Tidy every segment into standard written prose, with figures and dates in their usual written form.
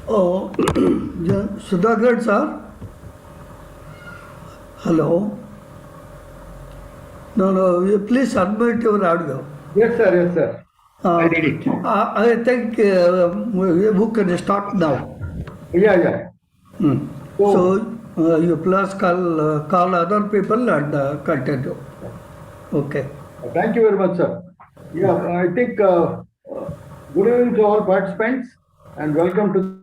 Oh, Sudhakar sir? Hello? No, you please unmute your audio. Yes, sir. Yes, sir. I Uh, did it. I think who can start now? Yeah, yeah. So, So you plus call other people and continue. Okay. thank you very much, sir. Yeah, I think good evening to all participants and welcome to the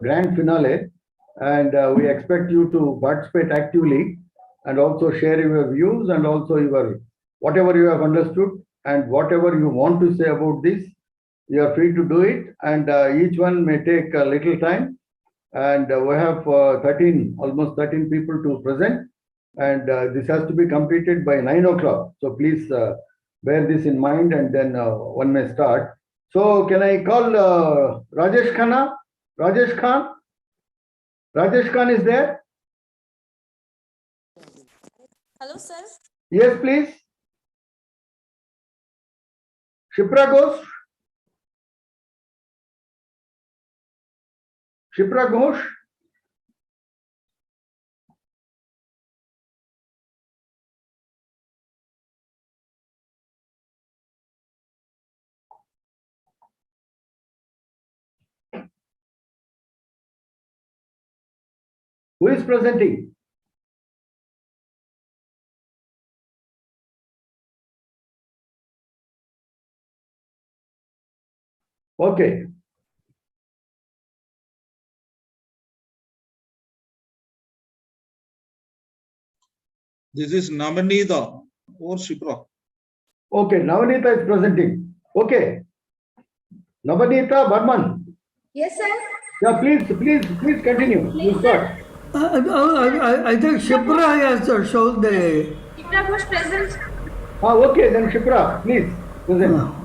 grand finale. And we expect you to participate actively and also share your views and also your whatever you have understood and whatever you want to say about this. You are free to do it, and each one may take a little time. And we have 13, almost 13 people to present, and this has to be completed by 9 o'clock. So please bear this in mind, and then one may start. So can I call Rajesh Khanna? Rajesh Khan? Rajesh Khan is there? Hello, sir. Yes, please. Shipra Ghosh? Shipra Ghosh? Who is presenting? Okay. This is Namanita or Shipra. Okay, Navanita is presenting. Okay. Navanita Barman. Yes, sir. Yeah, please continue. You start. I think Shipra has shown the. Shipra was present. Okay, then Shipra, please present.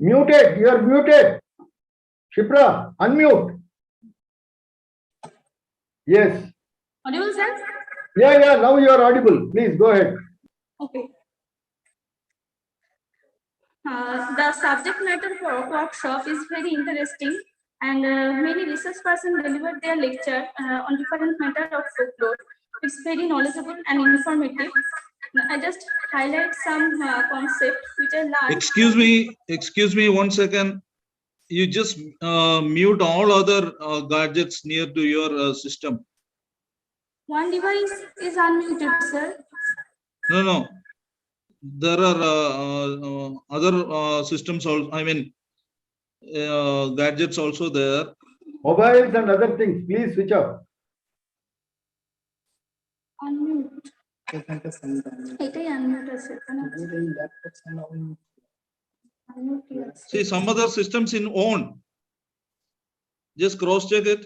Muted, you are muted. Shipra, unmute. Yes. Audible, sir? Yeah, now you are audible. Please go ahead. Okay. The subject matter for workshop is very interesting, and many research persons delivered their lecture on different matter of folklore. It's very knowledgeable and informative. I just highlight some concepts which I learned. Excuse me 1 second. You just mute all other gadgets near to your system. One device is unmuted, sir. No. There are other systems also. I mean, gadgets also there. Mobiles and other things, please switch off. Unmute. এটাই unmute আছে See, some other systems in on. Just cross check it.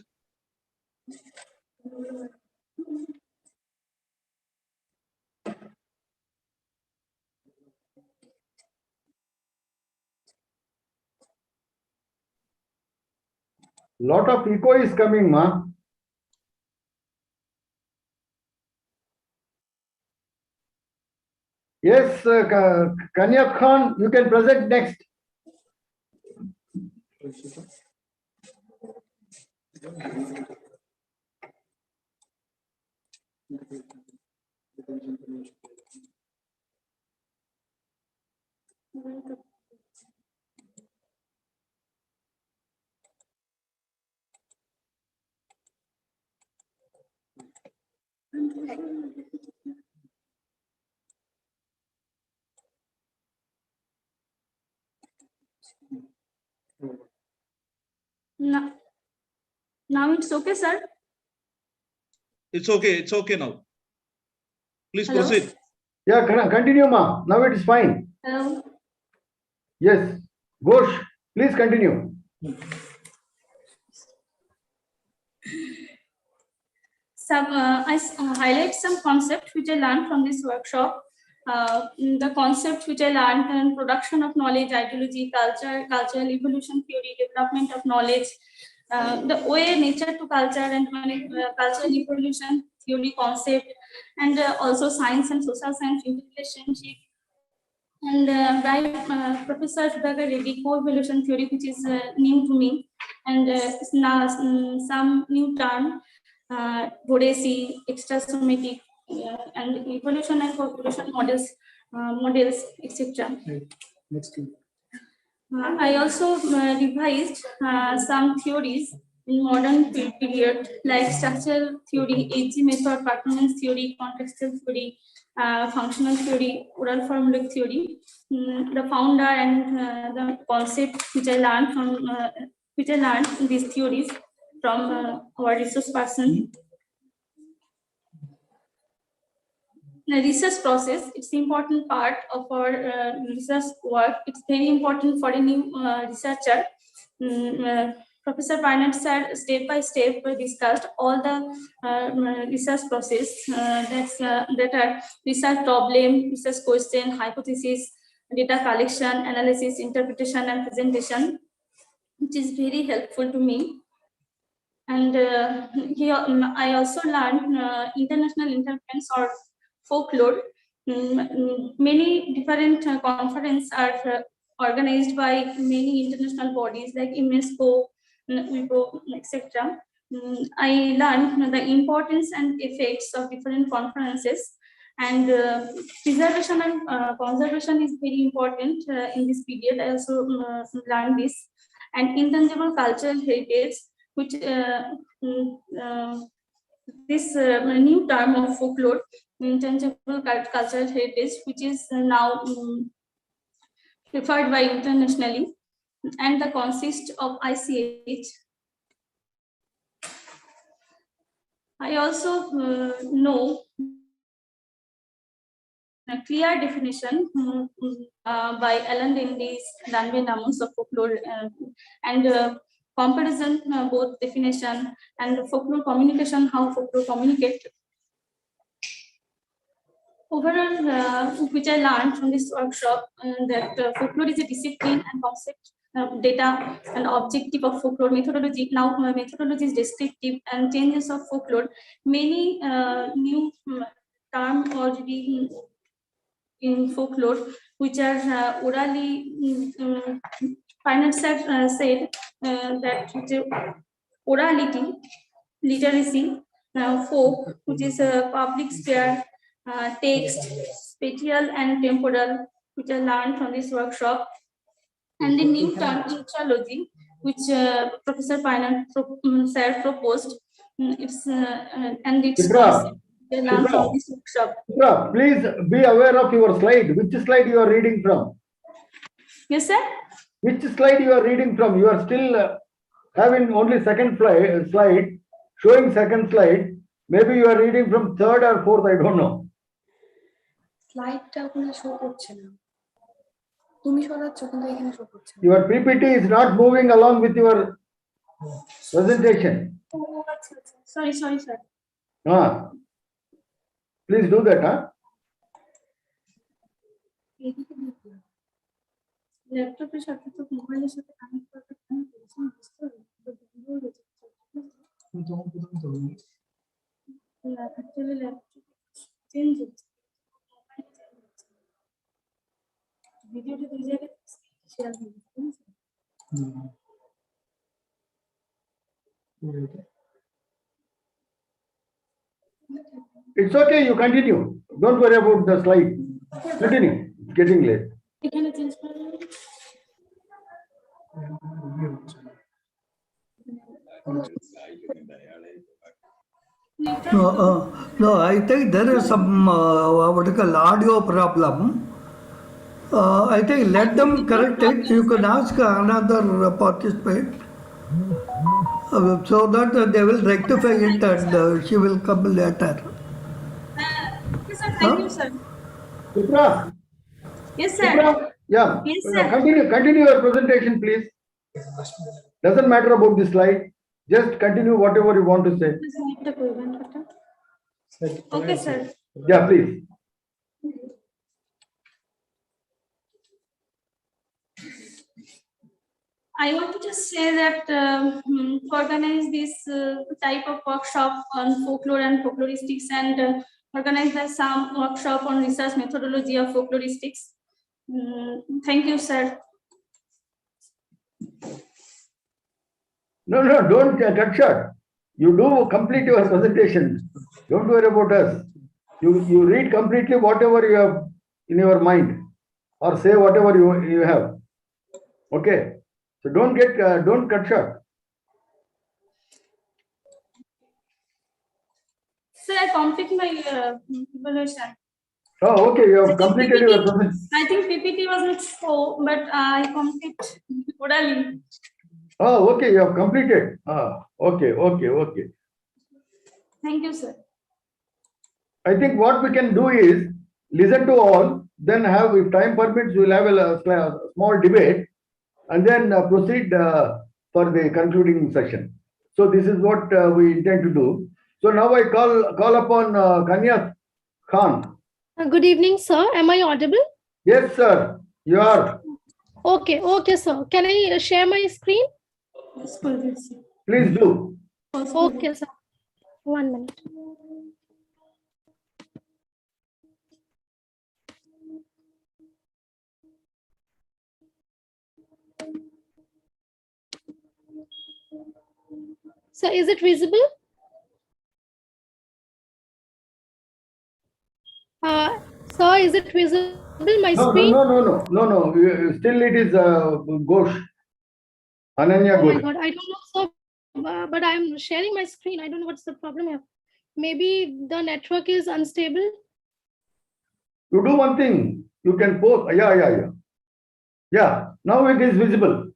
Lot of echo is coming, ma. Yes, Kanya Khan, you can present next. Now it's okay, sir. It's okay now. Please Hello? proceed. Yeah, continue, ma. Now it is fine. Hello. Yes. Ghosh, please continue. I highlight some concepts which I learned from this workshop. the concepts which I learned and production of knowledge, ideology, culture, cultural evolution theory, development of knowledge, the way nature to culture and cultural evolution theory concept, and also science and social science interrelationship. And by Professor Sudhakar Reddy, co-evolution theory, which is new to me, and now some new term, Bodesi, extrasomatic, and evolution and co-evolution models, etc. Next. I also revised some theories in modern period, like structural theory, AG method, performance theory, contextual theory, functional theory, oral formulaic theory. The founder and the concept which I learned in these theories from our resource person. The research process, it's the important part of our research work. It's very important for a new researcher. Professor Barnett said step by step we discussed all the research process that are research problem, research question, hypothesis, data collection, analysis, interpretation, and presentation, which is very helpful to me. And here I also learned international interference or folklore. Many different conferences are organized by many international bodies like UNESCO, WIPO, etc. I learned the importance and effects of different conferences, and preservation and conservation is very important in this period. I also learned this, and intangible cultural heritage, which this new term of folklore, intangible cultural heritage, which is now referred by internationally, and the consist of ICH. I also know a clear definition by Alan Dendy's Danbe Namus of folklore, and comparison both definition and folklore communication, how folklore communicate. Overall, which I learned from this workshop, that folklore is a discipline and concept, data and objective of folklore methodology. Now methodology is descriptive and changes of folklore. Many new terms already in folklore, which are orally, Finance said that orality, literacy, folk, which is a public sphere, text, spatial and temporal, which I learned from this workshop, and the new term intralogy, which Professor Finance sir proposed. It's and its concept I learned from this workshop. Chitra, please be aware of your slide. Which slide you are reading from? Yes, sir. Which slide you are reading from? You are still having only second slide, showing second slide. Maybe you are reading from third or fourth, I don't know. স্লাইডটা ওখানে show করছে না, তুমি সরাচ্ছ কিন্তু এখানে show করছে না। Your PPT is not moving along with your presentation. Sorry, sir. Please do that, huh? ল্যাপটপের সাথে তো মোবাইলের সাথে কানেক্ট করতে বুঝতে হবে। অ্যাকচুয়ালি ল্যাপটপ চেঞ্জ হচ্ছে, ভিডিওটা দুই জায়গায় শেয়ার হয়ে গেছে। It's okay, you continue. Don't worry about the slide. Continue. It's getting late. এখানে চেঞ্জ করে দেবো। No, I think there is some what you call audio problem. I think let them correct it. You can ask another participant so that they will rectify it and she will come later. Okay, sir. Thank you, sir. Chitra, Yes, sir. Chitra, yeah. Yes, sir. Continue your presentation, please. Doesn't matter about the slide. Just continue whatever you want to say. Okay, sir. Yeah, please. I want to just say that to organize this type of workshop on folklore and folkloristics, and organize some workshop on research methodology of folkloristics. Thank you, sir. No, don't cut short. You do complete your presentation. Don't worry about us. You read completely whatever you have in your mind, or say whatever you have. Okay. So don't cut short. Sir, I complete my evaluation. Oh, okay. You have completed your presentation. I think PPT was not so, but I complete orally. Oh, okay. You have completed. Okay. Thank you, sir. I think what we can do is listen to all, then have, if time permits, we'll have a small debate, and then proceed for the concluding session. So this is what we intend to do. So now I call upon Kanya Khan. Good evening, sir. Am I audible? Yes, sir. You are. Okay, sir. Can I share my screen? Please do. Okay, sir. 1 minute. So is it visible? Sir, is it visible, my screen? No. Still it is Ghosh. Ananya Oh my Ghosh. God, I don't know, sir, but I'm sharing my screen. I don't know what's the problem here. Maybe the network is unstable. You do one thing. You can post. Yeah. Now it is visible.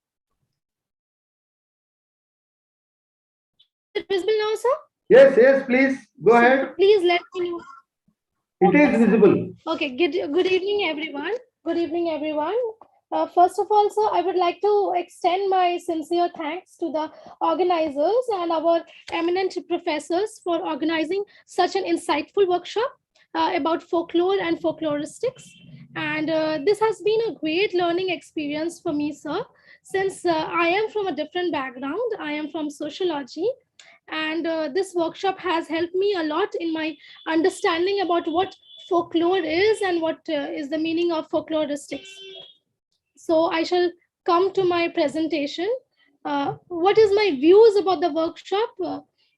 Is it visible now, sir? Yes, please. Go ahead. Please let me know. It is visible. Okay, good evening, everyone. Good evening, everyone. First of all, sir, I would like to extend my sincere thanks to the organizers and our eminent professors for organizing such an insightful workshop about folklore and folkloristics. And this has been a great learning experience for me, sir, since I am from a different background. I am from sociology. And this workshop has helped me a lot in my understanding about what folklore is and what is the meaning of folkloristics. So I shall come to my presentation. What is my views about the workshop?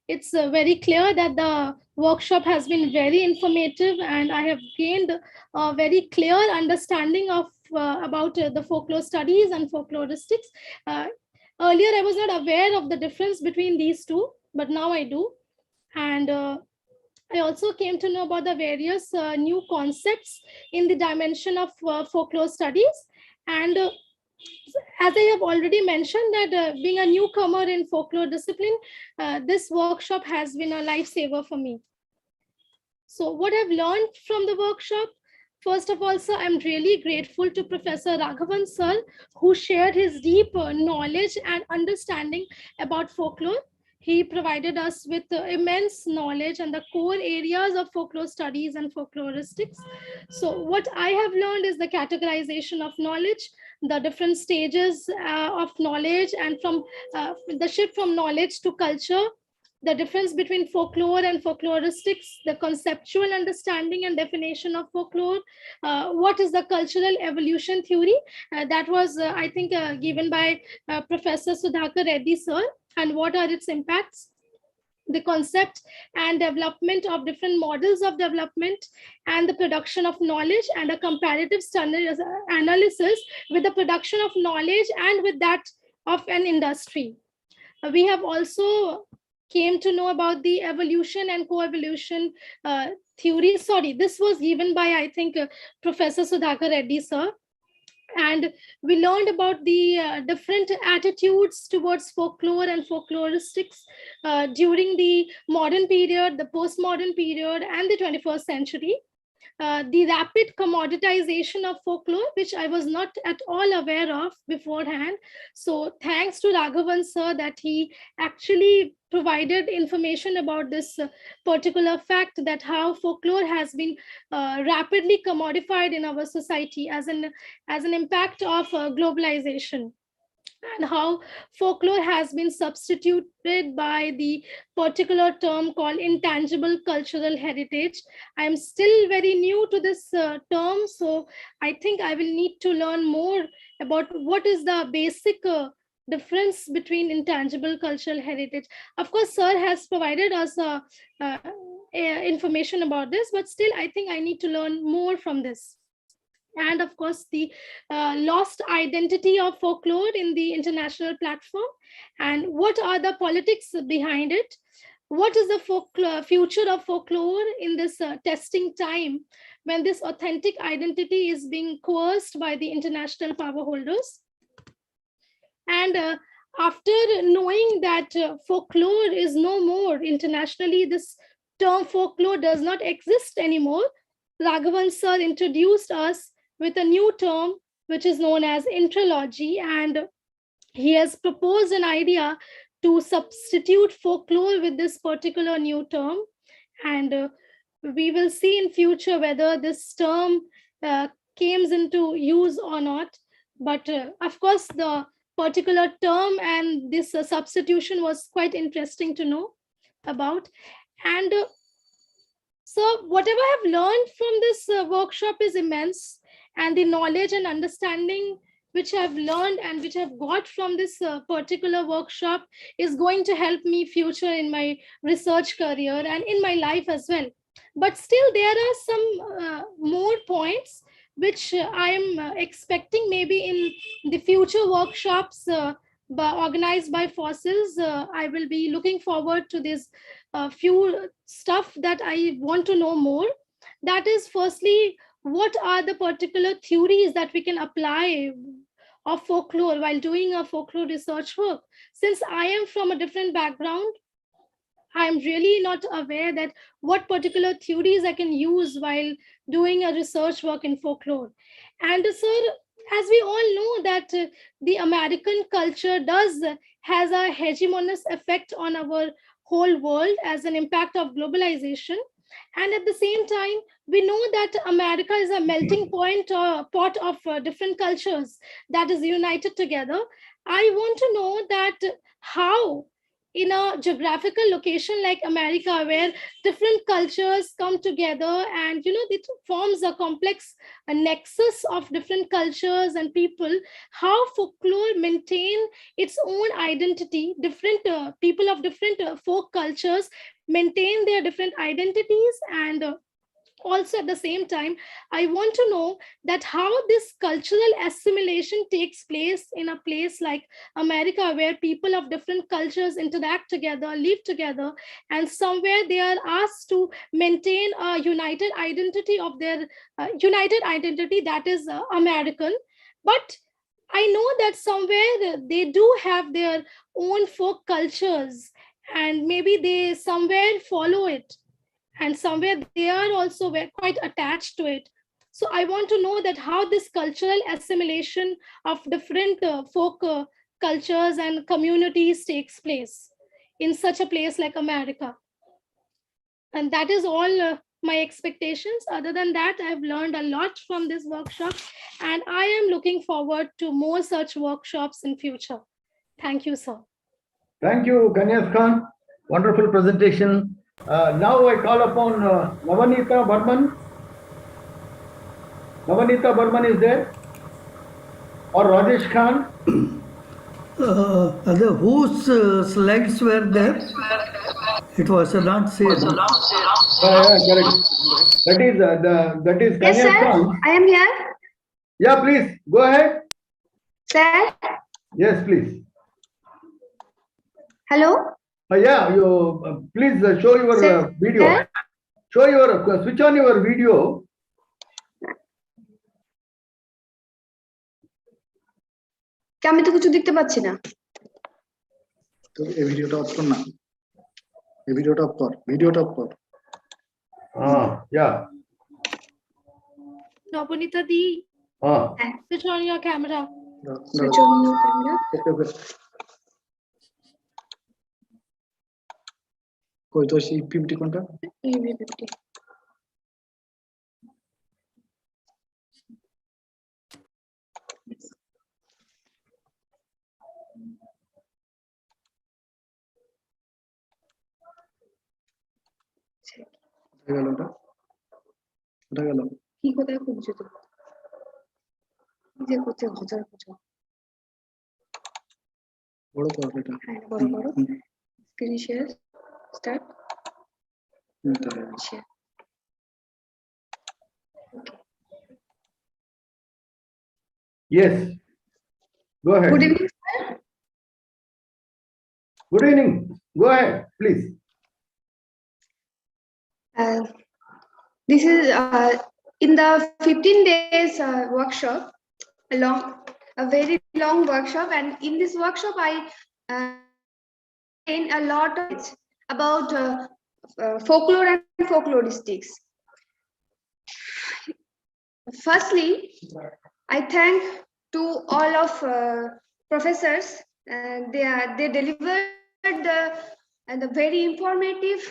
It's very clear that the workshop has been very informative, and I have gained a very clear understanding of about the folklore studies and folkloristics. Earlier, I was not aware of the difference between these two, but now I do. And I also came to know about the various new concepts in the dimension of folklore studies. And as I have already mentioned that being a newcomer in folklore discipline, this workshop has been a lifesaver for me. So what I've learned from the workshop, first of all, sir, I'm really grateful to Professor Raghavan sir, who shared his deep knowledge and understanding about folklore. He provided us with immense knowledge and the core areas of folklore studies and folkloristics. So what I have learned is the categorization of knowledge, the different stages of knowledge, and from the shift from knowledge to culture, the difference between folklore and folkloristics, the conceptual understanding and definition of folklore, what is the cultural evolution theory, that was, I think, given by Professor Sudhakar Reddy, sir, and what are its impacts, the concept and development of different models of development, and the production of knowledge, and a comparative analysis with the production of knowledge and with that of an industry. We have also came to know about the evolution and co-evolution theory. Sorry, this was given by, I think, Professor Sudhakar Reddy, sir. And we learned about the different attitudes towards folklore and folkloristics during the modern period, the postmodern period, and the 21st century. The rapid commoditization of folklore, which I was not at all aware of beforehand. So thanks to Raghavan sir that he actually provided information about this particular fact, that how folklore has been rapidly commodified in our society as an impact of globalization. and how folklore has been substituted by the particular term called intangible cultural heritage. I'm still very new to this term, so I think I will need to learn more about what is the basic difference between intangible cultural heritage. Of course, sir has provided us uh, information about this, but still I think I need to learn more from this. And of course, the lost identity of folklore in the international platform, and what are the politics behind it. What is the future of folklore in this testing time when this authentic identity is being coerced by the international power holders? And after knowing that folklore is no more internationally, this term folklore does not exist anymore, Raghavan sir introduced us with a new term, which is known as intralogy, and he has proposed an idea to substitute folklore with this particular new term. And we will see in future whether this term comes into use or not. But of course, the particular term and this substitution was quite interesting to know about. And so whatever I've learned from this workshop is immense, and the knowledge and understanding which I've learned and which I've got from this particular workshop is going to help me future in my research career and in my life as well. But still there are some more points which I am expecting maybe in the future workshops organized by Fossils. I will be looking forward to this few stuff that I want to know more. That is, firstly, what are the particular theories that we can apply of folklore while doing a folklore research work? Since I am from a different background, I'm really not aware that what particular theories I can use while doing a research work in folklore. And sir, as we all know that the American culture has a hegemonous effect on our whole world as an impact of globalization. And at the same time, we know that America is a melting pot of different cultures that is united together. I want to know that how in a geographical location like America, where different cultures come together and it forms a complex a nexus of different cultures and people, how folklore maintain its own identity. Different people of different folk cultures maintain their different identities, and also at the same time I want to know that how this cultural assimilation takes place in a place like America, where people of different cultures interact together, live together, and somewhere they are asked to maintain a united identity of their united identity that is American. But I know that somewhere they do have their own folk cultures, and maybe they somewhere follow it, and somewhere they are also quite attached to it. So I want to know that how this cultural assimilation of different folk cultures and communities takes place in such a place like America. And that is all my expectations. Other than that, I've learned a lot from this workshop, and I am looking forward to more such workshops in future. Thank you, sir. Thank you, Kanyas Khan. Wonderful presentation. Now I call upon Navanita Burman. Navanita Burman is there? Or Rajesh Khan? Whose slides were there? It was not said. Yeah, correct. That is Yes, Kanyas sir. Khan. I am here. Yeah, please go ahead. Sir. Yes, please. Hello. Yeah, you please show your Sir. video. Show your switch on your video. আমি তো কিছু দেখতে পাচ্ছি না। তো এই ভিডিওটা of কর না, এই ভিডিওটা অফ কর, ভিডিওটা অফ কর। Yeah. Nabanita di, switch on your camera. Switch on your camera. কই তো সেই 50 কোনটা? এই 50। গেল ওটা ওটা গেল কি কোথায় খুঁজছো তো কি যে করছে ঘচার ঘচার বড় কর এটা হ্যাঁ বড় করো স্ক্রিন শেয়ার স্টার্ট তাহলে share Yes. Go ahead. Good evening Good evening. Go ahead, please. This is in the 15 days workshop, a very long workshop, and in this workshop I gained a lot of knowledge about folklore and folkloristics. Firstly, I thank to all of professors. They delivered the very informative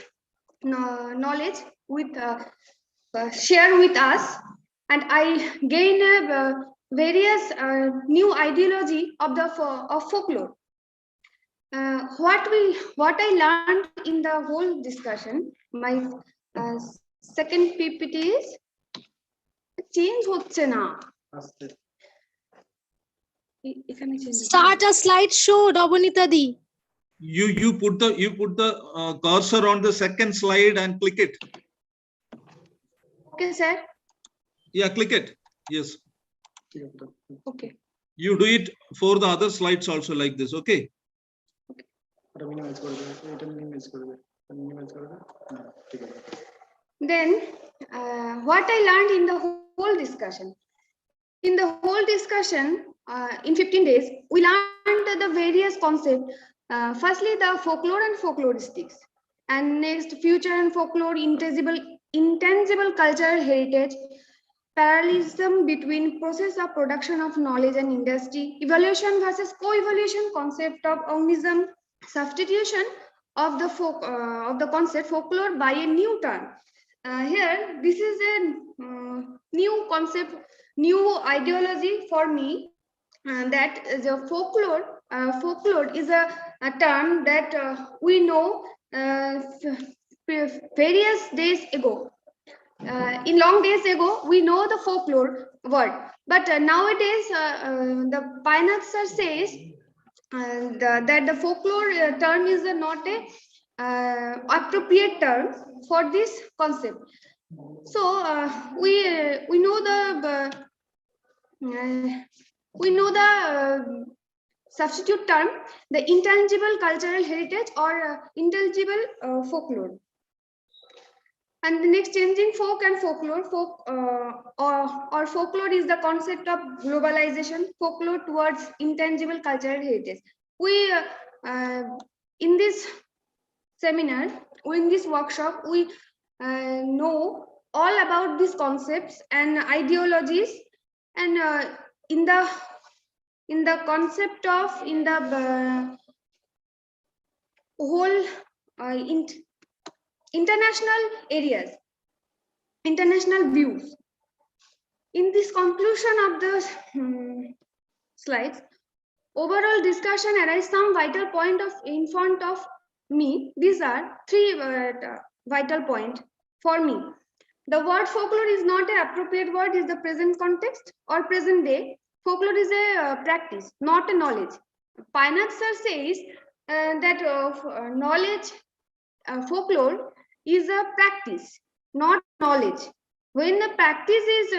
knowledge with share with us, and I gain various new ideology of the of folklore. What I learned in the whole discussion, my second PPT is change হচ্ছে না এখানে change Start a slideshow, Dobonita Di. You put the cursor on the second slide and click it. okay sir Yeah, click it. Yes. okay You do it for the other slides also like this. Okay. এটা minimise করে দেবে এটা minimise করে দেবে minimise করে দেবে ঠিক আছে then what I learned in the whole discussion in 15 days we learned the various concepts. Firstly, the folklore and folkloristics, and next future and folklore, intangible cultural heritage, parallelism between process of production of knowledge and industry, evolution versus co-evolution, concept of omnism, substitution of the concept folklore by a new term. Here this is a new concept, new ideology for me, that the folklore is a term that we know various days ago. In long days ago, we know the folklore word, but nowadays the Paynath sir says that the folklore term is not a appropriate term for this concept. So we know the substitute term, the intangible cultural heritage or intangible folklore. And the next, changing folk and folklore. Or folklore is the concept of globalization, folklore towards intangible cultural heritage. We in this seminar, in this workshop, we know all about these concepts and ideologies, and in the concept of whole international areas, international views. In this conclusion of the slides, overall discussion arises some vital point in front of me. These are three vital points for me. The word folklore is not an appropriate word in the present context or present day. Folklore is a practice, not a knowledge. Paynath sir says that knowledge, folklore is a practice, not knowledge. When the practice is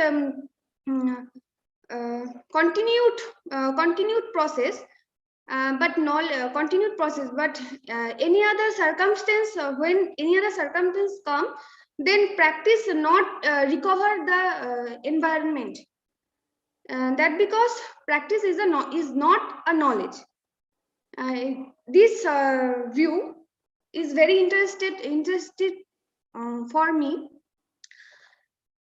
continued process, but continued process, but any other circumstance, when any other circumstance come, then practice not recover the environment. That because practice is not a knowledge. This view is very interested for me.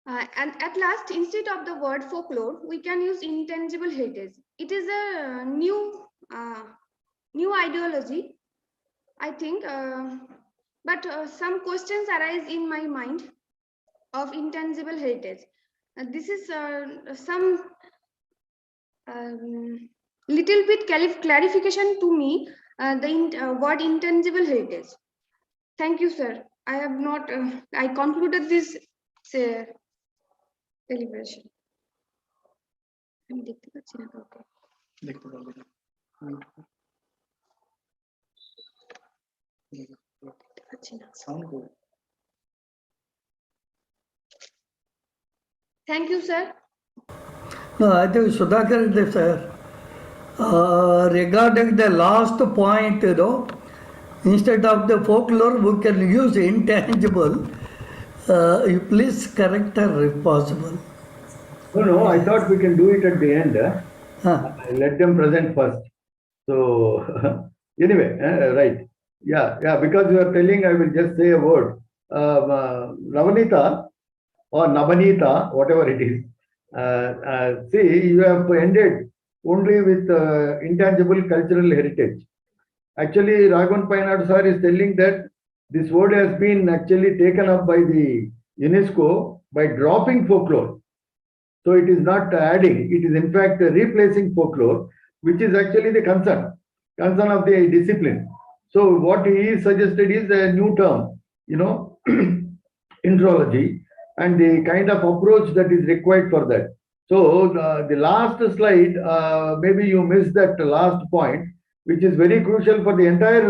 And at last, instead of the word folklore, we can use intangible heritage. It is a new ideology, I think, but some questions arise in my mind of intangible heritage. This is some little bit clarification to me, the word intangible heritage. Thank you, sir. I have not, I concluded this deliberation. আমি দেখতে পাচ্ছি না কাউকে। দেখতে পারবে না। দেখতে পাচ্ছি না। সাউন্ড করো। Thank you, sir. No, I think Sudhakar, sir, regarding the last point, instead of the folklore, we can use intangible. You please correct her if possible. No, I thought we can do it at the end. Huh. Let them present first. So, anyway, right. Yeah, because you are telling, I will just say a word. Navanita or Nabanita, whatever it is. See, you have ended only with intangible cultural heritage. Actually, Raghavan Painad sir is telling that this word has been actually taken up by the UNESCO by dropping folklore. So it is not adding, it is in fact replacing folklore, which is actually the concern of the discipline. So what he suggested is a new term, entrology, and the kind of approach that is required for that. So the last slide, maybe you missed that last point, which is very crucial for the entire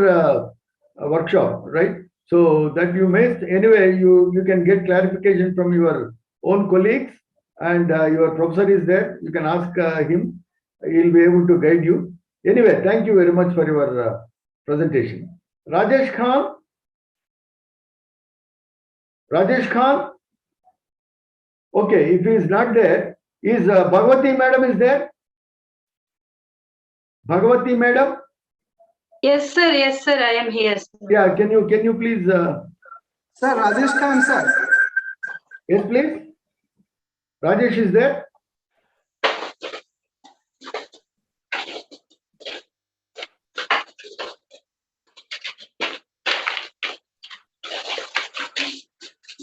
workshop, right? So that you missed. Anyway, you can get clarification from your own colleagues, and your professor is there. You can ask him. He'll be able to guide you. Anyway, thank you very much for your presentation. Rajesh Khan? Rajesh Khan? Okay, if he is not there, is Bhagwati madam is there? Bhagwati madam? Yes, sir, I am here. Sir. Yeah, can you please? Sir, Rajesh Khan, sir. Yes, please. Rajesh is there?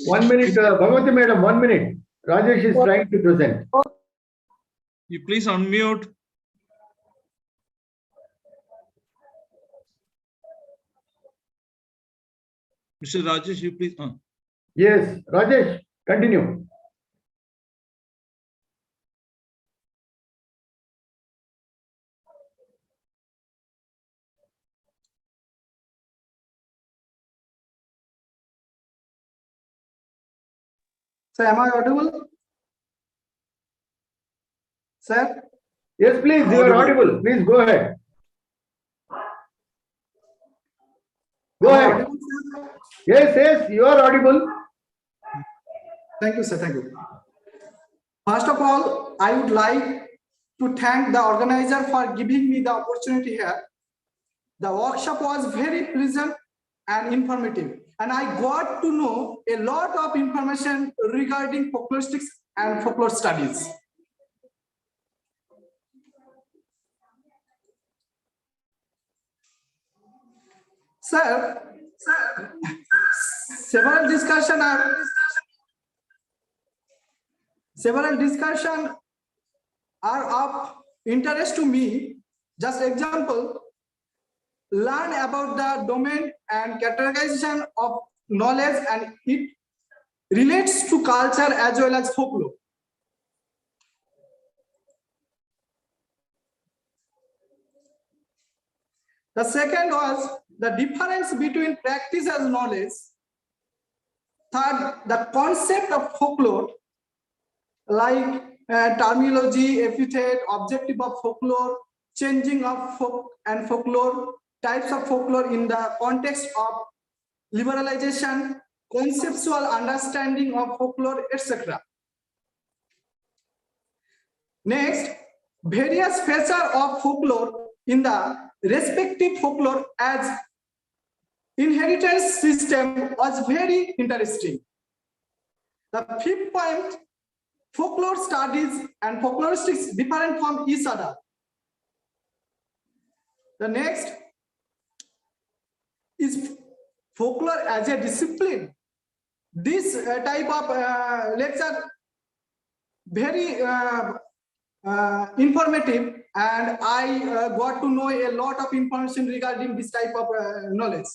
One minute, Bhagwati madam, 1 minute. Rajesh is trying to present. You please unmute. Mr. Rajesh, you please. Yes, Rajesh, continue. Sir, am I audible? Sir? Yes, please, you are audible. Please go ahead. Go ahead. Yes, you are audible. Thank you, sir. Thank you. First of all, I would like to thank the organizer for giving me the opportunity here. The workshop was very pleasant and informative, and I got to know a lot of information regarding folkloristics and folklore studies. Sir, several discussions are of interest to me. Just example, learn about the domain and categorization of knowledge, and it relates to culture as well as folklore. The second was the difference between practice as knowledge. Third, the concept of folklore, like terminology, epithet, objective of folklore, changing of folk and folklore, types of folklore in the context of liberalization, conceptual understanding of folklore, etc. Next, various features of folklore in the respective folklore as inheritance system was very interesting. The fifth point, folklore studies and folkloristics different from each other. The next is folklore as a discipline. This type of lecture very informative, and I got to know a lot of information regarding this type of knowledge.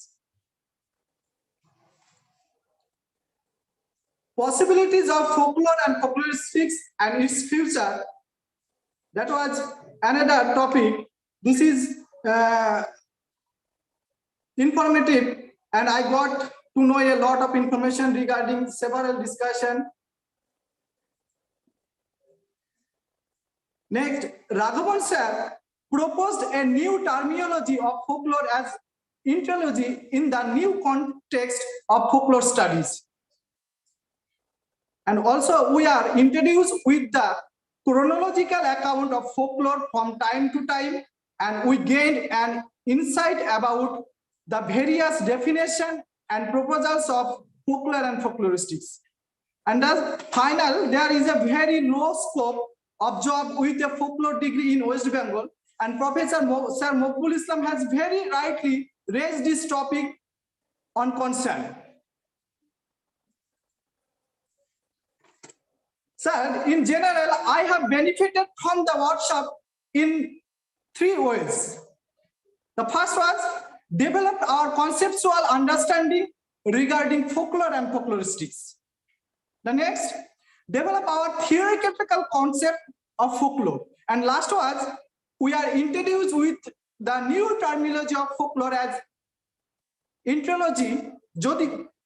possibilities of folklore and folkloristics and its future. That was another topic. This is informative, and I got to know a lot of information regarding several discussion. Next, Raghavan sir proposed a new terminology of folklore as etiology in the new context of folklore studies. And also we are introduced with the chronological account of folklore from time to time, and we gained an insight about the various definition and proposals of folklore and folkloristics. And as final, there is a very low scope of job with a folklore degree in West Bengal, and Professor Sir Mokbul Islam has very rightly raised this topic on concern. Sir, in general, I have benefited from the workshop in 3 ways. The first was developed our conceptual understanding regarding folklore and folkloristics. The next, develop our theoretical concept of folklore. And last was, we are introduced with the new terminology of folklore as etiology,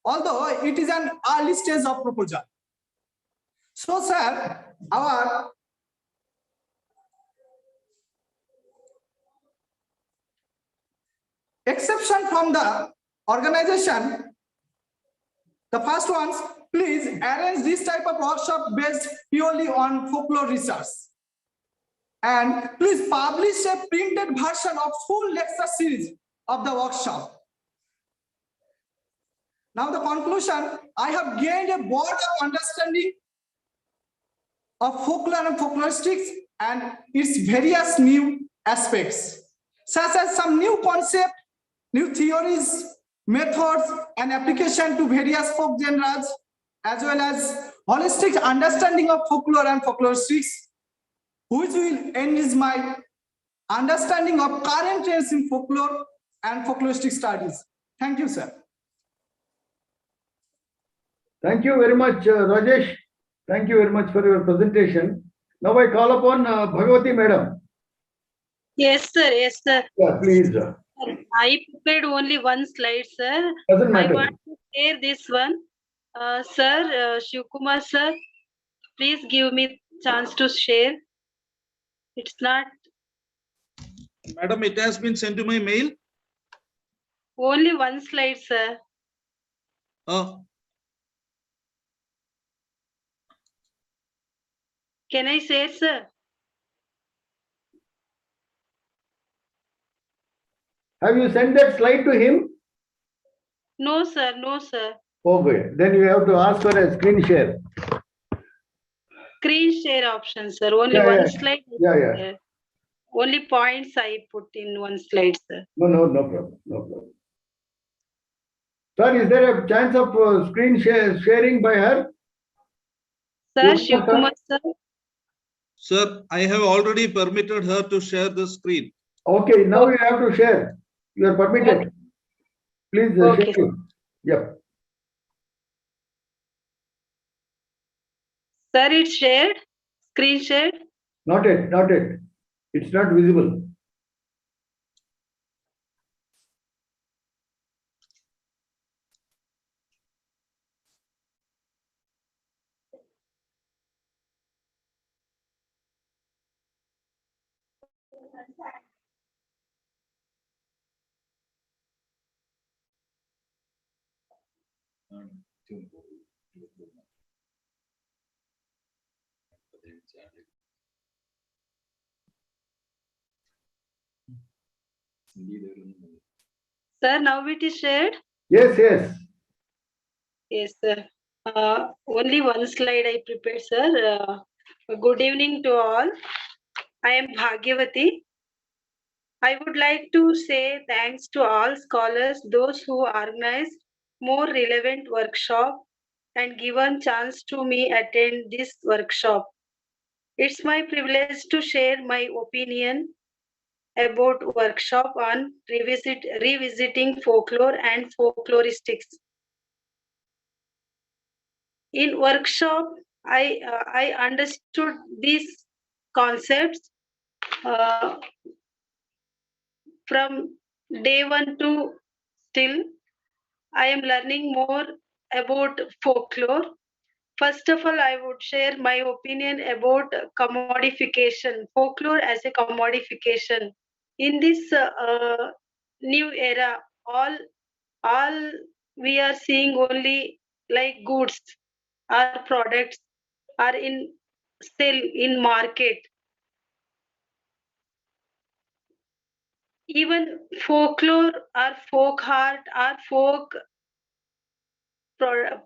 although it is an early stage of proposal. So, sir, our exception from the organization, the first ones, please arrange this type of workshop based purely on folklore research. And please publish a printed version of full lecture series of the workshop. Now the conclusion, I have gained a broad understanding of folklore and folkloristics and its various new aspects, such as some new concepts, new theories, methods, and application to various folk genres, as well as holistic understanding of folklore and folkloristics, which will enrich my understanding of current trends in folklore and folkloristic studies. Thank you, sir. Thank you very much, Rajesh. Thank you very much for your presentation. Now I call upon Bhagavati Madam. Yes, sir. Yes, sir. Yeah, please. I prepared only one slide, sir. Doesn't matter. I want to share this one. Sir, Shivkumar sir, please give me chance to share. It's not Madam, it has been sent to my mail. only one slide, sir. Can I share, sir? Have you sent that slide to him? No, sir. No, sir. Okay, then you have to ask for a screen share. Screen share option, sir. Only Yeah, one yeah. slide. Yeah. Only points I put in one slide, sir. No problem. No problem. Sir, is there a chance of screen sharing by her? Sir, Shivkumar sir. Sir, I have already permitted her to share the screen. Okay, now you have to share. You are permitted. Please Okay. share it. Yep. Sir, it's shared. Screen shared. Not yet. It's not visible. Sir, now it is shared. Yes. Yes, sir. Only one slide I prepared, sir. Good evening to all. I am Bhagyavati. I would like to say thanks to all scholars, those who organized more relevant workshop and given chance to me attend this workshop. It's my privilege to share my opinion about workshop on revisiting folklore and folkloristics. in workshop, I understood these concepts uh, from day one to still. I am learning more about folklore. First of all, I would share my opinion about commodification, folklore as a commodification. In this new era, all we are seeing only like goods or products are in sale in market. Even folklore or folk art or folk product,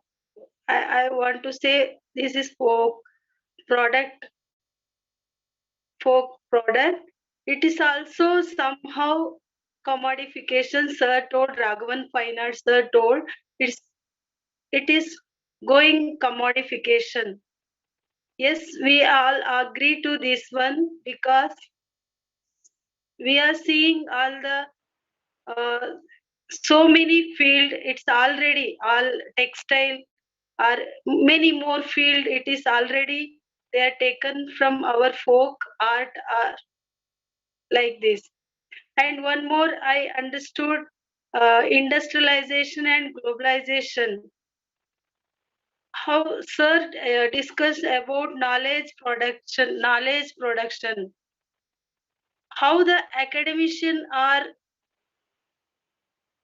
I want to say this is folk product, folk product. It is also somehow commodification. Sir told, Raghavan Fine Arts sir told, it is going commodification. Yes, we all agree to this one because we are seeing all the so many field. It's already all textile or many more field. It is already they are taken from our folk art like this. And one more, I understood industrialization and globalization. How sir discussed about knowledge production, how the academician are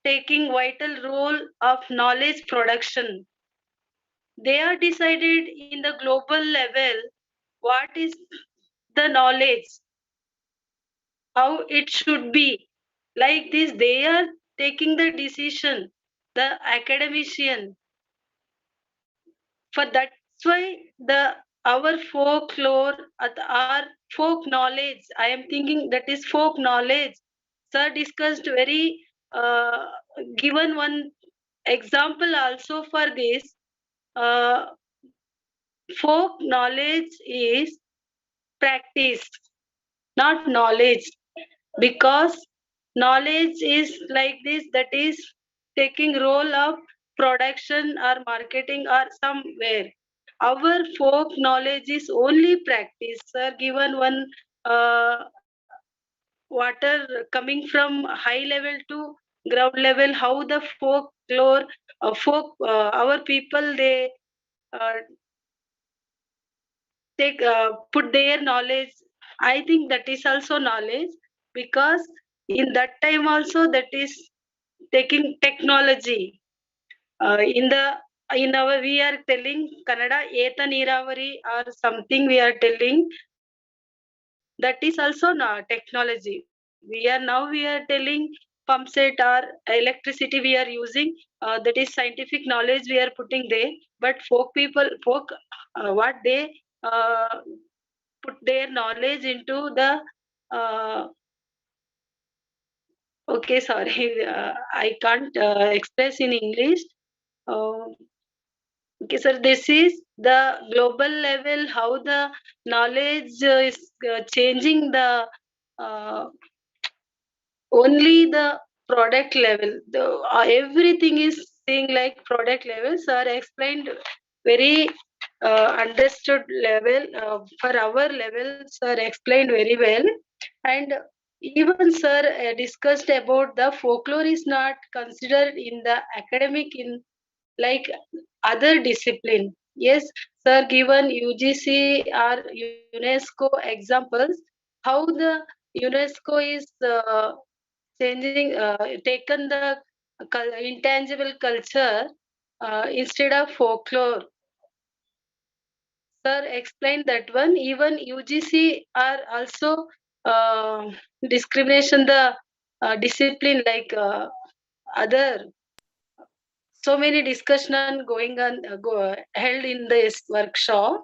taking vital role of knowledge production. They are decided in the global level what is the knowledge, how it should be. Like this, they are taking the decision, the academician. For that's why the our folklore, our folk knowledge, I am thinking that is folk knowledge. Sir discussed very given one example also for this. Uh, folk knowledge is practice, not knowledge, because knowledge is like this, that is taking role of production or marketing or somewhere. Our folk knowledge is only practice. Sir given one uh, water coming from high level to ground level, how the folklore our people they uh, take put their knowledge. I think that is also knowledge, because in that time also that is taking technology in the in our we are telling Kannada eta niravari or something we are telling, that is also technology. We are telling pump set or electricity we are using, that is scientific knowledge we are putting there. But folk what they uh, put their knowledge into the uh, okay, sorry, I can't express in English. uh, okay sir, this is the global level how the knowledge is changing the uh, only the product level. Everything is seeing like product level. Sir explained very understood level. For our level, sir explained very well. And even sir discussed about the folklore is not considered in the academic in like other discipline. Yes, sir given UGC or UNESCO examples, how the UNESCO is changing taken the intangible culture instead of folklore. Sir explained that one. Even UGC are also discrimination the discipline like other. So many discussion going on held in this workshop.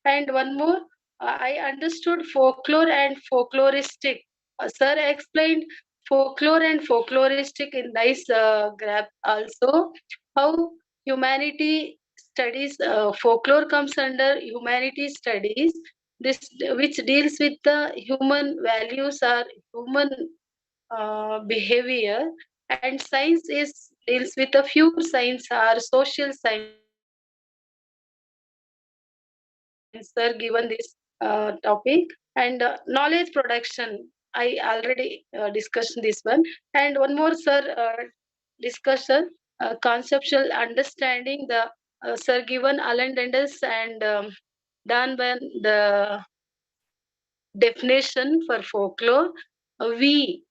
And one more, I understood folklore and folkloristic. Sir explained folklore and folkloristic in nice graph also. How humanity studies, folklore comes under humanity studies, this which deals with the human values or human behavior, and science is deals with a few science or social science sir, given this topic. And knowledge production, I already discussed this one. And one more, sir, discussion, conceptual understanding, the sir given Alan Denders and done by the definition for folklore. We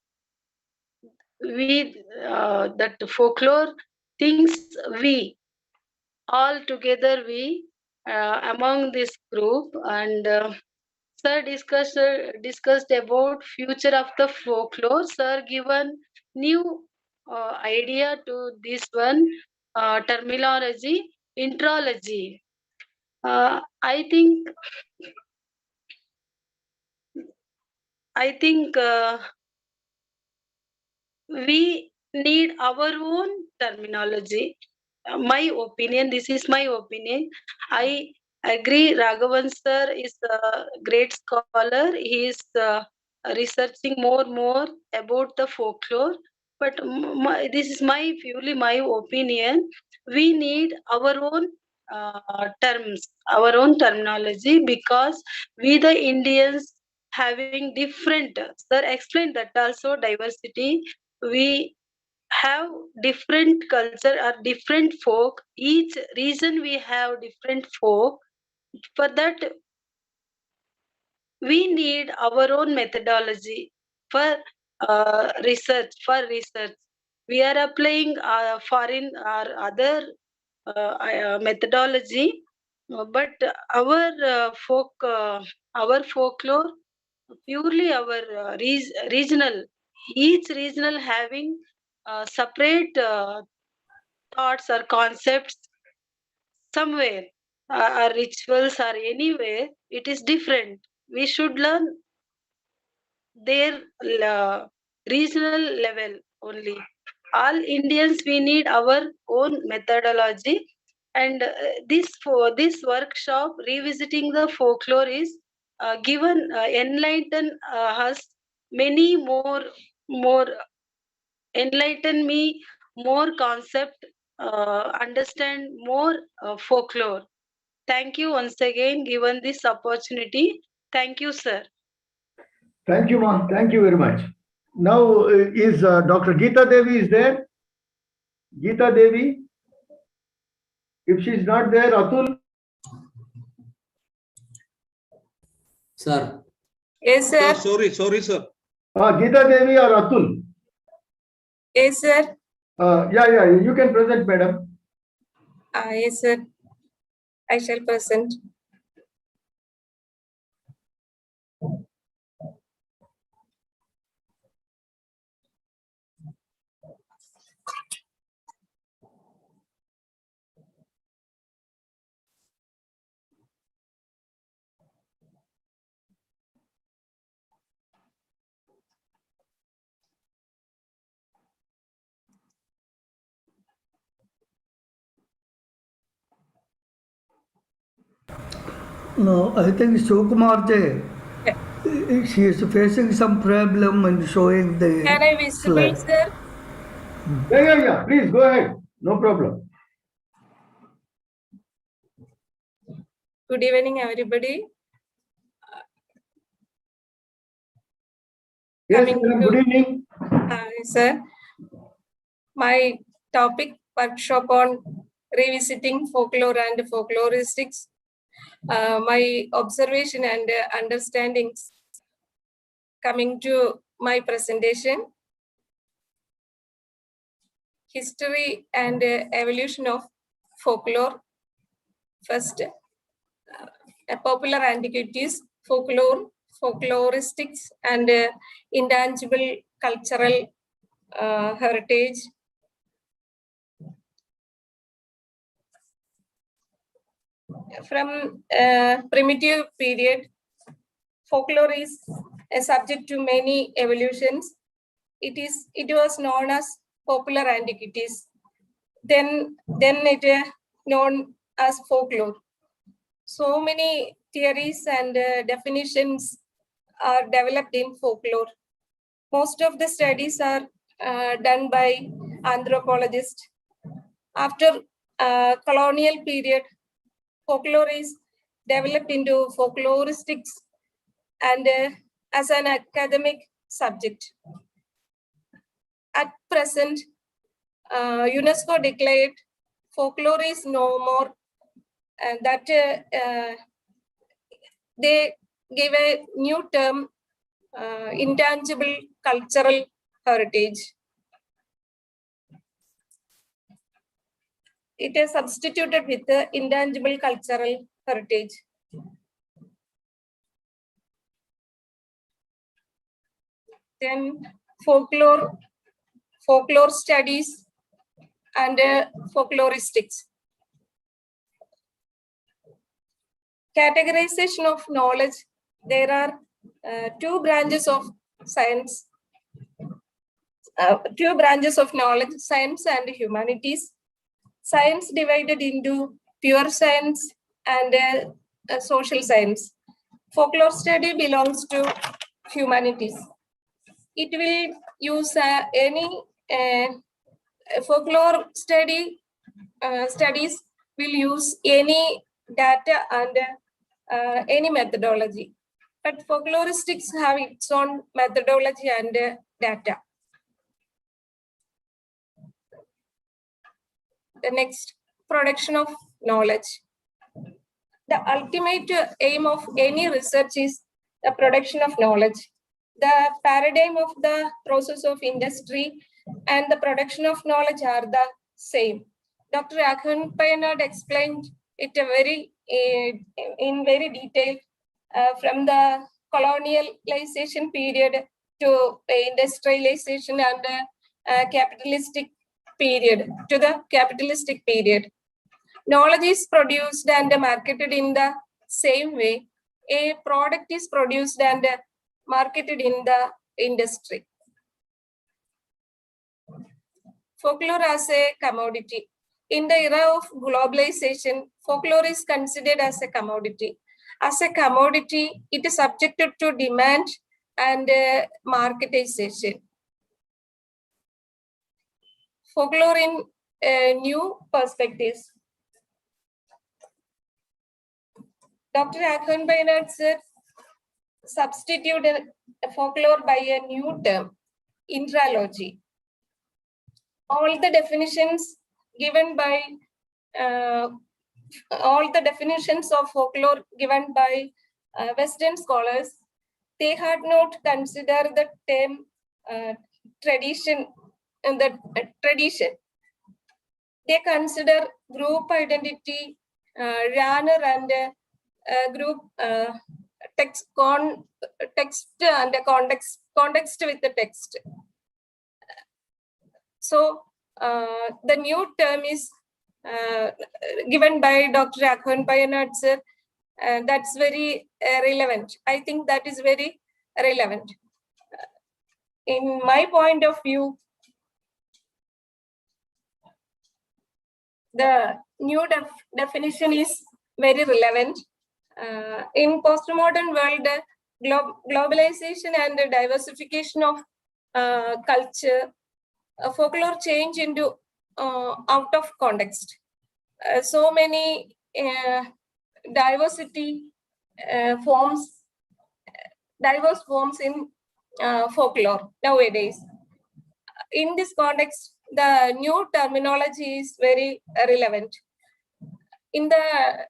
that folklore things, we all together, we among this group. And sir discussed about future of the folklore. Sir given new idea to this one, terminology, intrology. I think we need our own terminology. My opinion, this is my opinion. I agree, Raghavan sir is a great scholar. He is researching more about the folklore. But this is purely my opinion. We need our own terms, our own terminology, because we the Indians having different, sir explained that also, diversity. We have different culture or different folk. Each region we have different folk. For that, we need our own methodology for research. We are applying foreign or other methodology, but our folklore, purely our regional, each regional having separate thoughts or concepts somewhere, or rituals or anywhere. It is different. We should learn their regional level only. All Indians, we need our own methodology. And this workshop, revisiting the folklore, is given enlighten us many more enlighten me more concept, understand more folklore. Thank you once again given this opportunity. Thank you, sir. Thank you, Ma. Thank you very much. Now, is Dr. Geeta Devi is there? Geeta Devi? If she's not there, Atul? Sir. Yes, sir. Sorry, sir. Geeta Devi or Atul? Yes, sir. Yeah, you can present, madam. Yes, sir. I shall present. No, I think Sukumar she is facing some problem in showing the Can I visible, slide. sir? Yeah. Please go ahead. No problem. Good evening, everybody. Yes, good evening. Sir, my topic workshop on revisiting folklore and folkloristics. My observation and understandings coming to my presentation. History and evolution of folklore. First, popular antiquities, folklore, folkloristics, and intangible cultural heritage. From primitive period, folklore is subject to many evolutions. It was known as popular antiquities. Then it known as folklore. So many theories and definitions are developed in folklore. Most of the studies are done by anthropologists. After colonial period, folklore is developed into folkloristics and as an academic subject. At present, UNESCO declared folklore is no more, and that they gave a new term, intangible cultural heritage. It is substituted with the intangible cultural heritage. Then folklore studies and folkloristics. Categorization of knowledge. There are two branches of science, two branches of knowledge, science and humanities. Science divided into pure science and social science. Folklore study belongs to humanities. It will use any folklore studies will use any data and any methodology. But folkloristics have its own methodology and data. The next, production of knowledge. The ultimate aim of any research is the production of knowledge. The paradigm of the process of industry and the production of knowledge are the same. Dr. Akhan explained it in very detail from the colonialization period to industrialization and capitalistic period to the capitalistic period. Knowledge is produced and marketed in the same way. A product is produced and marketed in the industry. Folklore as a commodity. In the era of globalization, folklore is considered as a commodity. As a commodity, it is subjected to demand and marketization. Folklore in new perspectives. Dr. Akhan said, substituted folklore by a new term, intralogy. All the definitions given by all the definitions of folklore given by Western scholars, they had not considered the term tradition and the tradition. They consider group identity, genre and group text and context with the text. So the new term is given by Dr. Akhan Payanat, that's very relevant. I think that is very relevant. In my point of view, the new definition is very relevant. In postmodern world, globalization and diversification of culture, folklore change into out of context. So many diverse forms in folklore nowadays. In this context, the new terminology is very relevant. In the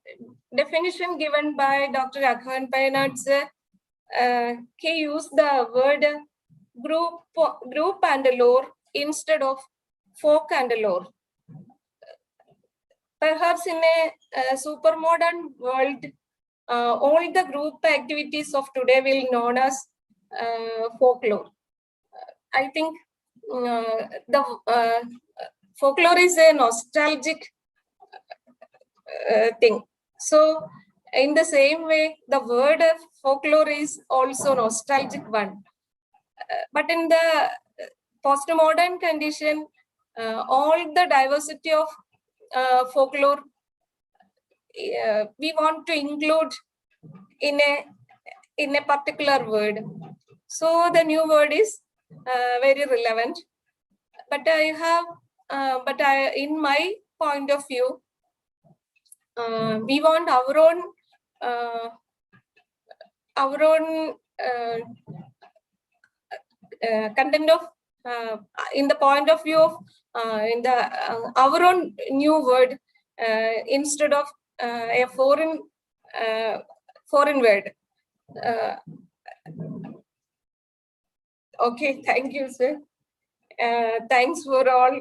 definition given by Dr. Akhan Payanat, he used the word group and lore instead of folk and lore. Perhaps in a super modern world, all the group activities of today will be known as folklore. I think the folklore is a nostalgic thing. So in the same way, the word folklore is also nostalgic one. But in the postmodern condition, all the diversity of folklore we want to include in a particular word. So the new word is very relevant. But in my point of view, we want our own our own content of in the point of view of in the our own new word instead of a foreign word. Okay, thank you, sir. Thanks for all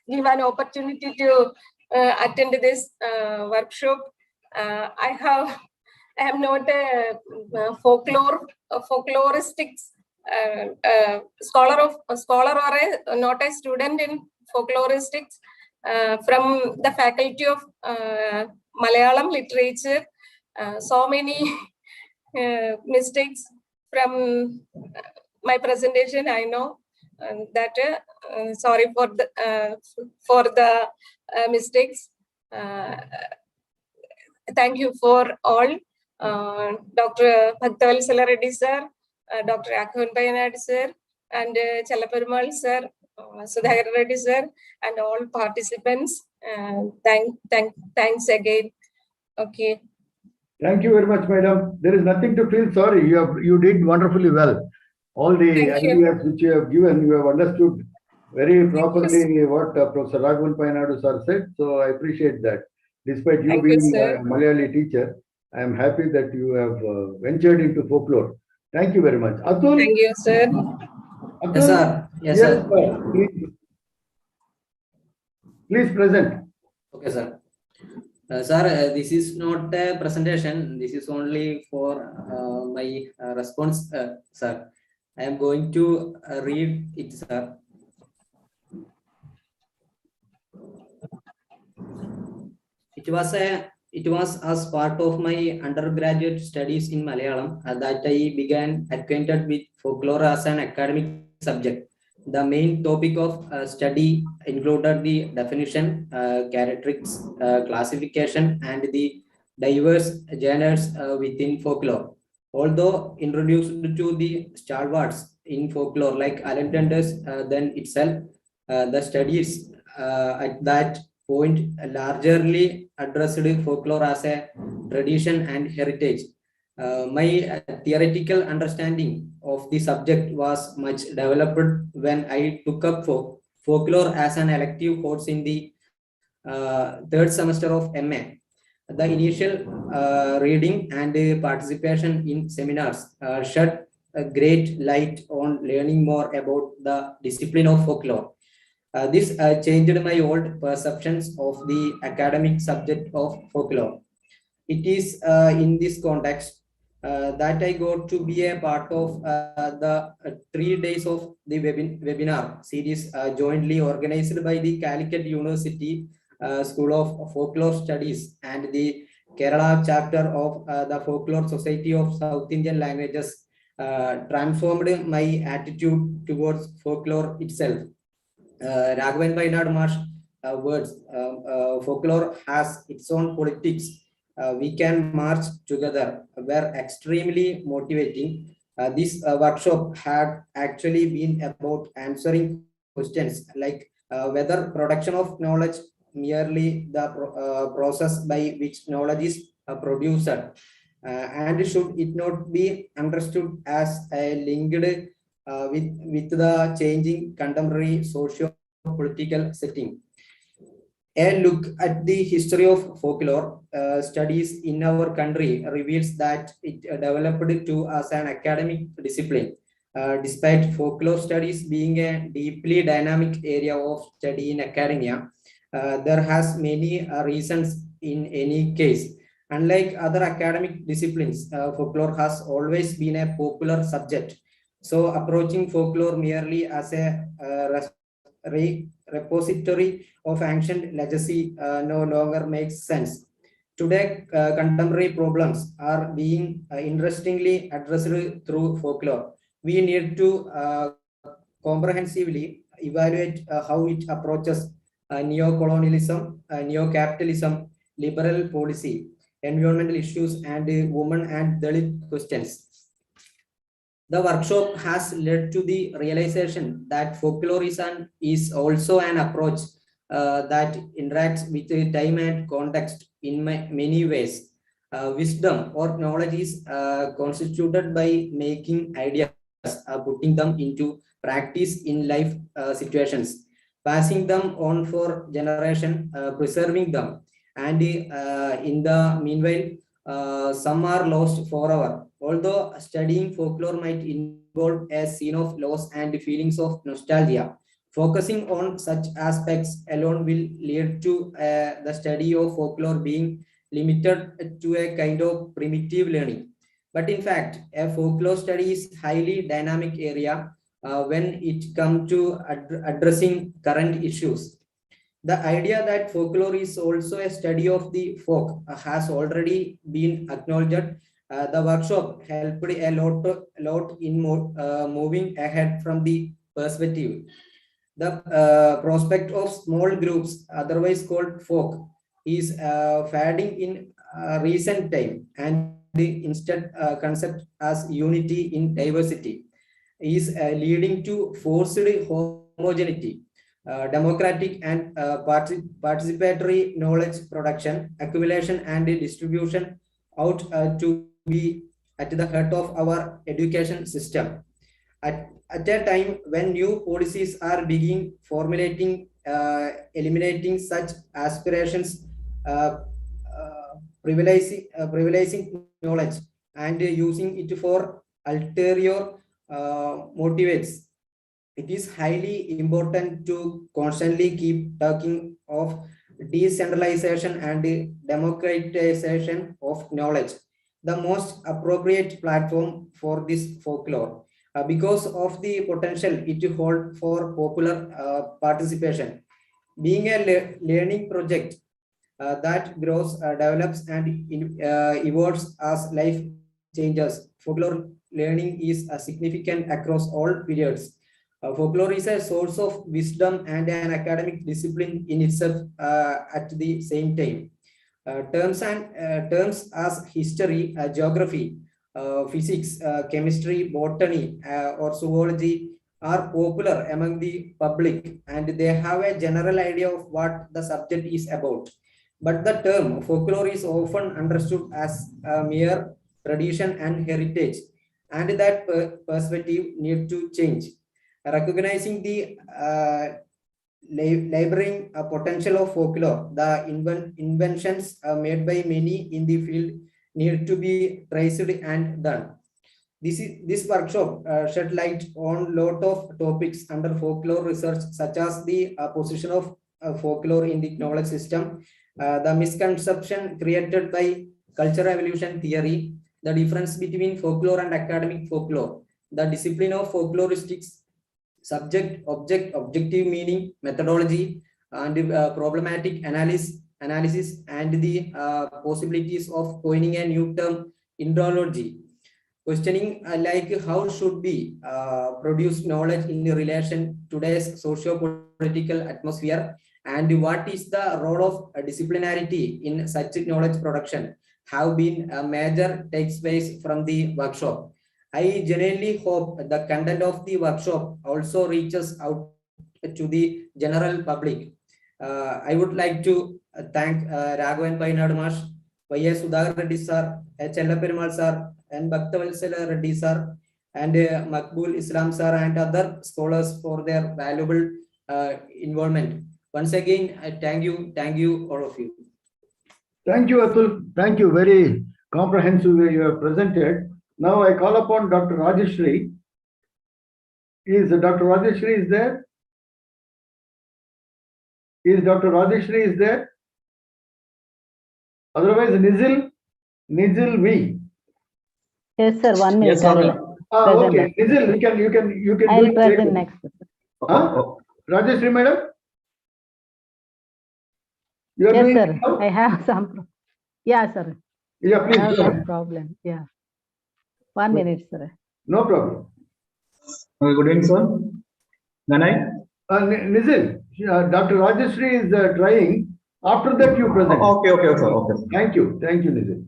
give an opportunity to attend this workshop. I am not a folkloristics scholar or not a student in folkloristics from the faculty of Malayalam literature. So many mistakes from my presentation, I know that sorry for the mistakes. Thank you for all. Dr. Bhaktavatsala Reddy sir, Dr. Akhan Payanad sir, and Chalaperumal sir, Sudhakar Reddy sir, and all participants. Thanks again. Okay. Thank you very much, madam. There is nothing to feel sorry. You did wonderfully well. All the ideas which you have given, you have understood very properly what Professor Raghavan Payanadu sir said. So I appreciate that. Despite you being a Malayali teacher, I am happy that you have ventured into folklore. Thank you very much. Atul? Thank you, sir. Atul? Yes, sir. Yes, sir. Please present. Okay, sir. Sir, this is not a presentation. This is only for my response, sir. I am going to read it, sir. It was as part of my undergraduate studies in Malayalam that I began acquainted with folklore as an academic subject. The main topic of study included the definition, characteristics, classification, and the diverse genres within folklore. Although introduced to the stalwarts in folklore like Alan Tenders then itself, the studies at that point largely addressed folklore as a tradition and heritage. My theoretical understanding of the subject was much developed when I took up folklore as an elective course in the third semester of MA. The initial reading and participation in seminars shed a great light on learning more about the discipline of folklore. This changed my old perceptions of the academic subject of folklore. It is in this context that I got to be a part of the 3 days of the webinar series jointly organized by the Calicut University School of Folklore Studies and the Kerala chapter of the Folklore Society of South Indian Languages transformed my attitude towards folklore itself. Raghavan Payanad words, folklore has its own politics. We can march together were extremely motivating. This workshop had actually been about answering questions like whether production of knowledge merely the process by which knowledge is produced, and should it not be understood as a linked with the changing contemporary socio-political setting. A look at the history of folklore studies in our country reveals that it developed to as an academic discipline. Despite folklore studies being a deeply dynamic area of study in academia, there has many reasons in any case. Unlike other academic disciplines, folklore has always been a popular subject. So approaching folklore merely as a repository of ancient legacy no longer makes sense. Today, contemporary problems are being interestingly addressed through folklore. We need to comprehensively evaluate how it approaches neo-colonialism, neo-capitalism, liberal policy, environmental issues, and women and Dalit questions. The workshop has led to the realization that folklore is also an approach that interacts with time and context in many ways. Wisdom or knowledge is constituted by making ideas, putting them into practice in life situations, passing them on for generation, preserving them, and in the meanwhile, some are lost forever. Although studying folklore might involve a scene of loss and feelings of nostalgia, focusing on such aspects alone will lead to the study of folklore being limited to a kind of primitive learning. But in fact, a folklore study is highly dynamic area when it comes to addressing current issues. The idea that folklore is also a study of the folk has already been acknowledged. The workshop helped a lot in moving ahead from the perspective. The prospect of small groups, otherwise called folk, is fading in recent time, and the instead concept as unity in diversity is leading to forced homogeneity. Democratic and participatory knowledge production, accumulation, and distribution out to be at the heart of our education system. At a time when new policies are being formulating, eliminating such aspirations, privileging knowledge and using it for ulterior motivates, it is highly important to constantly keep talking of decentralization and democratization of knowledge, the most appropriate platform for this folklore, because of the potential it holds for popular participation. Being a learning project that grows, develops, and evolves as life changes, folklore learning is significant across all periods. Folklore is a source of wisdom and an academic discipline in itself at the same time. Terms as history, geography, physics, chemistry, botany, or zoology are popular among the public, and they have a general idea of what the subject is about. But the term folklore is often understood as a mere tradition and heritage, and that perspective need to change. Recognizing the laboring potential of folklore, the inventions made by many in the field need to be traced and done. This workshop shed light on lot of topics under folklore research, such as the position of folklore in the knowledge system, the misconception created by cultural evolution theory, the difference between folklore and academic folklore, the discipline of folkloristics, subject, object, objective meaning, methodology, and problematic analysis, and the possibilities of coining a new term, indology. Questioning like how should we produce knowledge in relation to today's socio-political atmosphere, and what is the role of disciplinarity in such knowledge production, have been a major takes place from the workshop. I genuinely hope the content of the workshop also reaches out to the general public. I would like to thank Raghavan Painadmash, Y.S. Sudhakar Reddy sir, Chella Perumal sir, and Bhaktavatsala Reddy sir, and Makbul Islam sir, and other scholars for their valuable involvement. Once again, I thank you, all of you. Thank you, Atul. Thank you. Very comprehensive way you have presented. Now I call upon Dr. Rajeshri. Is Dr. Rajeshri is there? Is Dr. Rajeshri is there? Otherwise, Nizil V. Yes, sir. 1 minute. Yes, sir. Okay. Nizil, you can I'll do it present later. next. Rajeshri, madam? You are Yes, doing sir. it now? I have some. Yeah, sir. Yeah, I please have go some ahead. problem. Yeah. 1 minute, sir. No problem. Good evening, sir. Nanai? Nizil, Dr. Rajeshri is trying. After that, you present. Okay, sir. Okay. Thank you, Nizil.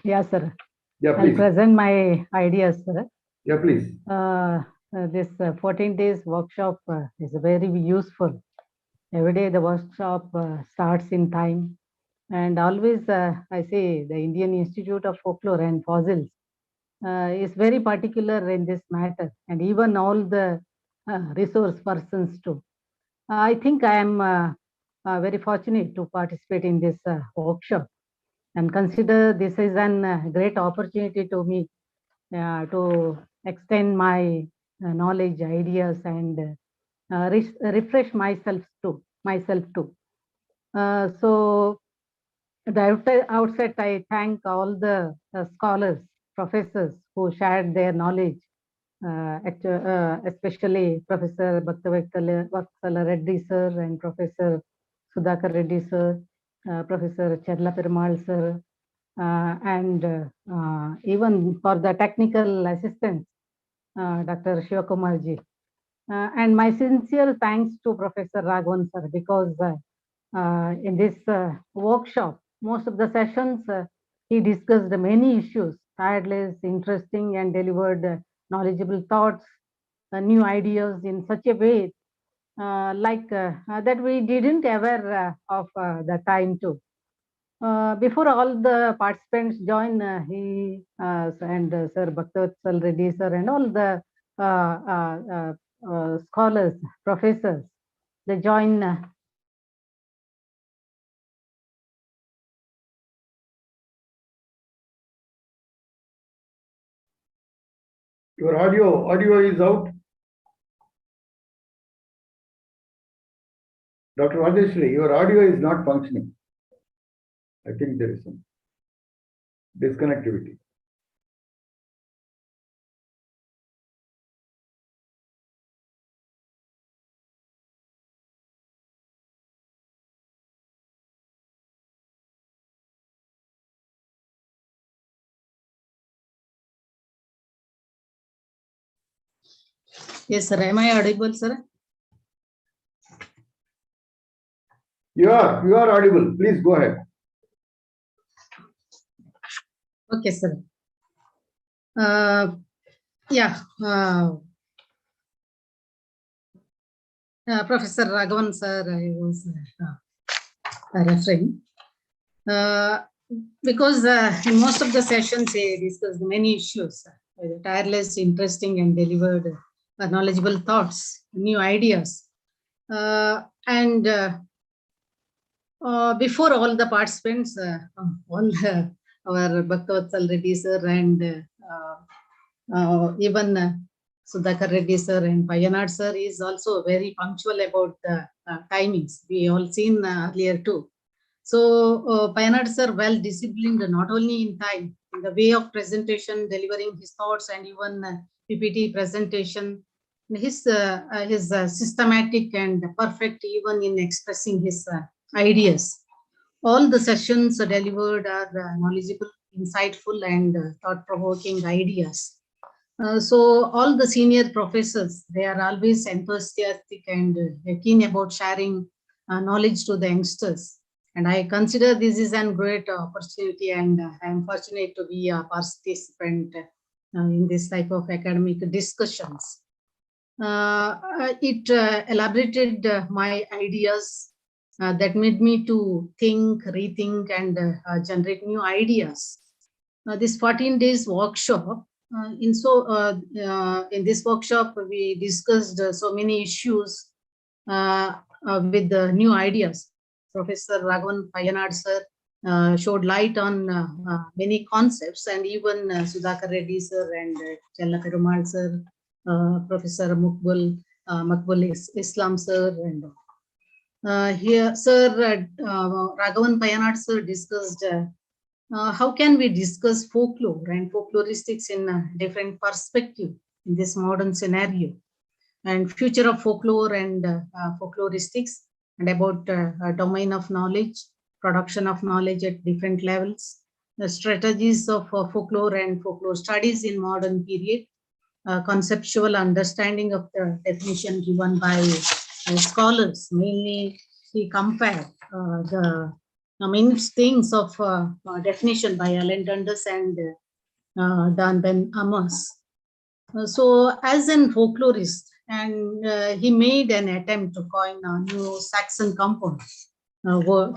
Yeah, sir. Yeah, I'll please. present my ideas, sir. Yeah, please. this 14 days workshop is very useful. Every day the workshop starts in time, and always I say the Indian Institute of Folklore and Fossils is very particular in this matter, and even all the resource persons too. I think I am very fortunate to participate in this workshop, and consider this is an great opportunity to me to extend my knowledge, ideas, and refresh myself too. So at the outset, I thank all the scholars, professors who shared their knowledge, especially Professor Vatsala Reddy sir and Professor Sudhakar Reddy sir, Professor Chedla Perumal sir, and even for the technical assistance, Dr. Shivakumar ji. And my sincere thanks to Professor Raghavan sir, because in this workshop, most of the sessions, he discussed many issues, tireless, interesting, and delivered knowledgeable thoughts, new ideas in such a way that we didn't ever of the time to. Before all the participants join, he and Sir Bhaktavatsal Reddy sir and all the scholars, professors, they join. Your audio is out. Dr. Rajeshri, your audio is not functioning. I think there is some disconnectivity. Yes, sir. Am I audible, sir? You are audible. Please go ahead. Okay, sir. Yeah. Professor Raghavan, sir, I was referring. Because in most of the sessions, he discussed many issues, tireless, interesting, and delivered knowledgeable thoughts, new ideas. And before all the participants, our Bhaktavatsal Reddy sir and even Sudhakar Reddy sir and Payanad sir is also very punctual about the timings. We all seen earlier too. So Payanad sir well disciplined not only in time, in the way of presentation, delivering his thoughts, and even PPT presentation. His systematic and perfect even in expressing his ideas. All the sessions delivered are knowledgeable, insightful, and thought-provoking ideas. So all the senior professors, they are always enthusiastic and keen about sharing knowledge to the youngsters. And I consider this is a great opportunity, and I am fortunate to be a participant in this type of academic discussions. It elaborated my ideas that made me to think, rethink, and generate new ideas. This 14 days workshop, in this workshop, we discussed so many issues with the new ideas. Professor Raghavan Payanad sir showed light on many concepts, and even Sudhakar Reddy sir and Chella Perumal sir, Professor Makbul Islam sir, and here Sir Raghavan Payanad sir discussed how can we discuss folklore and folkloristics in a different perspective in this modern scenario, and future of folklore and folkloristics, and about a domain of knowledge, production of knowledge at different levels, the strategies of folklore and folklore studies in modern period, conceptual understanding of the definition given by scholars. Mainly, he compared the main things of definition by Alan Dundas and Dan Ben Amos. So as an folklorist, and he made an attempt to coin a new Saxon compound word,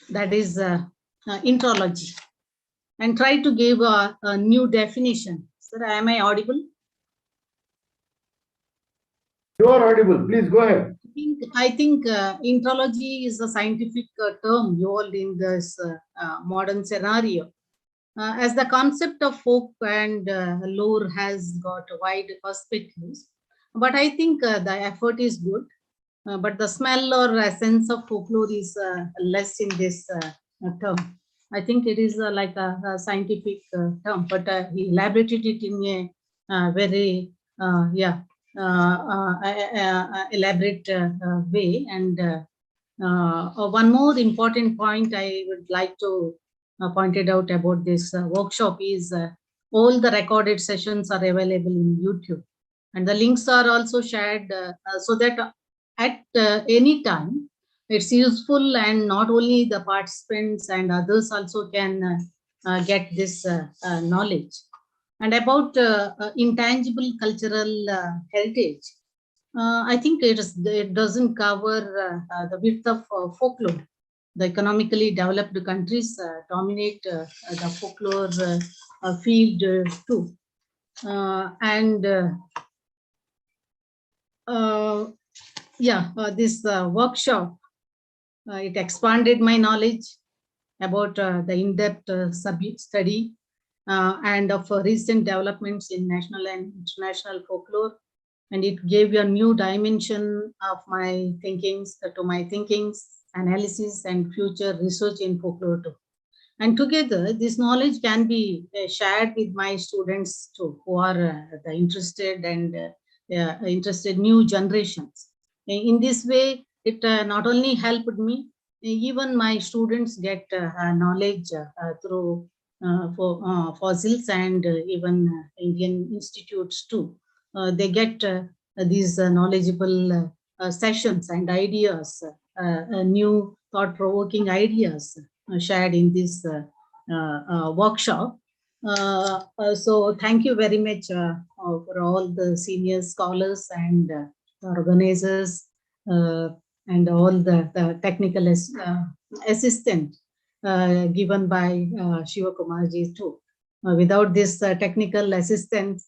that is intrology, and try to give a new definition. Sir, am I audible? You are audible. Please go ahead. I think intrology is a scientific term used in this modern scenario. As the concept of folk and lore has got wide perspectives, but I think the effort is good. But the smell or sense of folklore is less in this term. I think it is like a scientific term, but he elaborated it in a very elaborate way. And one more important point I would like to point it out about this workshop is all the recorded sessions are available in YouTube, and the links are also shared so that at any time it's useful, and not only the participants and others also can get this knowledge. And about intangible cultural heritage, I think it doesn't cover the width of folklore. The economically developed countries dominate the folklore field too. This workshop, it expanded my knowledge about the in-depth subject study and of recent developments in national and international folklore. And it gave a new dimension of my thinkings analysis, and future research in folklore too. And together, this knowledge can be shared with my students too, who are the interested new generations. In this way, it not only helped me, even my students get knowledge through fossils and even Indian institutes too. They get these knowledgeable sessions and ideas, new thought-provoking ideas shared in this workshop. So thank you very much for all the senior scholars and organizers and all the technical assistance given by Shiva Kumarji too. Without this technical assistance,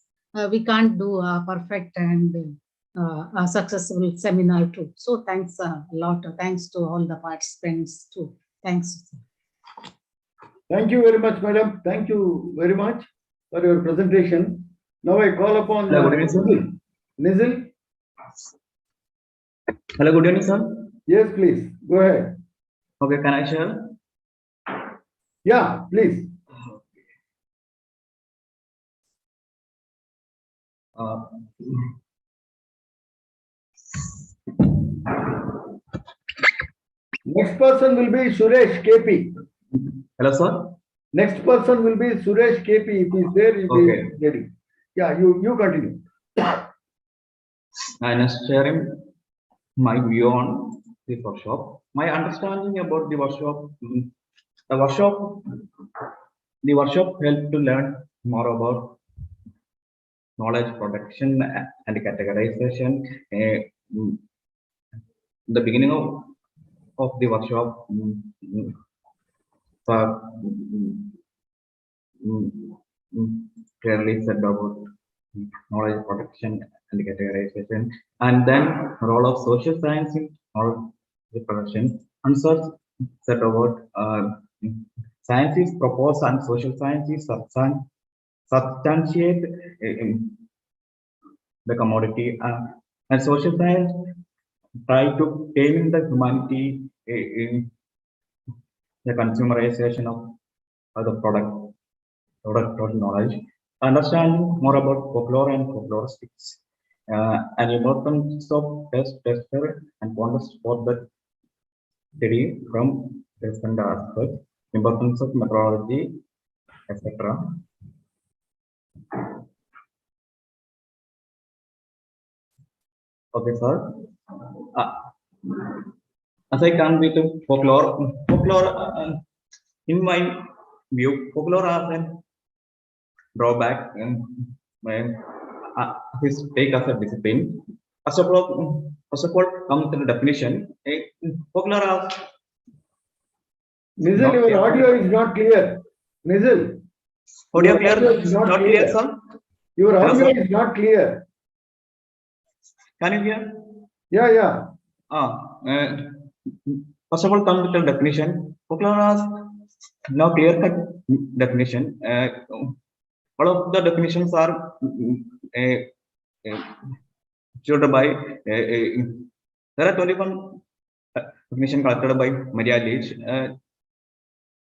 we can't do a perfect and a successful seminar too. So thanks a lot. Thanks to all the participants too. Thanks. Thank you very much, madam. Thank you very much for your presentation. Now I call upon Nizil. Hello, good evening, sir. Yes, please. Go ahead. Okay, can I share? Yeah, please. Next person will be Suresh KP. Hello, sir. Next person will be Suresh KP. If he's there, he'll be ready. Yeah, you continue. I am sharing my view on the workshop. My understanding about the workshop. The workshop helped to learn more about knowledge production and categorization. The beginning of the workshop clearly said about knowledge production and categorization, and then role of social science in knowledge production, and such said about science is proposed and social science is substantiate the commodity, and social science try to tame the humanity in the consumerization of the product knowledge. Understanding more about folklore and folkloristics, and importance of tester and context for the study from different aspects, importance of methodology, etc. Okay, sir. As I come with folklore in my view folklore as a drawback and his take as a discipline. First of all, come to the definition. Folklore as Nizal, your audio is not clear. Nizal. Audio your clear? audio is not clear, sir? Your Hello, audio sir? is not clear. Can you hear? Yeah. First of all, come with the definition. Folklore has no clear-cut definition. All of the definitions are chosen by. There are 21 definitions collected by Maria Leach.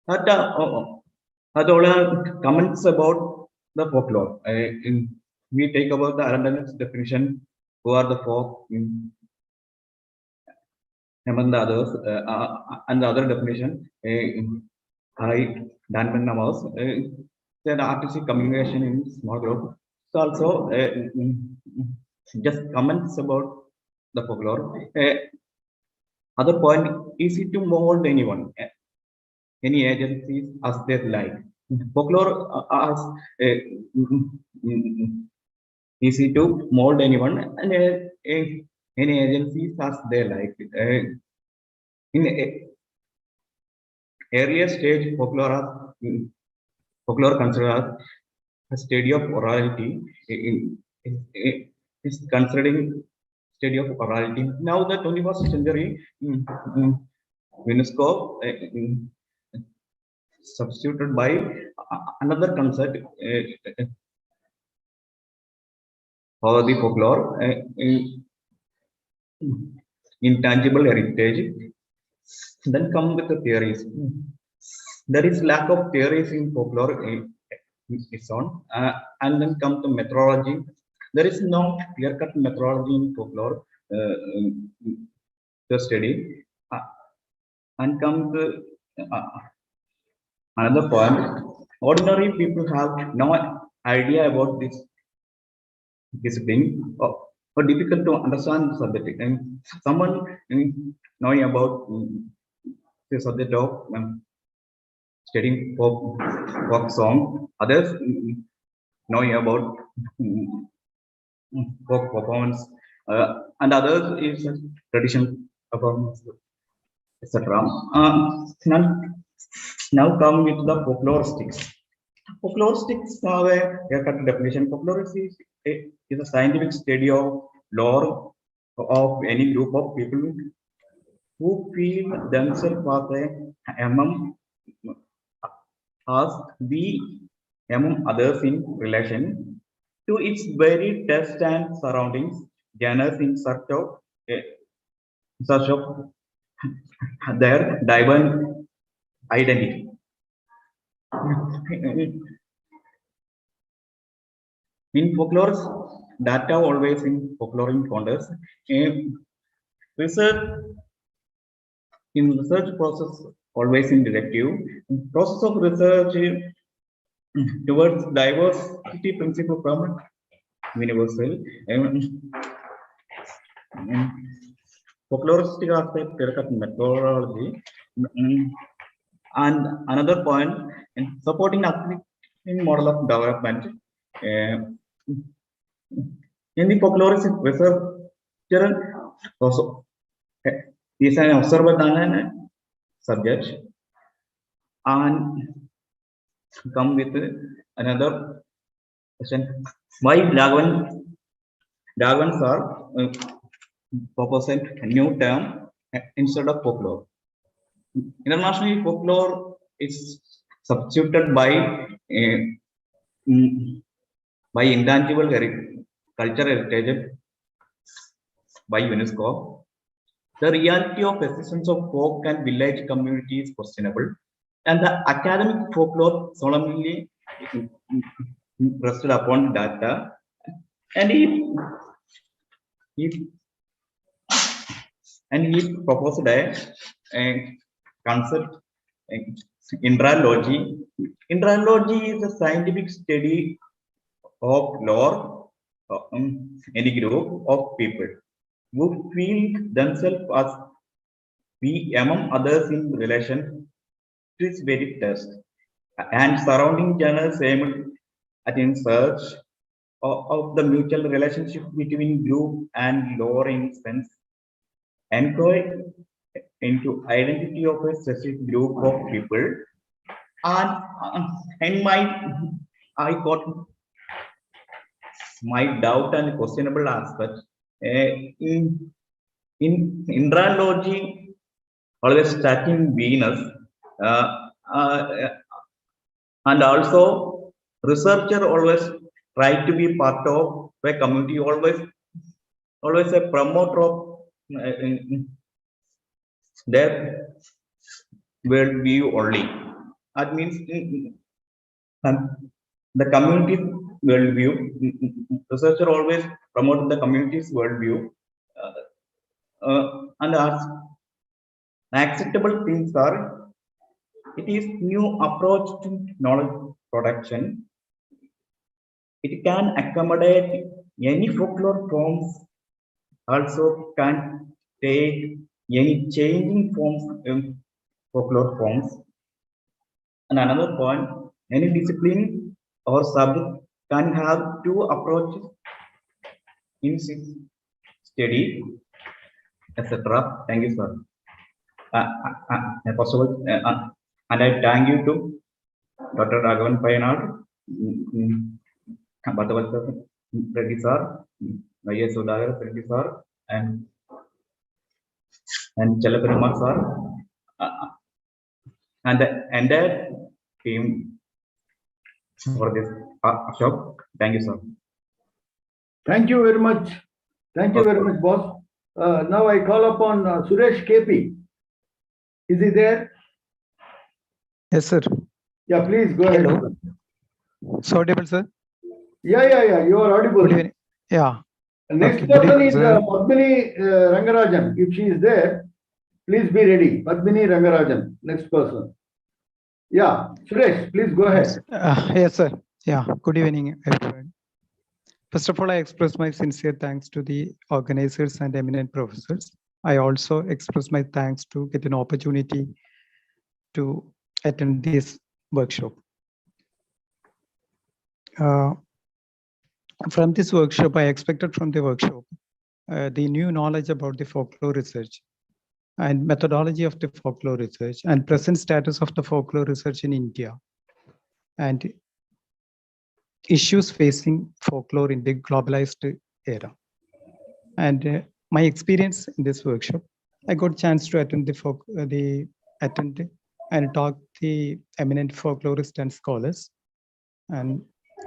That all are comments about the folklore. We take about the Arundhati's definition. Who are the folk? Among the others, and the other definition, I Dan Namas, the artistic communication in small group. So also just comments about the folklore. Other point, easy to mold anyone, any agencies as they like. Folklore as easy to mold anyone and any agencies as they like. In earlier stage, folklore considered a study of orality. Is considering study of orality. Now the 21st century, UNESCO substituted by another concept for the folklore, intangible heritage. Then come with the theories. There is lack of theories in folklore its own, and then come to methodology. There is no clear-cut methodology in folklore to study, and come to another point. Ordinary people have no idea about this discipline or difficult to understand the subject. And someone knowing about the subject of studying folk song, others knowing about folk performance, and others is tradition performance, etc. Now come with the folkloristics. Folkloristics have a clear-cut definition. Folkloristics is a scientific study of lore of any group of people who feel themselves as be among others in relation to its very taste and surroundings, genres in search of their diverse identity. In folklore, data always in folklore encounters. Research process always in directive. Process of research towards diversity principle from universal. Folkloristic aspect, clear-cut methodology. And another point, in supporting in model of development. In the folklorist research also is an observer than an subject, and come with another question. Why Darwin sir proposed a new term instead of folklore? Internationally, folklore is substituted by intangible cultural heritage by UNESCO. The reality of existence of folk and village community is questionable, and the academic folklore solemnly rested upon data, and he proposed a concept, intralogy. Intralogy is a scientific study of lore, any group of people who feel themselves as be among others in relation to its very test. and surrounding journals aimed at in search of the mutual relationship between group and lowering sense encourage into identity of a specific group of people. And in my, I got my doubt and questionable aspect. In Indralogy, always studying Venus, uh, uh, and also researcher always try to be part of a community, always a promoter of their worldview only. That means the community worldview. Researcher always promote the community's worldview, and as acceptable things are, it is new approach to knowledge production. It can accommodate any folklore forms, also can take any changing forms in folklore forms. And another point, any discipline or subject can have two approaches in study, etc. Thank you, sir. First of all, and I thank you to Dr. Raghavan Payanad, Bhattavath Reddy sir, Y.S. Sudhakar Reddy sir, and Chalaperumal sir, and the entire team for this workshop. Thank you, sir. Thank you very much. Thank you very much, boss. Now I call upon Suresh KP. Is he there? Yes, sir. Yeah, please go ahead. Hello. So audible, sir? Yeah. You are audible. Good evening. Yeah. Next Okay, person is sir. Padmini Rangarajan. If she is there, please be ready. Padmini Rangarajan, next person. Yeah, Suresh, please go ahead. Yes, sir. Yeah. Good evening, everyone. First of all, I express my sincere thanks to the organizers and eminent professors. I also express my thanks to get an opportunity to attend this workshop. From this workshop, I expected from the workshop the new knowledge about the folklore research and methodology of the folklore research and present status of the folklore research in India and issues facing folklore in the globalized era. And my experience in this workshop, I got a chance to attend attend and talk the eminent folklorists and scholars. And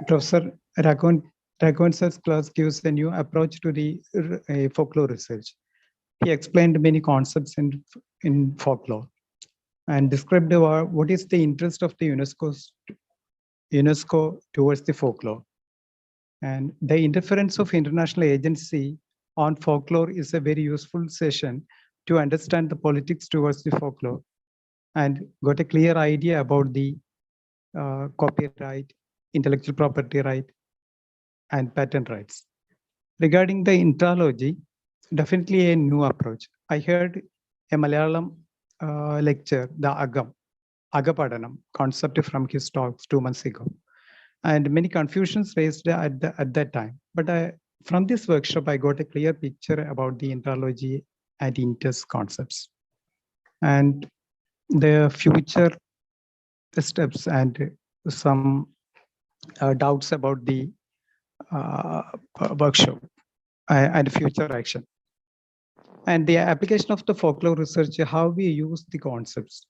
Professor Raghavan's class gives a new approach to the folklore research. He explained many concepts in folklore and described what is the interest of the UNESCO towards the folklore. And the interference of international agency on folklore is a very useful session to understand the politics towards the folklore and got a clear idea about the copyright, intellectual property right, and patent rights. Regarding the intralogy, definitely a new approach. I heard a Malayalam lecture, the Agapadanam concept from his talks 2 months ago. And many confusions raised at that time. But from this workshop, I got a clear picture about the intralogy and inters concepts and the future steps and some doubts about the workshop and future action. And the application of the folklore research, how we use the concepts.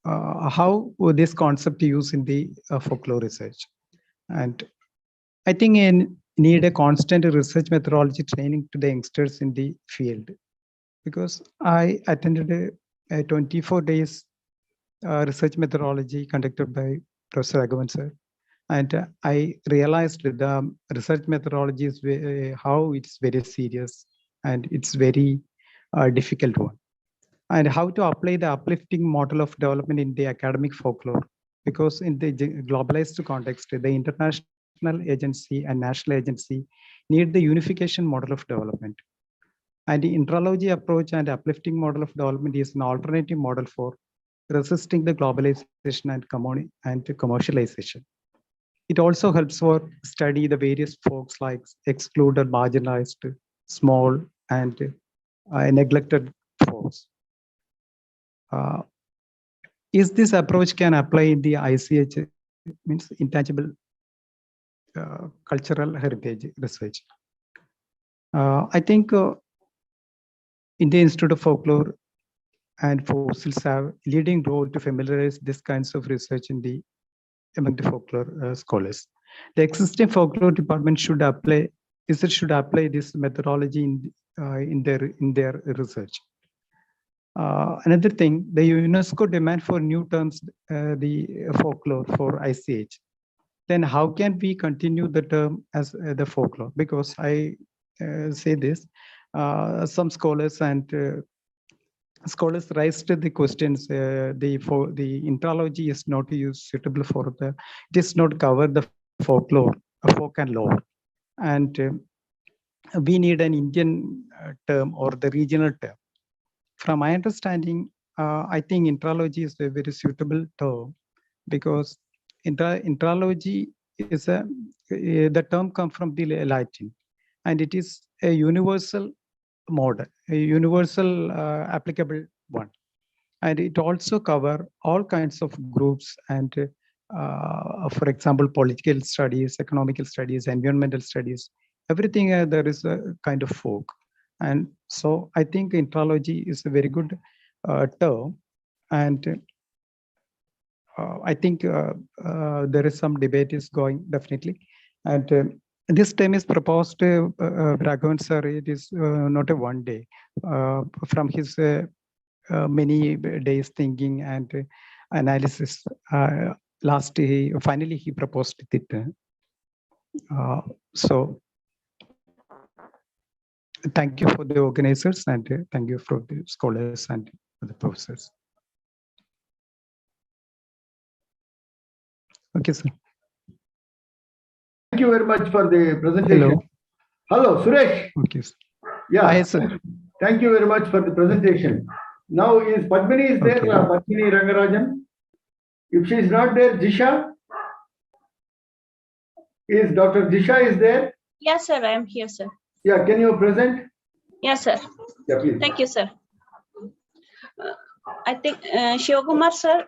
How would this concept use in the folklore research? And I think need a constant research methodology training to the youngsters in the field, because I attended a 24 days research methodology conducted by Professor Raghavan sir. And I realized that the research methodology is how it's very serious and it's very difficult one. And how to apply the uplifting model of development in the academic folklore, because in the globalized context, the international agency and national agency need the unification model of development. And the intralogy approach and uplifting model of development is an alternative model for resisting the globalization and commercialization. It also helps for study the various folks like excluded, marginalized, small, and neglected folks. Is this approach can apply in the ICH, means intangible cultural heritage research? I think Indian Institute of Folklore and fossils have leading role to familiarize this kinds of research among the folklore scholars. The existing folklore department should apply this methodology in their research. Another thing, the UNESCO demand for new terms, the folklore for ICH. Then how can we continue the term as the folklore? Because I say this, some scholars raised the questions. The entomology is not suitable for it is not cover the folklore, folk and lore, and we need an Indian term or the regional term. From my understanding, I think entomology is a very suitable term because entomology is the term comes from the Latin, and it is a universal model, a universal applicable one, and it also cover all kinds of groups and for example, political studies, economical studies, environmental studies, everything. There is a kind of folk, and so I think entomology is a very good term, and I think there is some debate is going definitely, and this term is proposed, Raghavan sir. It is not a one day. From his many days thinking and analysis, finally he proposed it. So thank you for the organizers and thank you for the scholars and the professors. Okay, sir. Thank you very much for the presentation. Hello, Suresh. Okay, sir. Yeah. Hi, sir. Thank you very much for the presentation. Now is Padmini there? Okay. Padmini Rangarajan. If she is not there, Jisha. Is Dr. Jisha is there? Yes, sir. I am here, sir. Yeah. Can you present? Yes, sir. Yeah, please. Thank you, sir. I think Shivakumar, sir.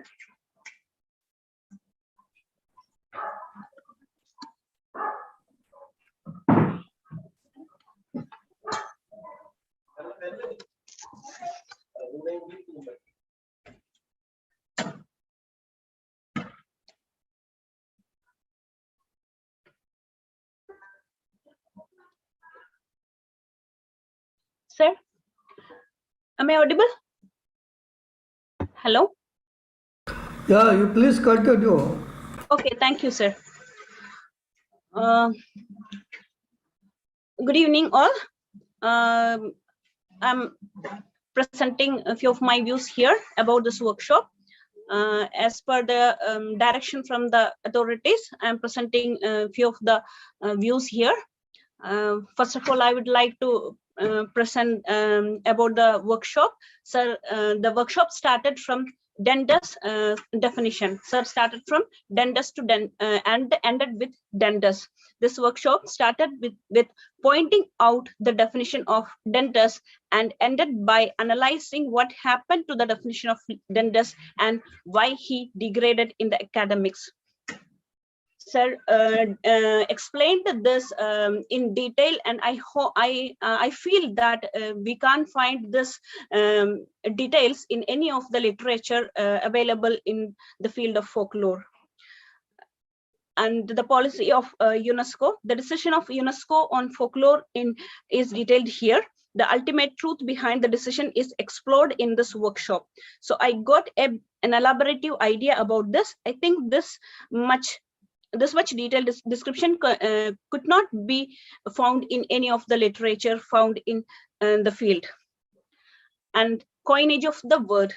Sir, am I audible? Hello? Yeah, you please continue. Okay, thank you, sir. Good evening, all. I'm presenting a few of my views here about this workshop. As per the direction from the authorities, I'm presenting a few of the views here. First of all, I would like to present about the workshop. Sir, the workshop started from Dundas definition. Sir started from Dundas to and ended with Dundas. This workshop started with pointing out the definition of Dundas and ended by analyzing what happened to the definition of Dundas and why he degraded in the academics. Sir explained this in detail, and I feel that we can't find this details in any of the literature available in the field of folklore. And the policy of UNESCO, the decision of UNESCO on folklore is detailed here. The ultimate truth behind the decision is explored in this workshop. So I got an elaborative idea about this. I think this much detailed description could not be found in any of the literature found in the field. And coinage of the word.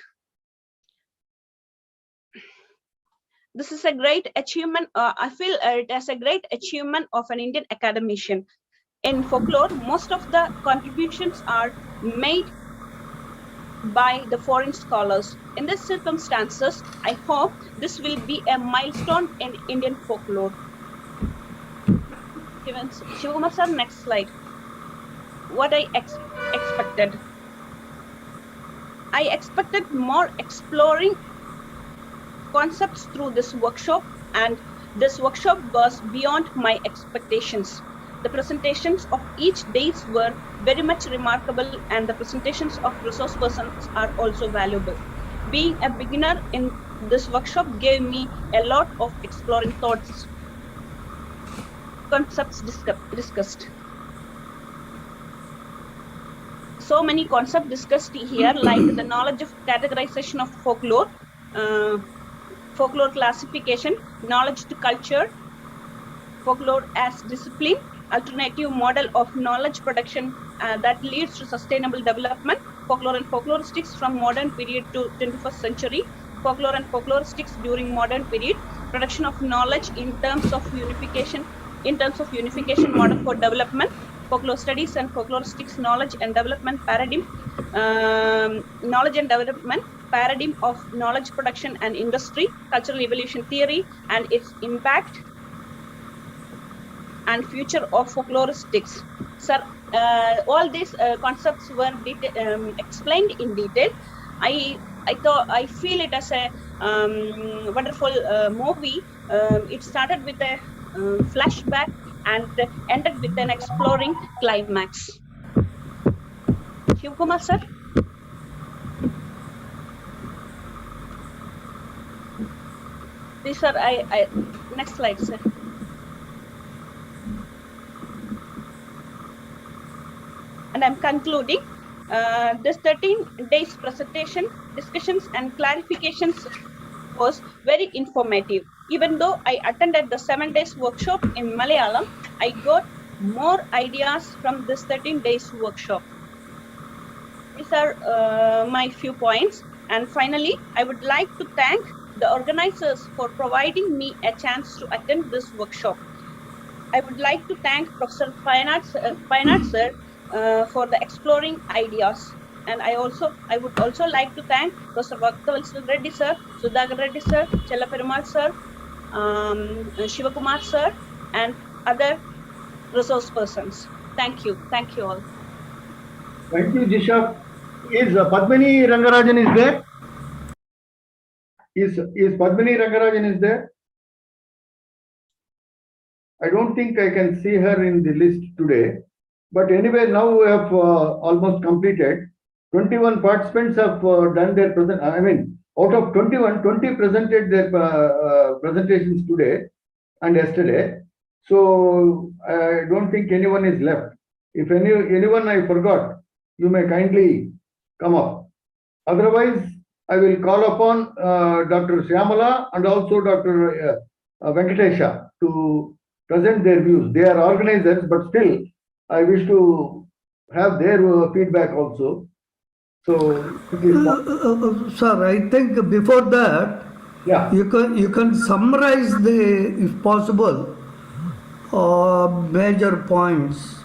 This is a great achievement. I feel it as a great achievement of an Indian academician. In folklore, most of the contributions are made by the foreign scholars. In these circumstances, I hope this will be a milestone in Indian folklore. Shivakumar sir, next slide. What I expected. I expected more exploring concepts through this workshop, and this workshop was beyond my expectations. The presentations of each days were very much remarkable, and the presentations of resource persons are also valuable. Being a beginner in this workshop gave me a lot of exploring thoughts, concepts discussed. So many concepts discussed here, like the knowledge of categorization of folklore, folklore classification, knowledge to culture, folklore as discipline, alternative model of knowledge production that leads to sustainable development, folklore and folkloristics from modern period to 21st century, folklore and folkloristics during modern period, production of knowledge in terms of unification model for development, folklore studies and folkloristics knowledge and development paradigm, knowledge and development paradigm of knowledge production and industry, cultural evolution theory and its impact, and future of folkloristics. Sir, all these concepts were explained in detail. I feel it as a wonderful movie. It started with a flashback and ended with an exploring climax. Shivakumar sir. These are next slide, sir. And I'm concluding. This 13 days presentation, discussions and clarifications was very informative. Even though I attended the 7 days workshop in Malayalam, I got more ideas from this 13 days workshop. These are my few points. And finally, I would like to thank the organizers for providing me a chance to attend this workshop. I would like to thank Professor Payanat sir for the exploring ideas. And I would also like to thank Professor Bhaktavatsal Reddy sir, Sudhakar Reddy sir, Chella Perumal sir, Shivakumar sir, and other resource persons. Thank you. Thank you all. Thank you, Jisha. Is Padmini Rangarajan is there? Is Padmini Rangarajan is there? I don't think I can see her in the list today. But anyway, now we have almost completed. 21 participants have done their present. I mean, out of 21, 20 presented their presentations today and yesterday. So I don't think anyone is left. If anyone I forgot, you may kindly come up. Otherwise, I will call upon Dr. Shyamala and also Dr. Venkatesha to present their views. They are organizers, but still, I wish to have their feedback also. So, sir, I think before that, yeah, you can summarize if possible, major points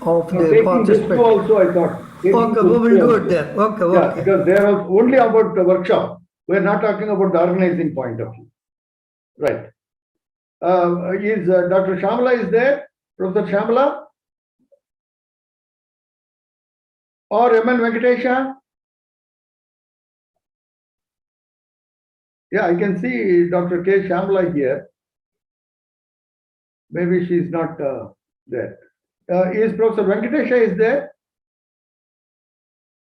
of the participants. Also, I thought. Okay, we will do it there. Okay, yeah, okay. because they are only about the workshop. We are not talking about the organizing point of view. Right. Is Dr. Shyamala is there? Professor Shyamala? Or M.N. Venkatesha? Yeah, I can see Dr. K. Shyamala here. Maybe she is not there. Is Professor Venkatesha is there?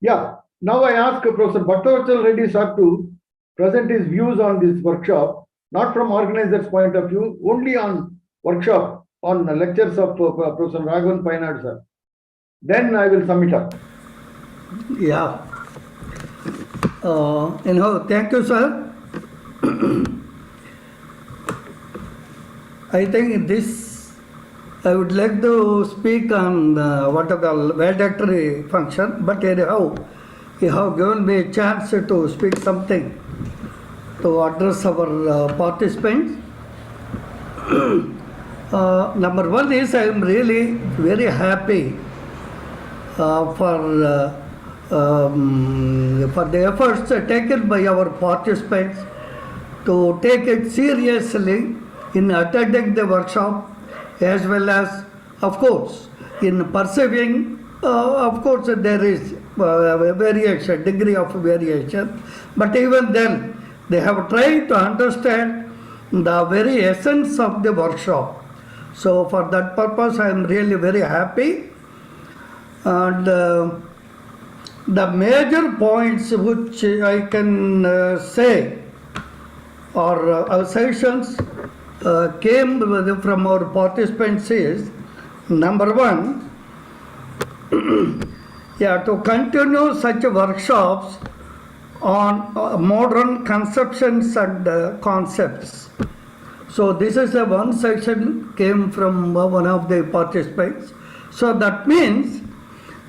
Yeah. Now I ask Professor Bhaktavatsal Reddy sir to present his views on this workshop, not from organizers' point of view, only on workshop, on lectures of Professor Raghavan Payanat sir. Then I will sum it up. Yeah. Thank you, sir. I think I would like to speak on what you call valedictory function, but anyhow, you have given me a chance to speak something to address our participants. Number one is I am really very happy for for the efforts taken by our participants to take it seriously in attending the workshop, as well as, of course, in perceiving. Of course, there is a variation, degree of variation, but even then, they have tried to understand the very essence of the workshop. So for that purpose, I am really very happy. And the major points which I can say or assertions came from our participants is, number one, to continue such workshops on modern conceptions and concepts. So this is one section came from one of the participants. So that means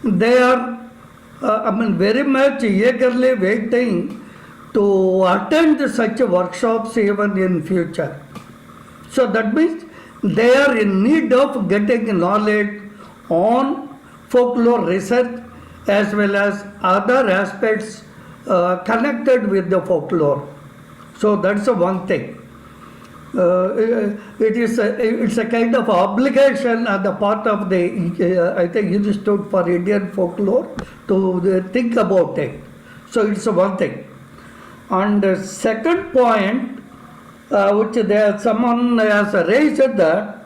they are very much eagerly waiting to attend such workshops even in future. So that means they are in need of getting knowledge on folklore research as well as other aspects connected with the folklore. So that's one thing. It's a kind of obligation on the part of the I think Institute for Indian Folklore to think about it. So it's one thing. And the second point, which someone has raised, that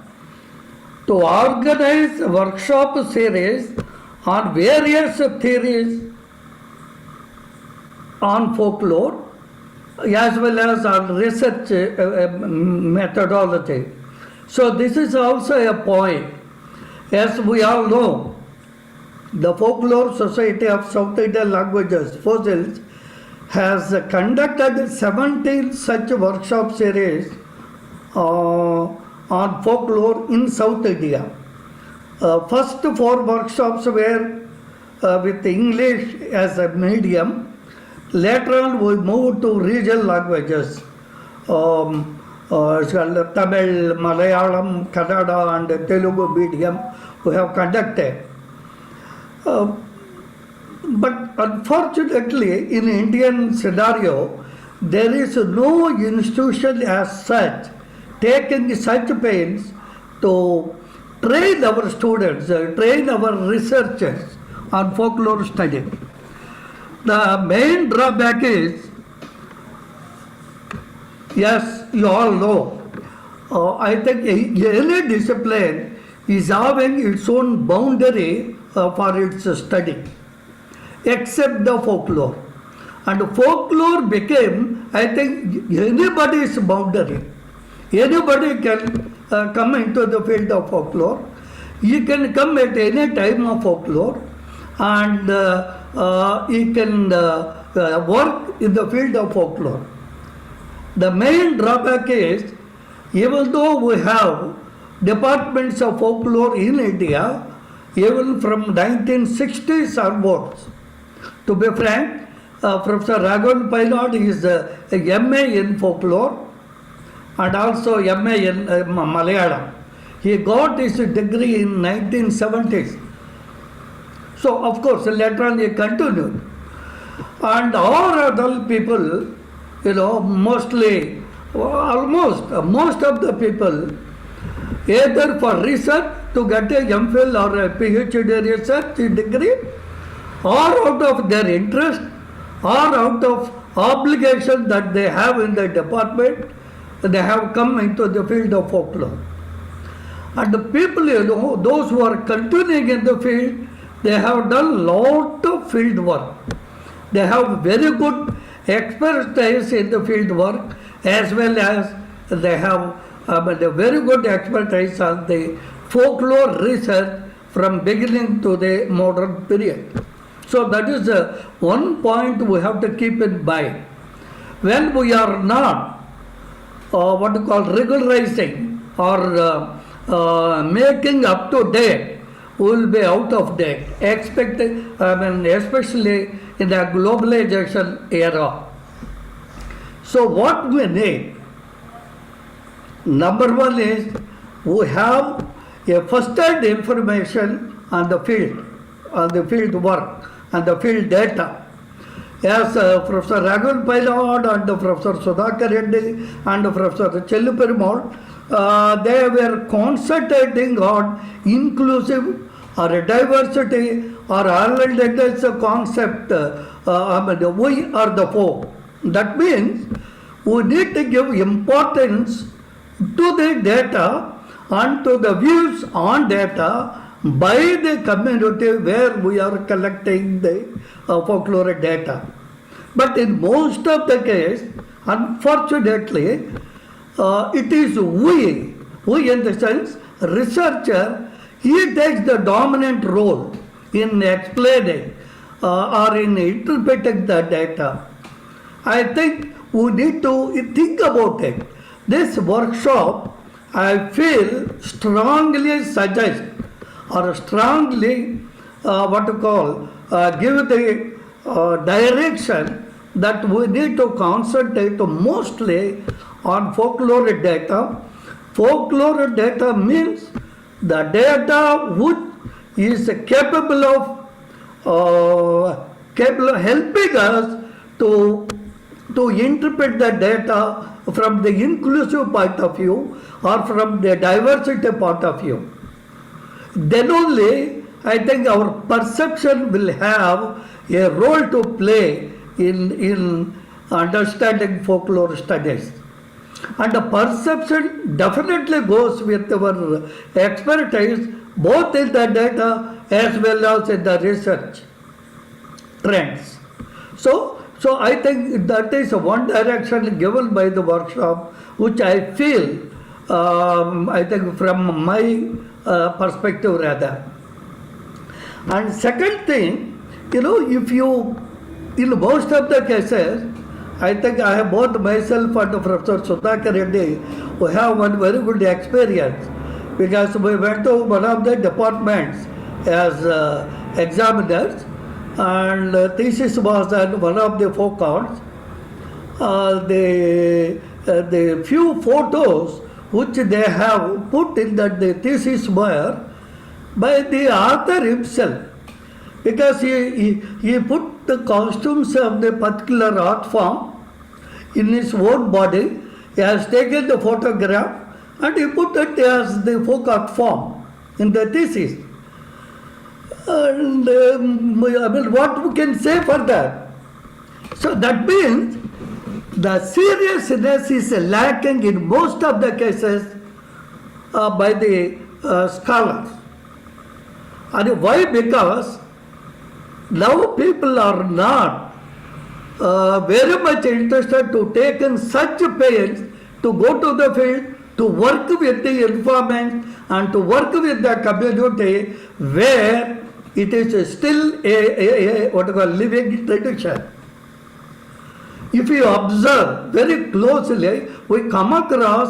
to organize workshop series on various theories on folklore as well as on research methodology. So this is also a point. As we all know, the Folklore Society of South Indian Languages, FOSILS, has conducted 17 such workshop series on folklore in South India. First 4 workshops were with English as a medium. Later on, we moved to regional languages, Tamil, Malayalam, Kannada, and Telugu medium we have conducted. But unfortunately, in Indian scenario, there is no institution as such taking such pains to train our students, train our researchers on folklore study. The main drawback is, yes, you all know, I think any discipline is having its own boundary for its study, except the folklore. And folklore became, I think, anybody's boundary. Anybody can come into the field of folklore. You can come at any time of folklore, and you can work in the field of folklore. The main drawback is, even though we have departments of folklore in India, even from 1960s onwards, to be frank, Professor Raghavan Painod is a MA in folklore and also MA in Malayalam. He got his degree in 1970s. So, of course, later on he continued. And all other people, mostly, almost, most of the people, either for research to get a MPhil or a PhD research degree, or out of their interest, or out of obligation that they have in the department, they have come into the field of folklore. And the people, those who are continuing in the field, they have done lot of field work. They have very good expertise in the field work, as well as they have a very good expertise on the folklore research from beginning to the modern period. So that is one point we have to keep in mind. When we are not regularizing or making up to date, we will be out of date, especially in the globalization era. So what we need, number one is, we have a first-hand information on the field work, and the field data. As Professor Raghavan Pailad and Professor Sudhakar Reddy and Professor Chelluperimal, they were concentrating on inclusive or diversity or Ireland's concept, we are the four. That means we need to give importance to the data and to the views on data by the community where we are collecting the folklore data. But in most of the case, unfortunately, it is we in the sense researcher, he takes the dominant role in explaining or in interpreting the data. I think we need to think about it. This workshop, I feel, strongly suggest or strongly give the direction that we need to concentrate mostly on folklore data. Folklore data means the data which is capable of helping us to interpret the data from the inclusive point of view or from the diversity point of view. Then only I think our perception will have a role to play in understanding folklore studies. And the perception definitely goes with our expertise, both in the data as well as in the research trends. So I think that is one direction given by the workshop, which I feel, I think from my perspective rather. And second thing, if you, in most of the cases, I think I have both myself and Professor Sudhakar Reddy, we have one very good experience because we went to one of the departments as examiners and thesis was on one of the folk arts. The few photos which they have put in that the thesis were by the author himself, because he put the costumes of the particular art form in his own body. He has taken the photograph and he put it as the folk art form in the thesis. And what we can say for that? So that means the seriousness is lacking in most of the cases by the scholars. And why? Because now people are not very much interested to take in such pains to go to the field, to work with the informants and to work with the community where it is still a living tradition. If you observe very closely, we come across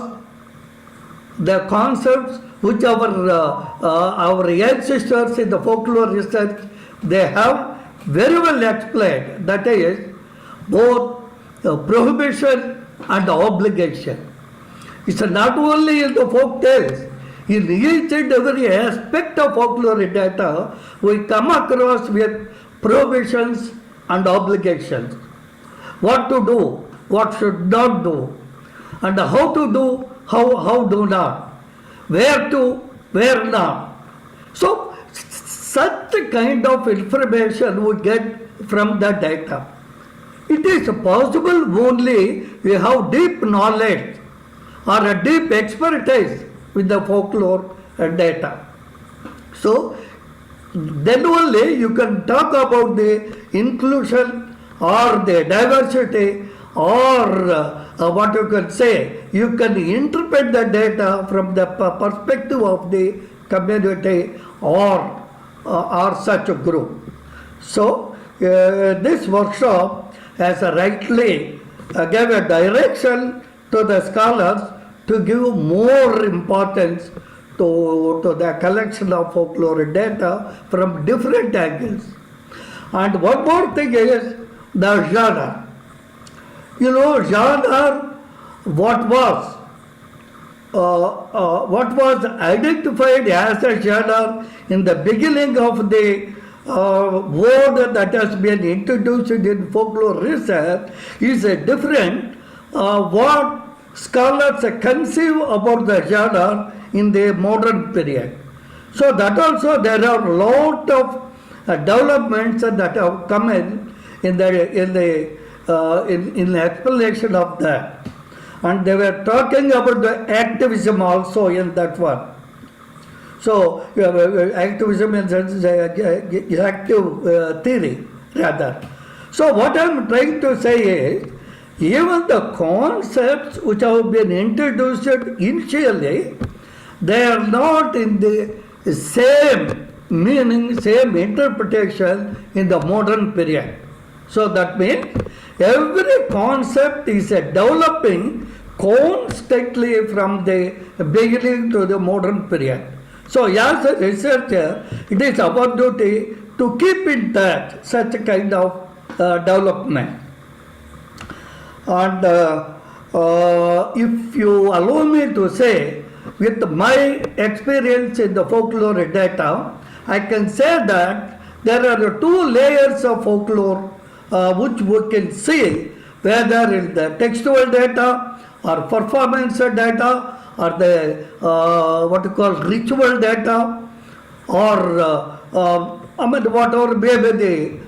the concepts which our ancestors in the folklore research, they have very well explained. That is both prohibition and obligation. It's not only in the folk tales. In each and every aspect of folklore data, we come across with prohibitions and obligations. What to do, what should not do, and how to do, how do not, where to, where not. So, such kind of information we get from the data. It is possible only we have deep knowledge or a deep expertise with the folklore data. So, then only you can talk about the inclusion or the diversity or what you can say. You can interpret the data from the perspective of the community or such a group. So, this workshop has rightly gave a direction to the scholars to give more importance to the collection of folklore data from different angles. And one more thing is the genre. Genre, what was identified as a genre in the beginning of the word that has been introduced in folklore research is different what scholars conceive about the genre in the modern period. So that also there are a lot of developments that have come in the explanation of that. And they were talking about the activism also in that one. So activism in active theory rather. So what I am trying to say is, even the concepts which have been introduced initially, they are not in the same meaning, same interpretation in the modern period. So that means every concept is developing constantly from the beginning to the modern period. So as a researcher, it is our duty to keep in touch such a kind of development. And if you allow me to say, with my experience in the folklore data, I can say that there are two layers of folklore which we can see, whether in the textual data or performance data or the what you call ritual data, or whatever may be the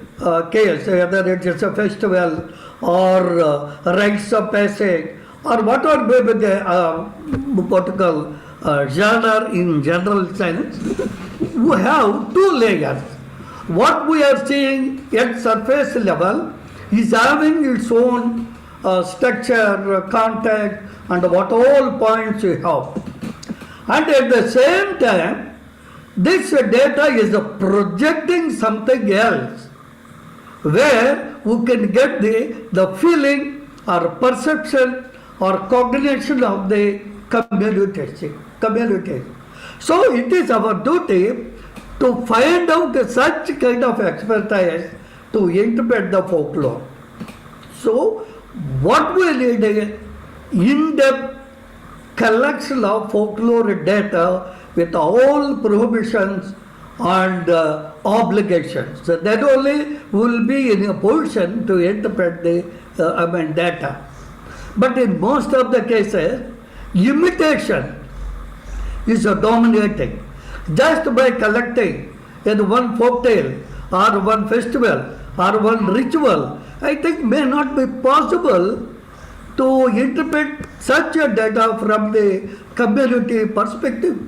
case, whether it is a festival or rites of passage or whatever may be the what you call genre in general sense, we have two layers. What we are seeing at surface level is having its own structure, context, and what all points you have. And at the same time, this data is projecting something else, where we can get the feeling or perception or cognition of the community. So it is our duty to find out such kind of expertise to interpret the folklore. So what we need is in-depth collection of folklore data with all prohibitions and obligations. So that only will be in a position to interpret the data. But in most of the cases, imitation is dominating. Just by collecting in one folktale or one festival or one ritual, I think may not be possible to interpret such a data from the community perspective.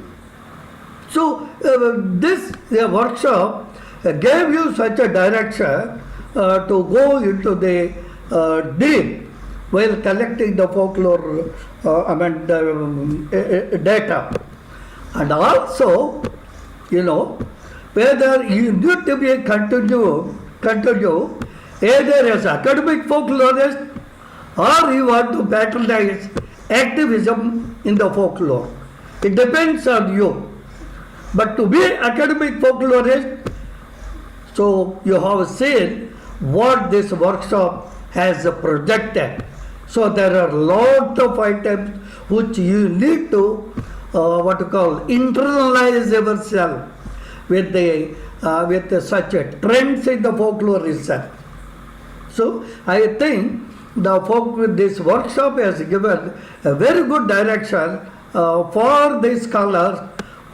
So this workshop gave you such a direction to go into the deep while collecting the folklore data. And also, whether you need to be continue either as academic folklorist or you want to patronize activism in the folklore. It depends on you. But to be academic folklorist, so you have seen what this workshop has projected. So there are lot of items which you need to internalize yourself with such a trends in the folklore research. So I think this workshop has given a very good direction for the scholars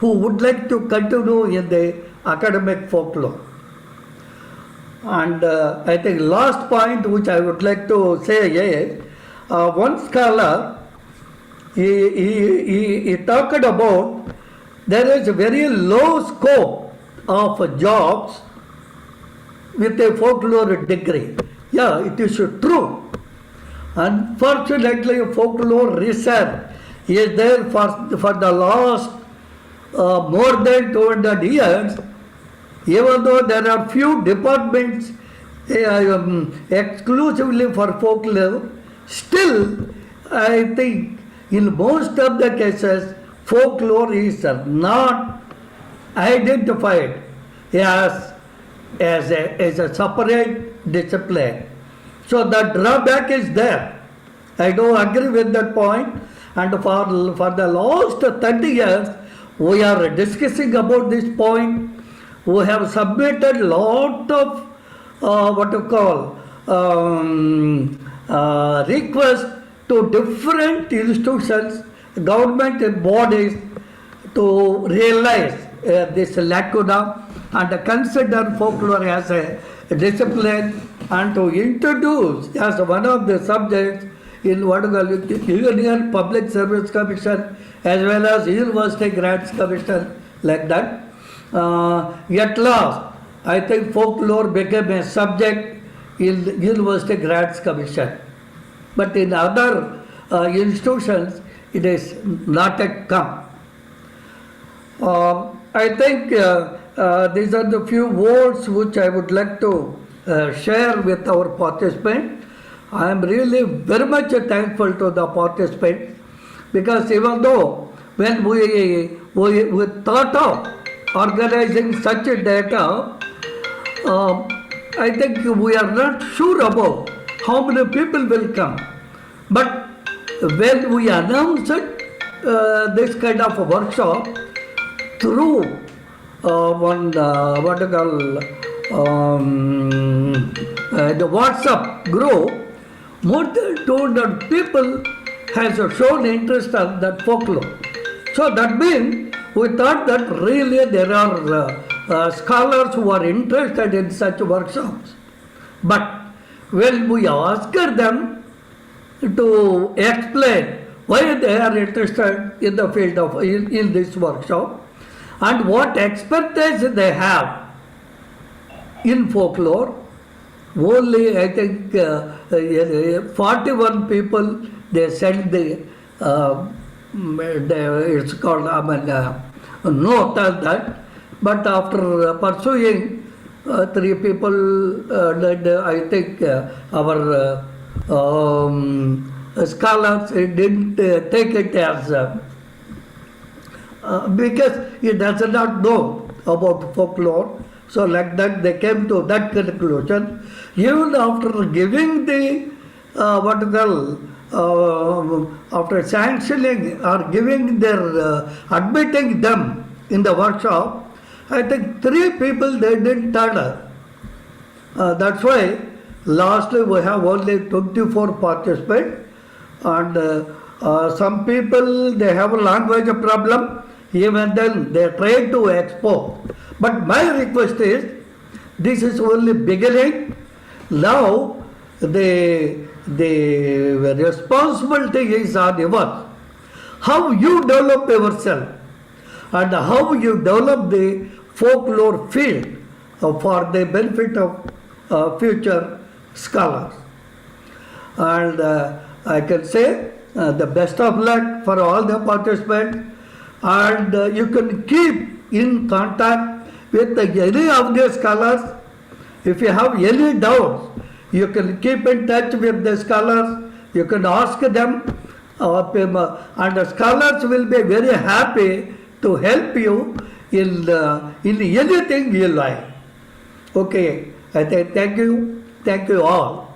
who would like to continue in the academic folklore. And I think last point which I would like to say is, one scholar, he talked about there is a very low scope of jobs with a folklore degree. Yeah, it is true. Unfortunately, folklore research is there for the last more than 200 years, even though there are few departments exclusively for folklore. Still, I think in most of the cases, folklore is not identified as a separate discipline. So the drawback is there. I don't agree with that point. And for the last 30 years, we are discussing about this point. we have submitted lot of what you call requests to different institutions, government bodies to realize this lacuna and consider folklore as a discipline and to introduce as one of the subjects in what we call Union Public Service Commission as well as University Grants Commission, like that. At last, I think folklore became a subject in University Grants Commission. But in other institutions, it is not yet come. I think these are the few words which I would like to share with our participants. I am really very much thankful to the participants because even though when we thought of organizing such a data, I think we are not sure about how many people will come. But when we announced this kind of a workshop through one what you call the WhatsApp group, more than 200 people has shown interest in that folklore. So that means we thought that really there are scholars who are interested in such workshops. But when we asked them to explain why they are interested in the field of in this workshop and what expertise they have in folklore, only I think 41 people they sent the it's called note on that. But after pursuing 3 people, I think our scholars didn't take it as because he does not know about folklore. So like that they came to that conclusion. Even after giving the what you call after sanctioning or giving their admitting them in the workshop, I think 3 people they didn't turn up. That's why lastly we have only 24 participants, and some people they have a language problem. Even then they try to export. But my request is, this is only beginning. Now the responsibility is on yours. How you develop yourself and how you develop the folklore field for the benefit of future scholars. And I can say the best of luck for all the participants, and you can keep in contact with any of the scholars. If you have any doubts, you can keep in touch with the scholars, you can ask them, and the scholars will be very happy to help you in anything you like. Okay, I thank you all.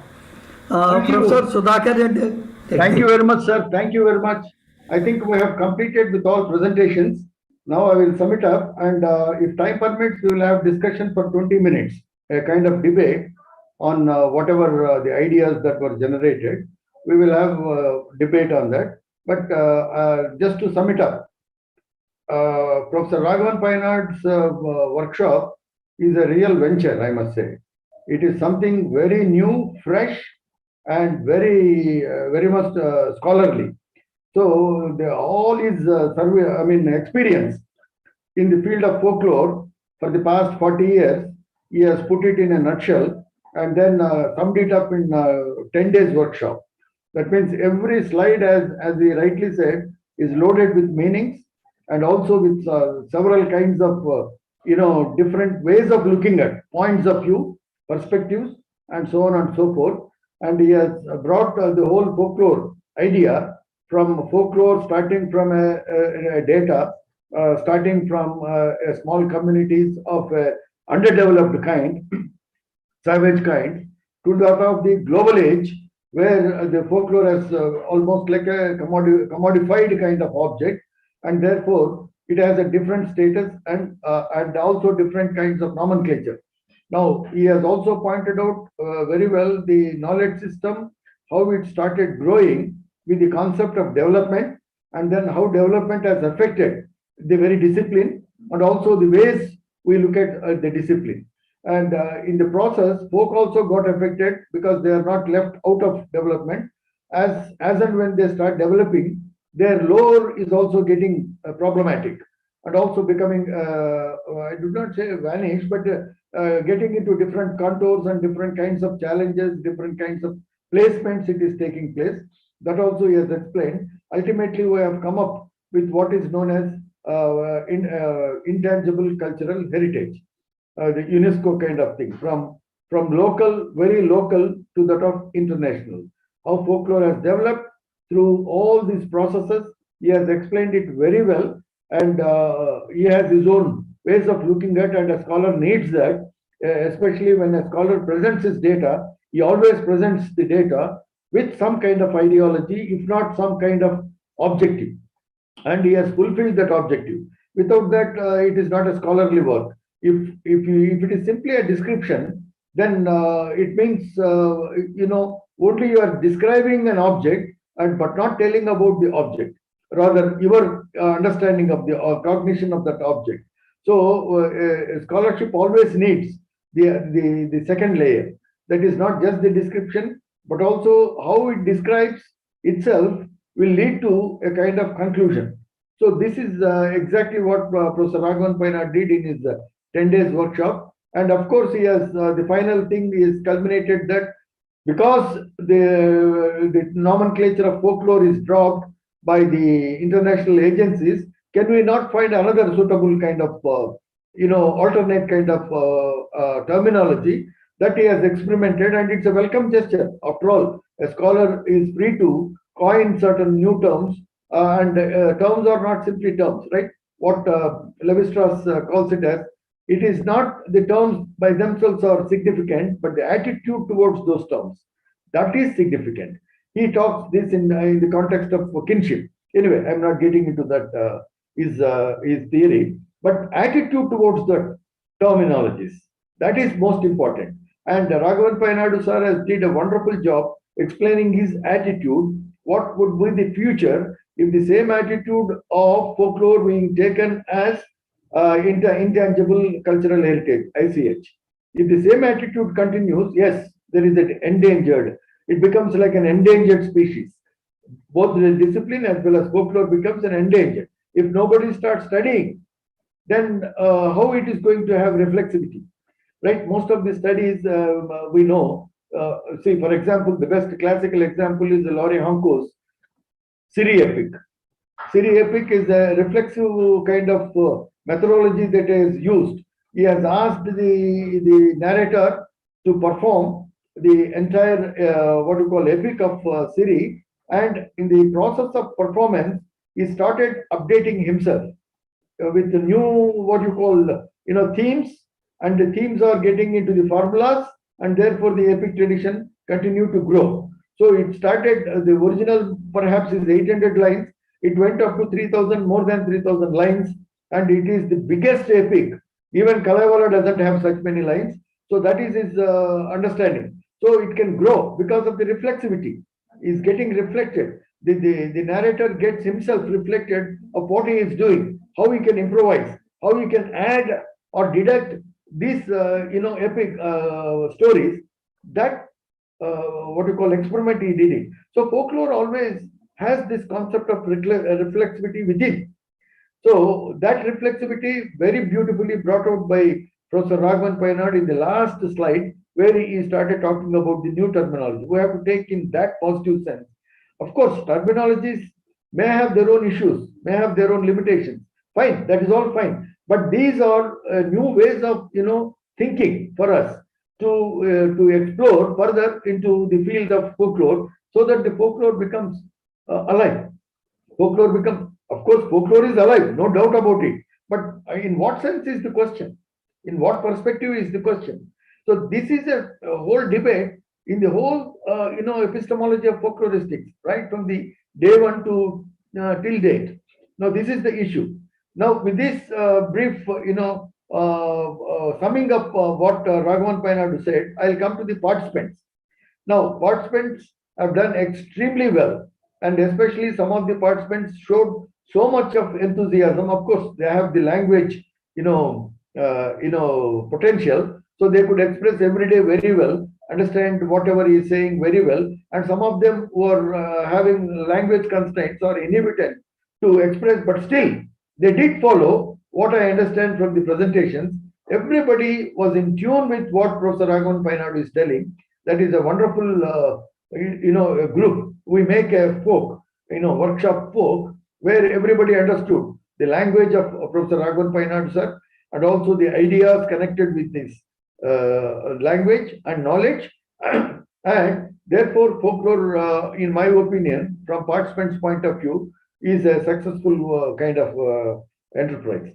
Professor Sudhakar Reddy. Thank you very much, sir. Thank you very much. I think we have completed with all presentations. Now I will sum it up, and if time permits, we will have discussion for 20 minutes, a kind of debate on whatever the ideas that were generated. We will have debate on that. But just to sum it up, Professor Raghavan Painard's workshop is a real venture, I must say. It is something very new, fresh, and very much scholarly. So all his experience in the field of folklore for the past 40 years, he has put it in a nutshell and then summed it up in 10 days workshop. That means every slide, as he rightly said, is loaded with meanings and also with several kinds of different ways of looking at points of view, perspectives, and so on and so forth. And he has brought the whole folklore idea from folklore, starting from a data, starting from small communities of underdeveloped kind, savage kind, to that of the global age, where the folklore is almost like a commodified kind of object, and therefore it has a different status and also different kinds of nomenclature. Now, he has also pointed out very well the knowledge system, how it started growing with the concept of development, and then how development has affected the very discipline and also the ways we look at the discipline. And in the process, folk also got affected because they are not left out of development. As and when they start developing, their lore is also getting problematic and also becoming, I do not say vanish, but getting into different contours and different kinds of challenges, different kinds of placements it is taking place. That also he has explained. Ultimately, we have come up with what is known as intangible cultural heritage, the UNESCO kind of thing, from local, very local to that of international. How folklore has developed through all these processes. He has explained it very well, and he has his own ways of looking at, and a scholar needs that, especially when a scholar presents his data, he always presents the data with some kind of ideology, if not some kind of objective. And he has fulfilled that objective. Without that, it is not a scholarly work. If it is simply a description, then it means only you are describing an object but not telling about the object, rather your understanding of the cognition of that object. So scholarship always needs the second layer, that is not just the description but also how it describes itself will lead to a kind of conclusion. So this is exactly what Professor Raghavan Painad did in his 10 days workshop. And of course, he has the final thing is culminated that because the nomenclature of folklore is dropped by the international agencies, can we not find another suitable kind of, alternate kind of terminology that he has experimented, and it's a welcome gesture. After all, a scholar is free to coin certain new terms, and terms are not simply terms, right? What Levi-Strauss calls it as, it is not the terms by themselves are significant, but the attitude towards those terms, that is significant. He talks this in the context of kinship. Anyway, I'm not getting into that, his theory, but attitude towards the terminologies, that is most important. And Raghavan Painadu sir has did a wonderful job explaining his attitude, what would be the future if the same attitude of folklore being taken as intangible cultural heritage, ICH. If the same attitude continues, yes, there is an endangered, it becomes like an endangered species. Both the discipline as well as folklore becomes an endangered. If nobody starts studying, then how it is going to have reflexivity, right? Most of the studies we know, see, for example, the best classical example is the Laurie Hanco's Siri epic. Siri epic is a reflexive kind of methodology that is used. He has asked the narrator to perform the entire what you call epic of Siri, and in the process of performance, he started updating himself with the new what you call themes, and the themes are getting into the formulas, and therefore the epic tradition continued to grow. So it started, the original perhaps is 800 lines, it went up to 3000, more than 3000 lines, and it is the biggest epic. Even Kalevala doesn't have such many lines. So that is his understanding. So it can grow because of the reflexivity. Is getting reflected. The narrator gets himself reflected of what he is doing, how he can improvise, how he can add or deduct these epic stories. That what you call experiment he did it. So folklore always has this concept of reflexivity within. So that reflexivity very beautifully brought out by Professor Raghavan Painad in the last slide, where he started talking about the new terminology. We have to take in that positive sense. Of course, terminologies may have their own issues, may have their own limitations. Fine, that is all fine. But these are new ways of thinking for us to explore further into the field of folklore, so that the folklore becomes alive. Folklore becomes, of course, folklore is alive, no doubt about it. But in what sense is the question? In what perspective is the question? So this is a whole debate in the whole, epistemology of folkloristics, right from the day one to till date. Now this is the issue. Now, with this brief, summing up what Raghavan Painadu said, I'll come to the participants. Now, participants have done extremely well, and especially some of the participants showed so much of enthusiasm. Of course, they have the language, potential, so they could express every day very well, understand whatever he is saying very well, and some of them were having language constraints or inhibited to express, but still they did follow what I understand from the presentations. Everybody was in tune with what Professor Raghavan Painadu is telling. That is a wonderful, a group. We make a folk, workshop folk, where everybody understood the language of Professor Raghavan Painadu sir, and also the ideas connected with this language and knowledge. And therefore, folklore, in my opinion, from participants' point of view, is a successful kind of enterprise.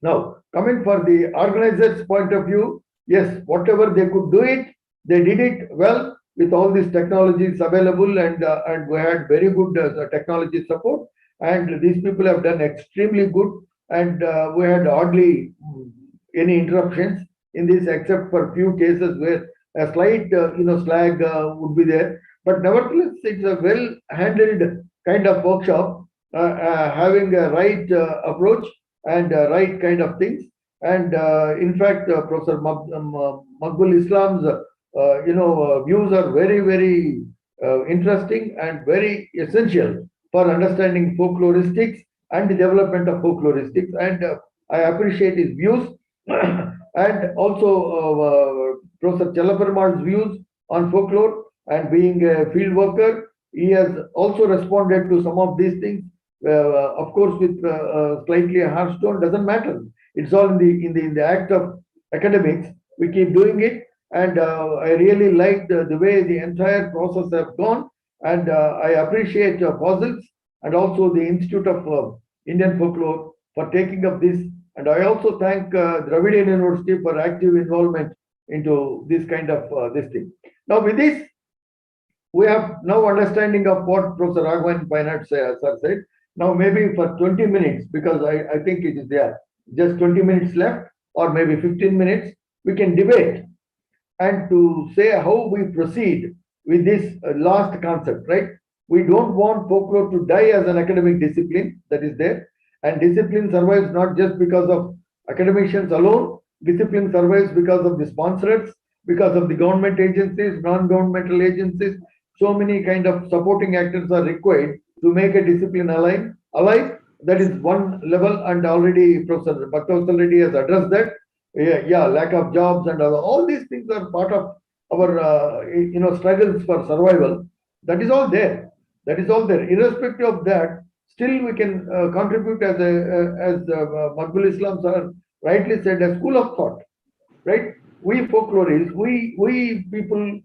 Now, coming for the organizers' point of view, yes, whatever they could do it, they did it well with all these technologies available, and we had very good technology support. And these people have done extremely good, and we had hardly any interruptions in this, except for few cases where a slight, slag would be there. But nevertheless, it's a well-handled kind of workshop, having a right approach and right kind of things. And in fact, Professor Maqbul Islam's views are very, very interesting and very essential for understanding folkloristics and the development of folkloristics. And I appreciate his views and also Professor Chellapperumal's views on folklore. And being a field worker, he has also responded to some of these things. Of course, with slightly a harsh tone, doesn't matter. It's all in the act of academics. We keep doing it, and I really like the way the entire process has gone. And I appreciate Fossils and also the Institute of Indian Folklore for taking up this. And I also thank Dravidian University for active involvement into this kind of this thing. Now, with this, we have now understanding of what Professor Raghavan Painadu sir said. Now, maybe for 20 minutes, because I think it is there, just 20 minutes left, or maybe 15 minutes, we can debate and to say how we proceed with this last concept, right? We don't want folklore to die as an academic discipline that is there. And discipline survives not just because of academicians alone. Discipline survives because of the sponsors, because of the government agencies, non-governmental agencies. So many kind of supporting actors are required to make a discipline alive. That is one level, and already Professor Bhaktavatsal Reddy has addressed that. Yeah, lack of jobs and all these things are part of our struggles for survival. That is all there. That is all there. Irrespective of that, still we can contribute as Maqbul Islam sir rightly said, a school of thought, right? We folklorists, we people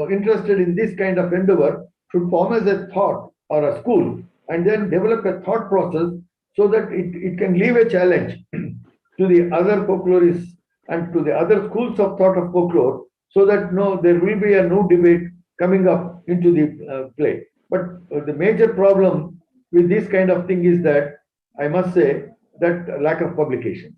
interested in this kind of endeavor should form as a thought or a school, and then develop a thought process so that it can leave a challenge to the other folklorists and to the other schools of thought of folklore, so that there will be a new debate coming up into the play. But the major problem with this kind of thing is that, I must say, that lack of publications.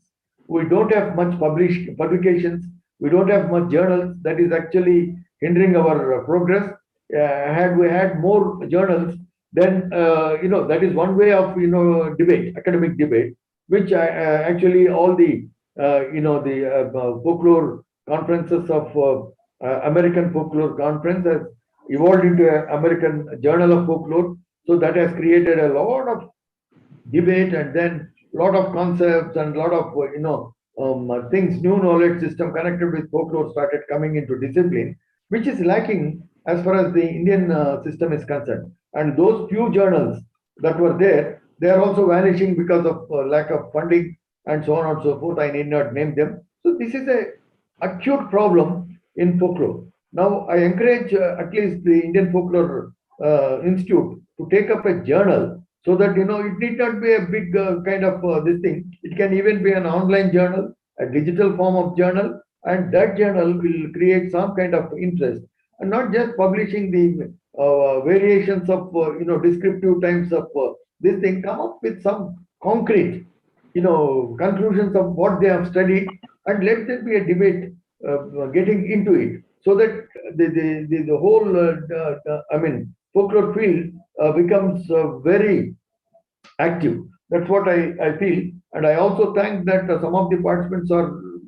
We don't have much publications. We don't have much journals. That is actually hindering our progress. Had we had more journals, then that is one way of debate, academic debate, which actually all the folklore conferences of American Folklore Conference has evolved into an American Journal of Folklore. So that has created a lot of debate, and then a lot of concepts and a lot of things, new knowledge system connected with folklore started coming into discipline, which is lacking as far as the Indian system is concerned. And those few journals that were there, they are also vanishing because of lack of funding and so on and so forth. I need not name them. So this is a acute problem in folklore. Now, I encourage at least the Indian Folklore Institute to take up a journal, so that it need not be a big kind of this thing. It can even be an online journal, a digital form of journal, and that journal will create some kind of interest, and not just publishing the variations of descriptive types of this thing. Come up with some concrete, conclusions of what they have studied, and let there be a debate getting into it, so that the whole, folklore field becomes very active. That's what I feel. And I also thank that some of the participants are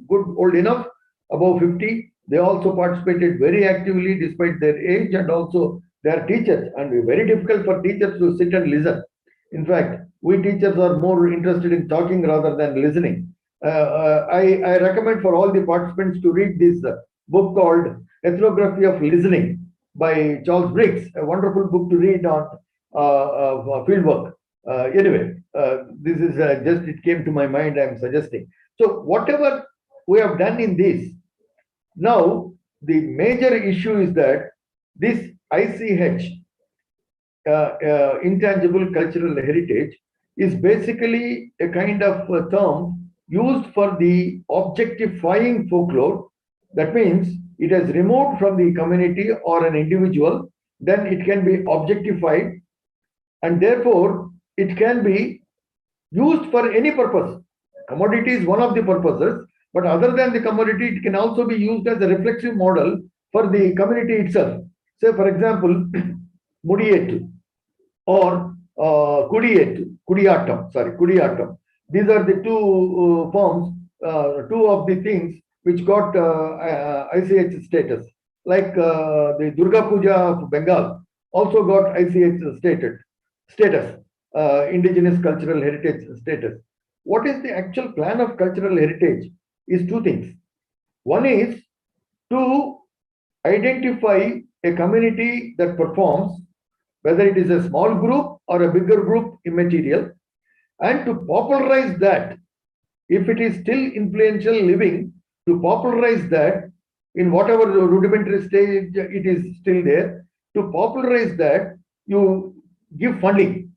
old enough, above 50. They also participated very actively despite their age, and also they are teachers, and very difficult for teachers to sit and listen. In fact, we teachers are more interested in talking rather than listening. I recommend for all the participants to read this book called Ethnography of Listening by Charles Briggs, a wonderful book to read on fieldwork. This is just, it came to my mind, I'm suggesting. So whatever we have done in this, now the major issue is that this ICH, intangible cultural heritage, is basically a kind of a term used for the objectifying folklore. That means it is removed from the community or an individual, then it can be objectified, and therefore it can be used for any purpose. Commodity is one of the purposes, but other than the commodity, it can also be used as a reflexive model for the community itself. Say, for example, Mudiyettu or Kudiyatam. These are the two forms, two of the things which got ICH status. Like the Durga Puja of Bengal also got ICH status, indigenous cultural heritage status. What is the actual plan of cultural heritage is two things. One is to identify a community that performs, whether it is a small group or a bigger group, immaterial, and to popularize that. If it is still influential living, to popularize that in whatever rudimentary stage it is still there, to popularize that, you give funding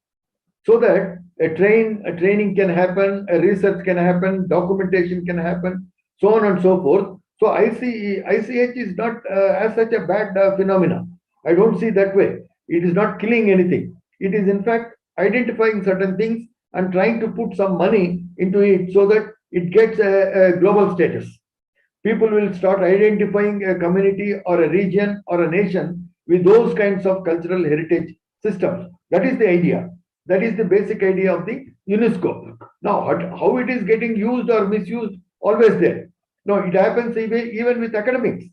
so that a training can happen, a research can happen, documentation can happen, so on and so forth. So ICH is not as such a bad phenomena. I don't see that way. It is not killing anything. It is in fact identifying certain things and trying to put some money into it so that it gets a global status. People will start identifying a community or a region or a nation with those kinds of cultural heritage systems. That is the idea. That is the basic idea of the UNESCO. Now, how it is getting used or misused, always there. No, it happens even with academics.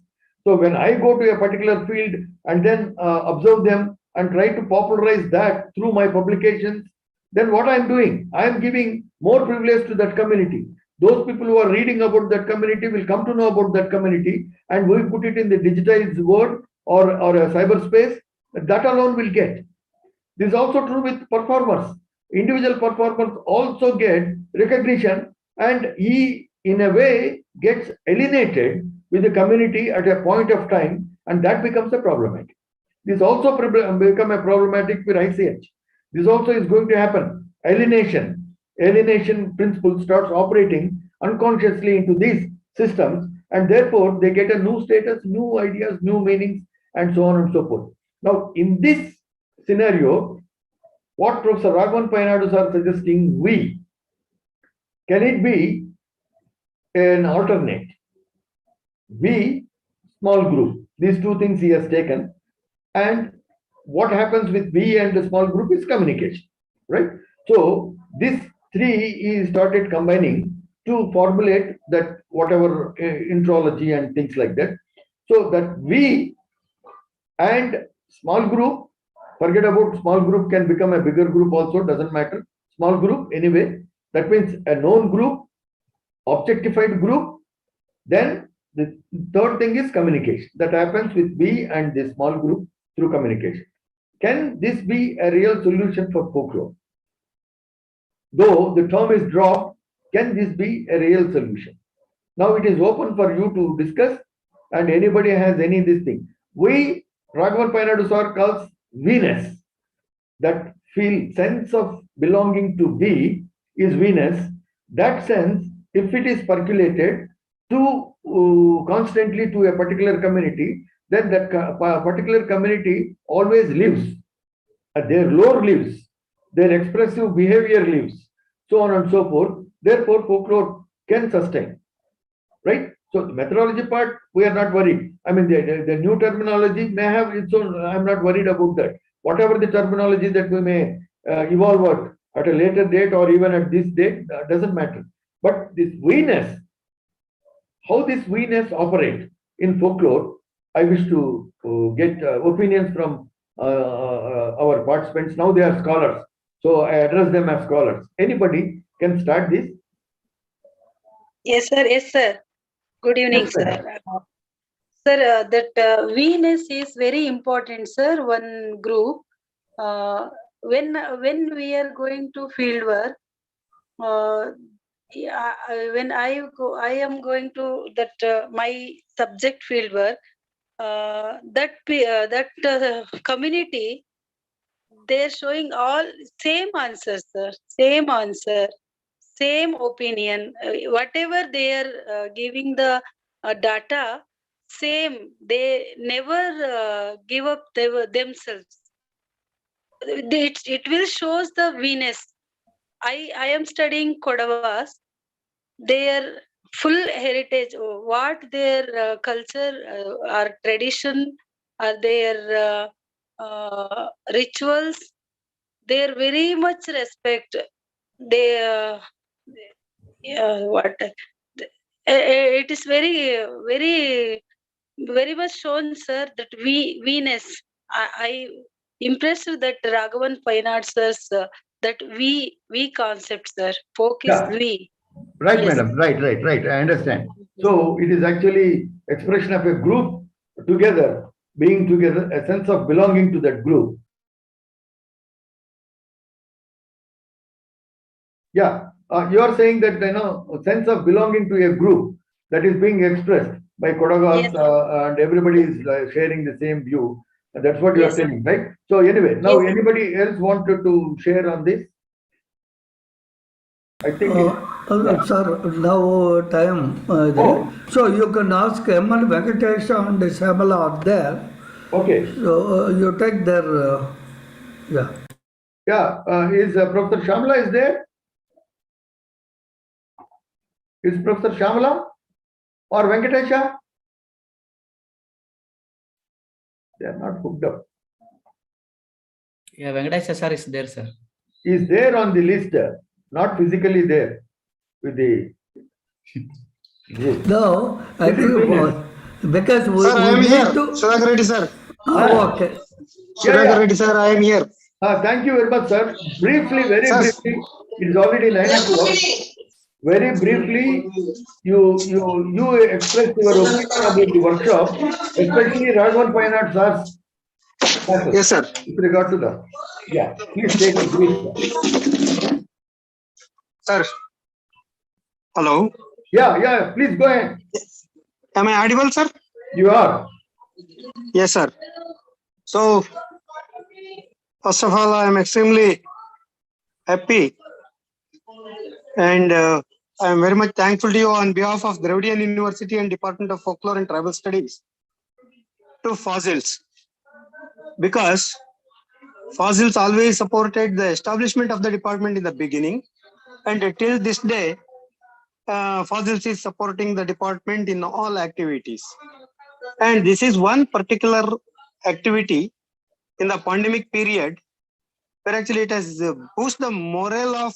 So when I go to a particular field and then observe them and try to popularize that through my publications, then what I'm doing, I'm giving more privilege to that community. Those people who are reading about that community will come to know about that community, and we put it in the digitized world or a cyberspace, that alone will get. This is also true with performers. Individual performers also get recognition, and he in a way gets alienated with the community at a point of time, and that becomes a problematic. This also become a problematic with ICH. This also is going to happen. Alienation principle starts operating unconsciously into these systems, and therefore they get a new status, new ideas, new meanings, and so on and so forth. Now, in this scenario, what Professor Raghavan Payanadu are suggesting, can it be an alternate? Small group. These two things he has taken, and what happens with we and the small group is communication, right? So this three he started combining to formulate that whatever intrology and things like that. So that we and small group, forget about small group, can become a bigger group also, doesn't matter. Small group anyway, that means a known group, objectified group. Then the third thing is communication. That happens with we and the small group through communication. Can this be a real solution for folklore? Though the term is dropped, can this be a real solution? Now it is open for you to discuss, and anybody has any this thing. We, Raghavan Payanadu sir calls Venus. That sense of belonging to we is Venus. That sense, if it is percolated to constantly to a particular community, then that particular community always lives. Their lore lives, their expressive behavior lives, so on and so forth. Therefore, folklore can sustain, right? So the methodology part, we are not worried. I mean, the new terminology may have its own, I'm not worried about that. Whatever the terminology that we may evolve at a later date or even at this date, doesn't matter. But this we-ness, how this we-ness operate in folklore, I wish to get opinions from our participants. Now they are scholars, so I address them as scholars. Anybody can start this. Yes, sir. Yes, sir. Good evening, Yes, sir. Sir, that we-ness is very important, sir. One group. When we are going to field work, yeah, when I am going to that my subject field work. That community, they're showing all same answers, sir. Same answer, same opinion. Whatever they are giving the data, same. They never give up themselves. It will shows the Venus. I am studying Kodavas. Their full heritage, what their culture or tradition or their rituals, they're very much respect. They what it is very much shown, sir, that Venus. I impressed with that Raghavan Fine Arts, that we concept, sir. Folk is Yeah. we. Right, Yes. madam. Right. I understand. So it is actually expression of a group together, being together, a sense of belonging to that group. Yeah, you are saying that a sense of belonging to a group that is being expressed by Kodagas, Yes. and everybody is sharing the same view. That's what you are Yes. saying, right? So anyway, now Yes. anybody else wanted to share on this? I think. Sir, now time. So you can ask M.L. Venkatesh and Shyamala are there. Okay. So you take their, yeah. Yeah, is Professor Shyamala is there? Is Professor Shyamala or Venkatesha? They are not hooked up. Yeah, Venkatesha sir is there, sir. He is there on the list, not physically there with the group. No, I This is think Venus. because we, Sir, I am we here. need to. Sudhakar Reddy, sir. Okay. Sudhakar Reddy, sir, I am here. Thank you very much, sir. Briefly, very Sir. briefly, it is already 9 o'clock. Very briefly, you express your opinion about the workshop, especially Raghavan Fine Arts Arts. Yes, sir. With regard to that. Yeah, please take a brief. Sir. Hello. Yeah, please go ahead. Am I audible, sir? You are. Yes, sir. So, first of all, I am extremely happy and I am very much thankful to you on behalf of Dravidian University and Department of Folklore and Tribal Studies to Fossils, because Fossils always supported the establishment of the department in the beginning, and till this day, Fossils is supporting the department in all activities. And this is one particular activity in the pandemic period where actually it has boosted the morale of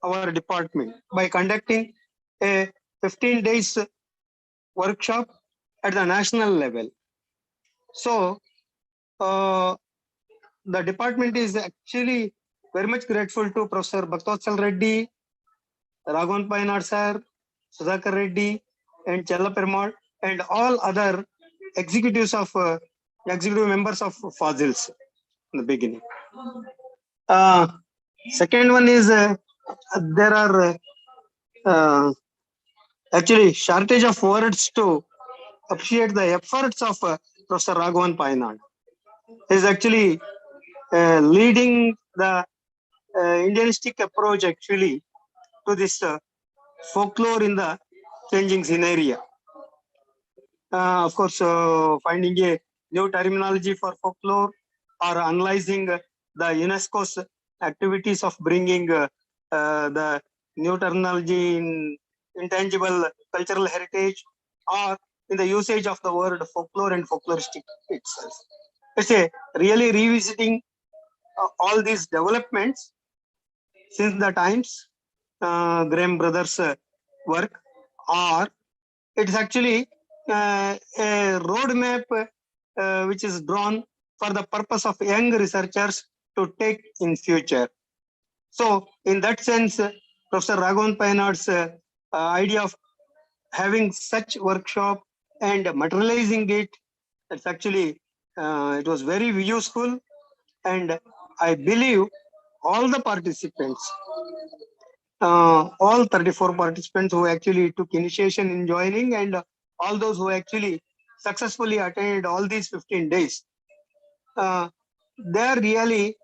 our department by conducting a 15 days workshop at the national level. So the department is actually very much grateful to Professor Bhaktavatsal Reddy, Raghavan Fine Arts sir, Sudhakar Reddy, and Chella Perumal, and all other executives of executive members of Fossils in the beginning. Second one is there are actually shortage of words to appreciate the efforts of Professor Raghavan Fine Arts. He is actually leading the Indianistic approach actually to this folklore in the changing scenario. Of course, finding a new terminology for folklore or analyzing the UNESCO's activities of bringing the new terminology in intangible cultural heritage, or in the usage of the word folklore and folkloristic itself. It's a really revisiting all these developments since the times Graham Brothers work, or it's actually a roadmap which is drawn for the purpose of young researchers to take in future. So in that sense, Professor Raghavan Painard's idea of having such workshop and materializing it, it's actually, it was very useful. And I believe all the participants, all 34 participants who actually took initiation in joining, and all those who actually successfully attended all these 15 days, they are really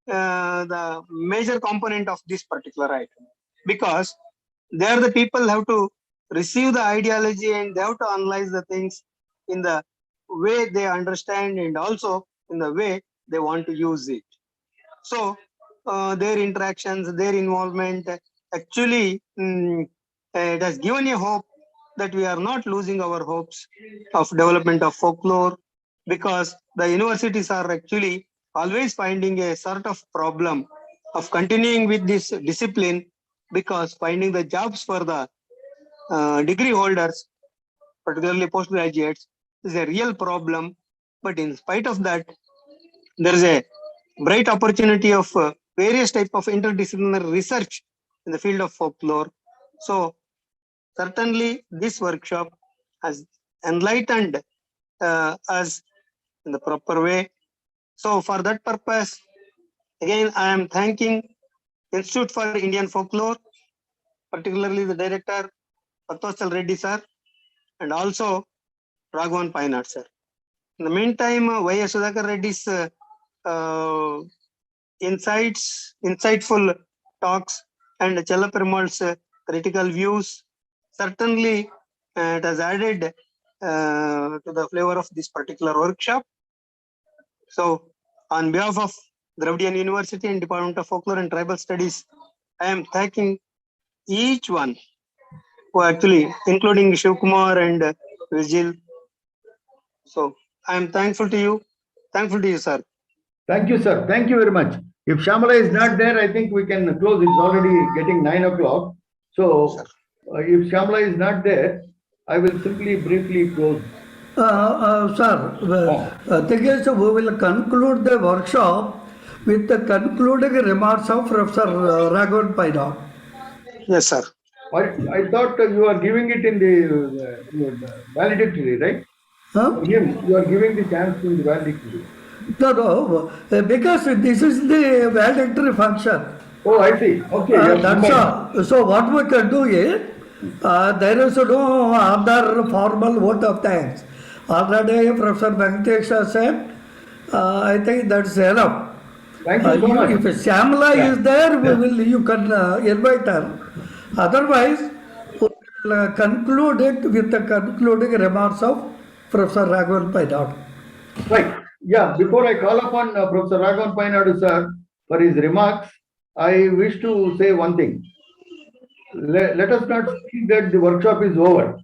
the major component of this particular item, because they are the people who have to receive the ideology and they have to analyze the things in the way they understand and also in the way they want to use it. So their interactions, their involvement, actually it has given a hope that we are not losing our hopes of development of folklore, because the universities are actually always finding a sort of problem of continuing with this discipline, because finding the jobs for the degree holders, particularly postgraduates, is a real problem. But in spite of that, there is a bright opportunity of various type of interdisciplinary research in the field of folklore. So certainly this workshop has enlightened us in the proper way. So for that purpose, again, I am thanking Institute for Indian Folklore, particularly the director, Pattosal Reddy sir, and also Raghavan Painard sir. In the meantime, Y.S. Sudhakar Reddy's insightful talks and Chella Perumal's critical views, certainly it has added to the flavor of this particular workshop. So on behalf of Dravidian University and Department of Folklore and Tribal Studies, I am thanking each one who actually, including Shivkumar and Vijil. So I am thankful to you. Thankful to you, sir. Thank you, sir. Thank you very much. If Shamala is not there, I think we can close. It's already getting 9 o'clock. So if Shamala is not there, I will simply briefly close. Sir, thing is, we will conclude the workshop with the concluding remarks of Professor Raghavan Painard. Yes, sir. I thought you are giving it in the valedictory, right? Huh? For him, you are giving the chance in the valedictory. No, because this is the valedictory function. Oh, I see. Okay. That's all. So what we can do is, there is no other formal vote of thanks. Already Professor Venkatesh has said, I think that's enough. Thank you so much. If Shamla is there, you can invite her. Otherwise, we will conclude it with the concluding remarks of Professor Raghavan Painard. Right. Yeah. Before I call upon Professor Raghavan Painard sir for his remarks, I wish to say one thing. Let us not think that the workshop is over.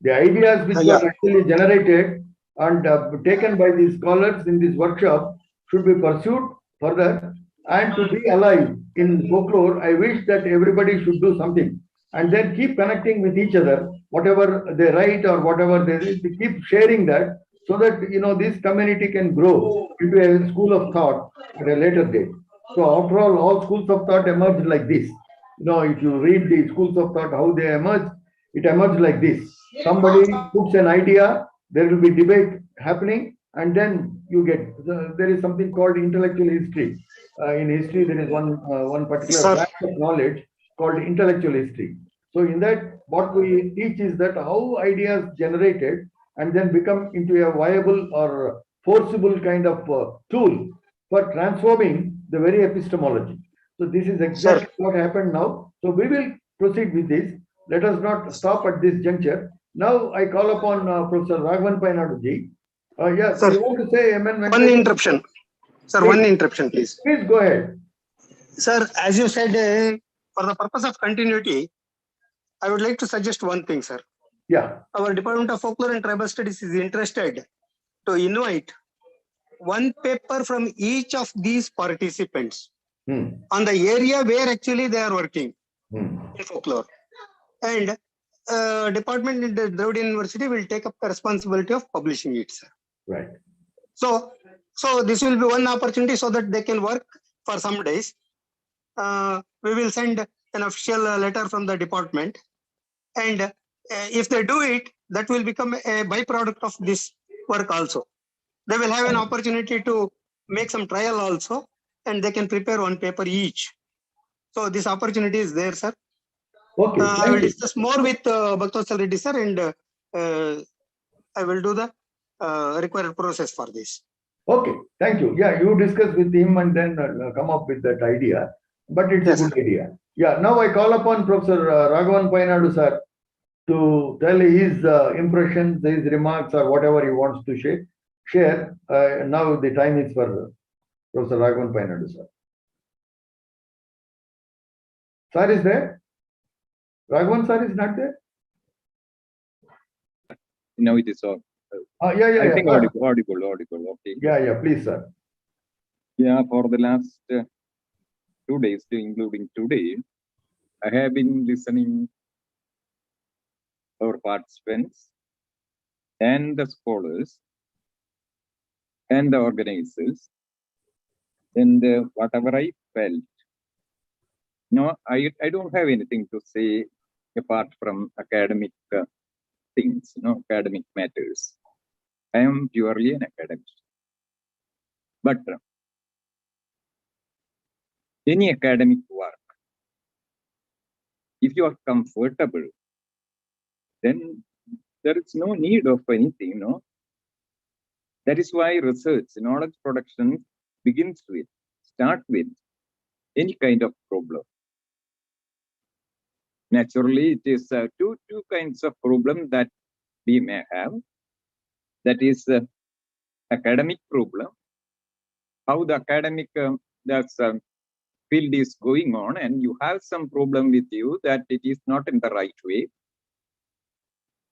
The ideas which were actually generated and taken by these scholars in this workshop should be pursued further. And to be alive in folklore, I wish that everybody should do something and then keep connecting with each other. Whatever they write or whatever they keep sharing that, so that this community can grow into a school of thought at a later date. So after all schools of thought emerge like this. If you read the schools of thought, how they emerge, it emerged like this. Somebody puts an idea, there will be debate happening, and then you get, there is something called intellectual history. In history, there is one particular branch of knowledge called intellectual history. So in that, what we teach is that how ideas generated and then become into a viable or forcible kind of tool for transforming the very epistemology. So this is exactly what happened now. So we will proceed with this. Let us not stop at this juncture. Now I call upon Professor Raghavan Painard ji. Yes, sir, you want to say amen? One interruption. Sir, please. One interruption, please. Please go ahead. Sir, as you said, For the purpose of continuity, I would like to suggest one thing, sir. Yeah. Our Department of Folklore and Tribal Studies is interested to invite one paper from each of these participants on the area where actually they are working in folklore. And department in the Dravida University will take up the responsibility of publishing it, sir. Right. So this will be one opportunity so that they can work for some days. We will send an official letter from the department, and if they do it, that will become a byproduct of this work also. They will have an opportunity to make some trial also, and they can prepare one paper each. So this opportunity is there, sir. Okay. I will discuss more with Bhaktasal Reddy, sir, and I will do the required process for this. Okay, thank you. Yeah, you discuss with him and then come up with that idea. But it's a good idea. Yeah, now I call upon Professor Raghavan Painadu, sir, to tell his impressions, his remarks, or whatever he wants to share. Now the time is for Professor Raghavan Painadu, sir. Sir is there? Raghavan sir is not there? Now it is all. Yeah. I think audible. Okay. Yeah, please, sir. Yeah, for the last 2 days, including today, I have been listening our participants and the scholars and the organizers, and whatever I felt. No, I don't have anything to say apart from academic things, academic matters. I am purely an academic. But any academic work, if you are comfortable, then there is no need of anything, That is why research, knowledge production start with any kind of problem. Naturally, it is two kinds of problem that we may have. That is academic problem, how the academic field is going on, and you have some problem with you that it is not in the right way,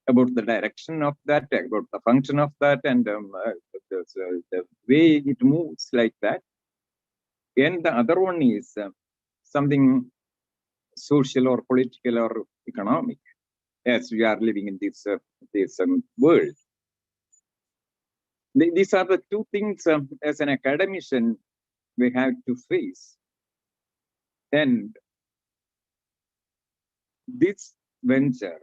about the direction of that, about the function of that, and the way it moves like that. And the other one is something social or political or economic, as we are living in this world. These are the two things as an academician we have to face. And this venture,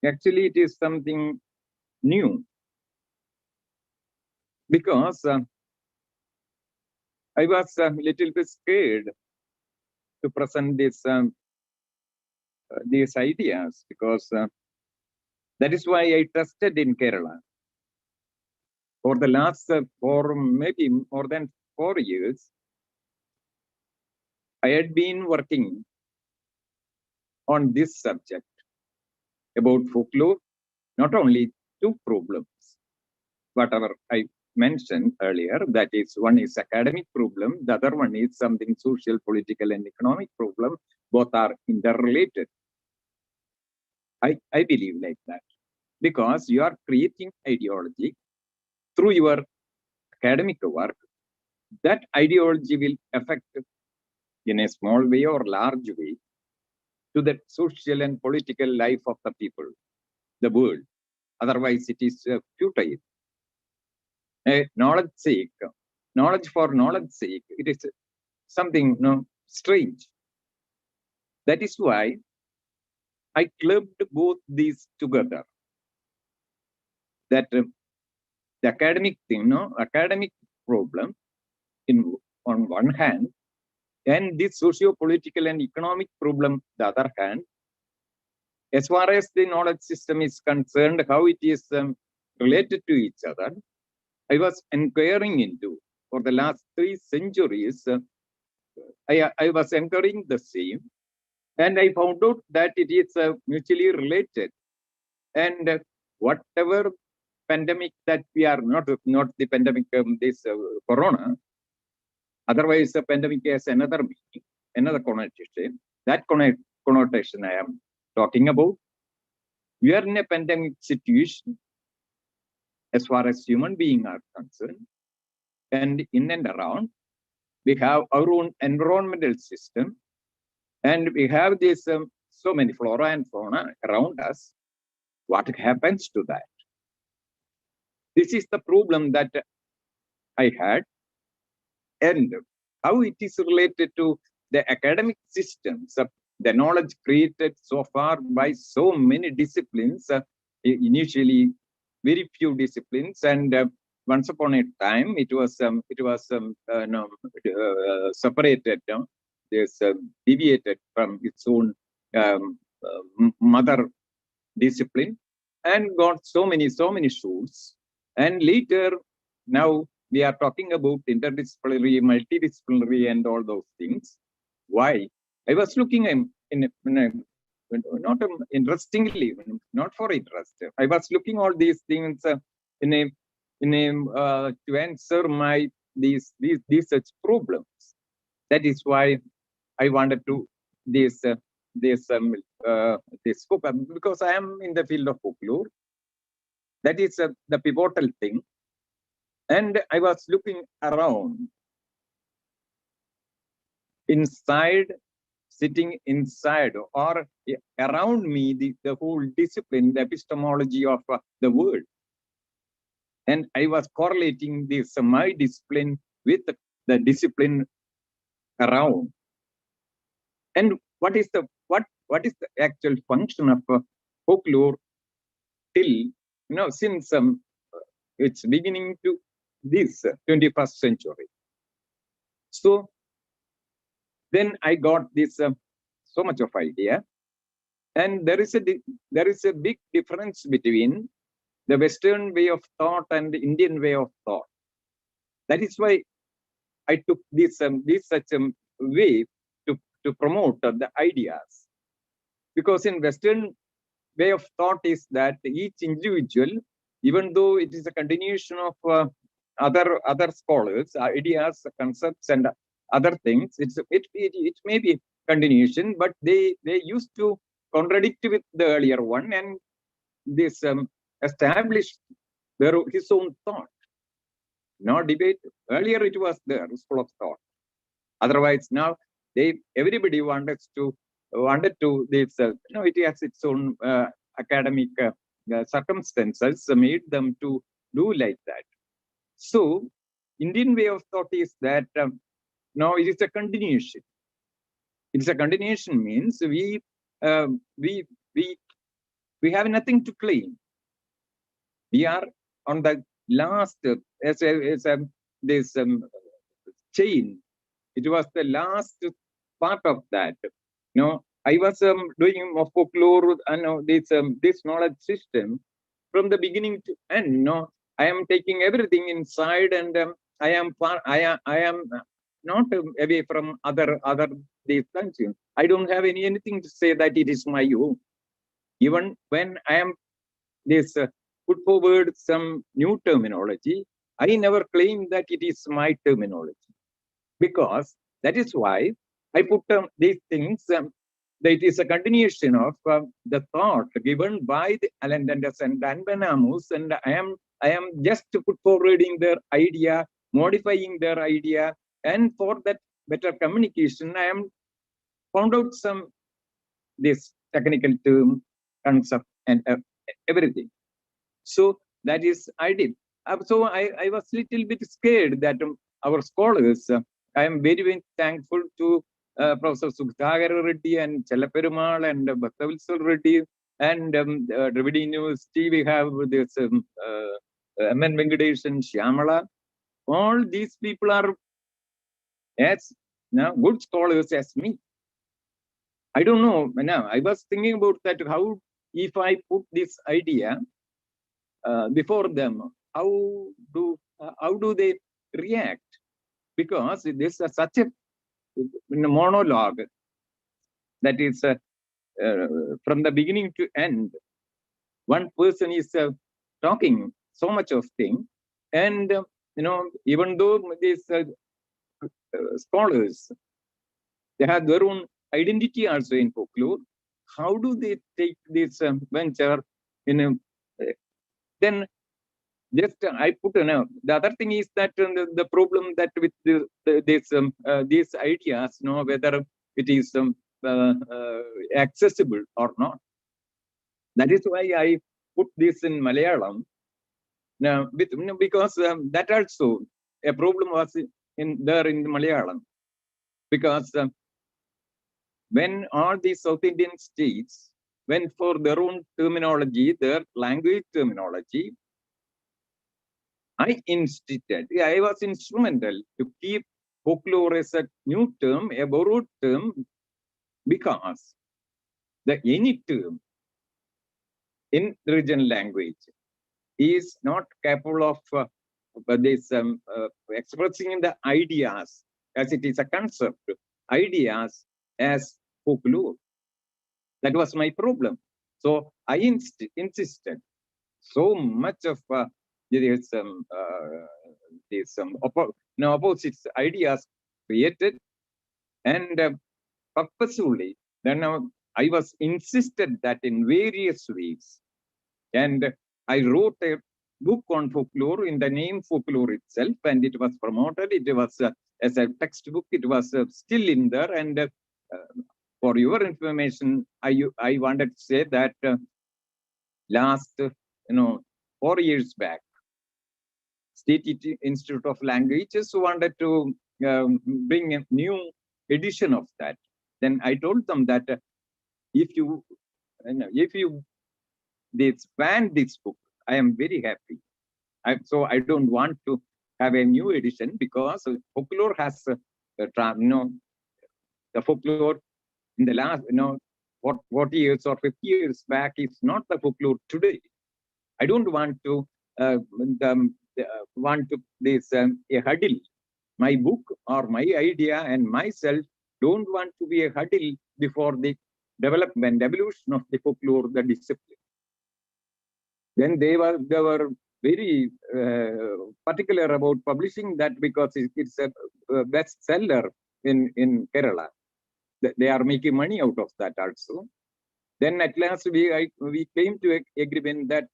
actually, it is something new, because I was a little bit scared to present these ideas, because that is why I trusted in Kerala. For the last maybe more than 4 years, I had been working on this subject about folklore, not only two problems, whatever I mentioned earlier, that is, one is academic problem, the other one is something social, political, and economic problem. Both are interrelated. I believe like that, because you are creating ideology through your academic work. That ideology will affect in a small way or large way to the social and political life of the people, the world. Otherwise, it is futile. Knowledge for knowledge sake, it is something strange. That is why I clubbed both these together. That the academic thing, academic problem on one hand, and this socio-political and economic problem the other hand. As far as the knowledge system is concerned, how it is related to each other, I was inquiring into for the last 3 centuries. I was inquiring the same, and I found out that it is mutually related. And whatever pandemic that we are not the pandemic, this corona, otherwise the pandemic has another meaning. another connotation. That connotation I am talking about. We are in a pandemic situation as far as human beings are concerned. And in and around, we have our own environmental system. And we have this so many flora and fauna around us. What happens to that? This is the problem that I had. And how it is related to the academic systems, the knowledge created so far by so many disciplines, initially very few disciplines, and once upon a time it was separated, there's deviated from its own mother discipline and got so many schools. And later, now we are talking about interdisciplinary, multidisciplinary, and all those things. Why? I was looking not interestingly, not for interest. I was looking all these things to answer my these such problems. That is why I wanted to this book, because I am in the field of folklore. That is the pivotal thing. And I was looking around, inside, sitting inside, or around me, the whole discipline, the epistemology of the world. And I was correlating this, my discipline, with the discipline around. And what is the actual function of folklore till, since its beginning to this 21st century. So then I got this so much of idea, and there is a big difference between the Western way of thought and the Indian way of thought. That is why I took this such way to promote the ideas, because in Western way of thought is that each individual, even though it is a continuation of other scholars, ideas, concepts, and other things, it may be continuation, but they used to contradict with the earlier one, and this established his own thought. No debate. Earlier it was there, school of thought. Otherwise now everybody wanted to this. It has its own academic circumstances made them to do like that. So Indian way of thought is that now it is a continuation. It's a continuation means we have nothing to claim. We are on the last this chain. It was the last part of that. I was doing folklore and this knowledge system from the beginning to end. I am taking everything inside, and I am not away from other these functions. I don't have anything to say that it is my own. Even when I am put forward some new terminology, I never claim that it is my terminology, because that is why I put these things. That it is a continuation of the thought given by the Alendandus and Danbanamus, and I am just put forwarding their idea, modifying their idea, and for that better communication, I am found out some this technical term, concept, and everything. So that is I did. So I was little bit scared that our scholars. I am very, very thankful to Professor Sugthagara Reddy and Chella and Bhattavilsal Reddy, and Dravid University. We have this M.N. Venkatesh and Shyamala. All these people are good scholars as me. I don't know. Now I was thinking about that. How if I put this idea before them, how do they react? Because this is such a monologue that is from the beginning to end. One person is talking so much of thing, and even though these scholars They have their own identity also in folklore. How do they take this venture in a, then just I put the other thing is that the problem that with these ideas, whether it is accessible or not. That is why I put this in Malayalam. Now, because that also a problem was in Malayalam, because when all these South Indian states went for their own terminology, their language terminology, I was instrumental to keep folklore as a new term, a borrowed term, because the any term in regional language is not capable of this expressing the ideas as it is a concept, ideas as folklore. That was my problem. So I insisted so much of these opposite ideas created, and purposefully then I was insisted that in various ways, and I wrote a book on folklore in the name folklore itself, and it was promoted. It was as a textbook. It was still in there, and for your information, I wanted to say that last 4 years back, State Institute of Languages wanted to bring a new edition of that. Then I told them that if you ban this book, I am very happy. So I don't want to have a new edition, because folklore has the folklore in the last 40 years or 50 years back is not the folklore today. I don't want to this a hurdle. My book or my idea and myself don't want to be a hurdle before the development, evolution of the folklore, the discipline. Then they were very particular about publishing that, because it's a bestseller in Kerala. They are making money out of that also. Then at last we came to an agreement that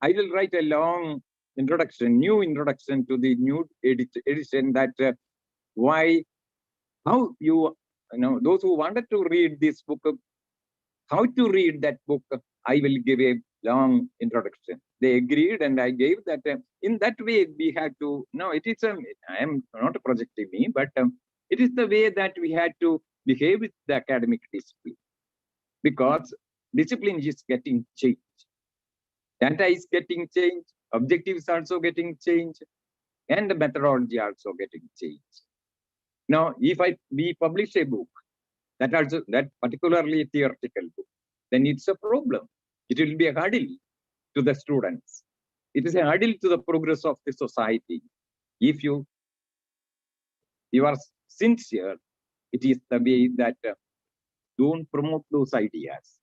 I will write a long introduction, new introduction to the new edition, that how those who wanted to read this book, how to read that book, I will give a long introduction. They agreed, and I gave that. In that way, we had to. No, it is. I am not projecting me, but it is the way that we had to behave with the academic discipline, because discipline is getting changed. Data is getting changed. Objectives also getting changed, and the methodology also getting changed. Now, if we publish a book that particularly theoretical book, then it's a problem. It will be a hurdle to the students. It is a hurdle to the progress of the society. If you are sincere, it is the way that don't promote those ideas.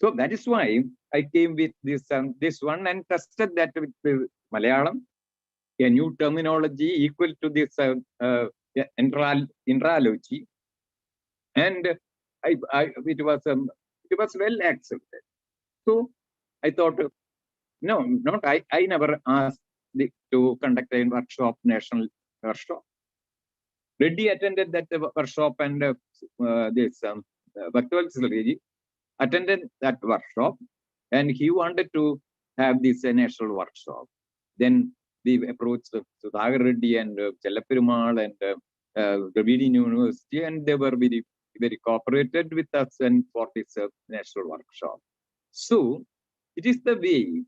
So that is why I came with this one and tested that with Malayalam, a new terminology equal to this intralogy, and it was well accepted. So I thought, I never asked to conduct a workshop, national workshop. Reddy attended that workshop, and this Bhaktavalsalji attended that workshop, and he wanted to have this national workshop. Then we approached Sudhakar Reddy and Chellaperumal and the Reading University, and they were very, very cooperated with us and for this national workshop. So it is the way.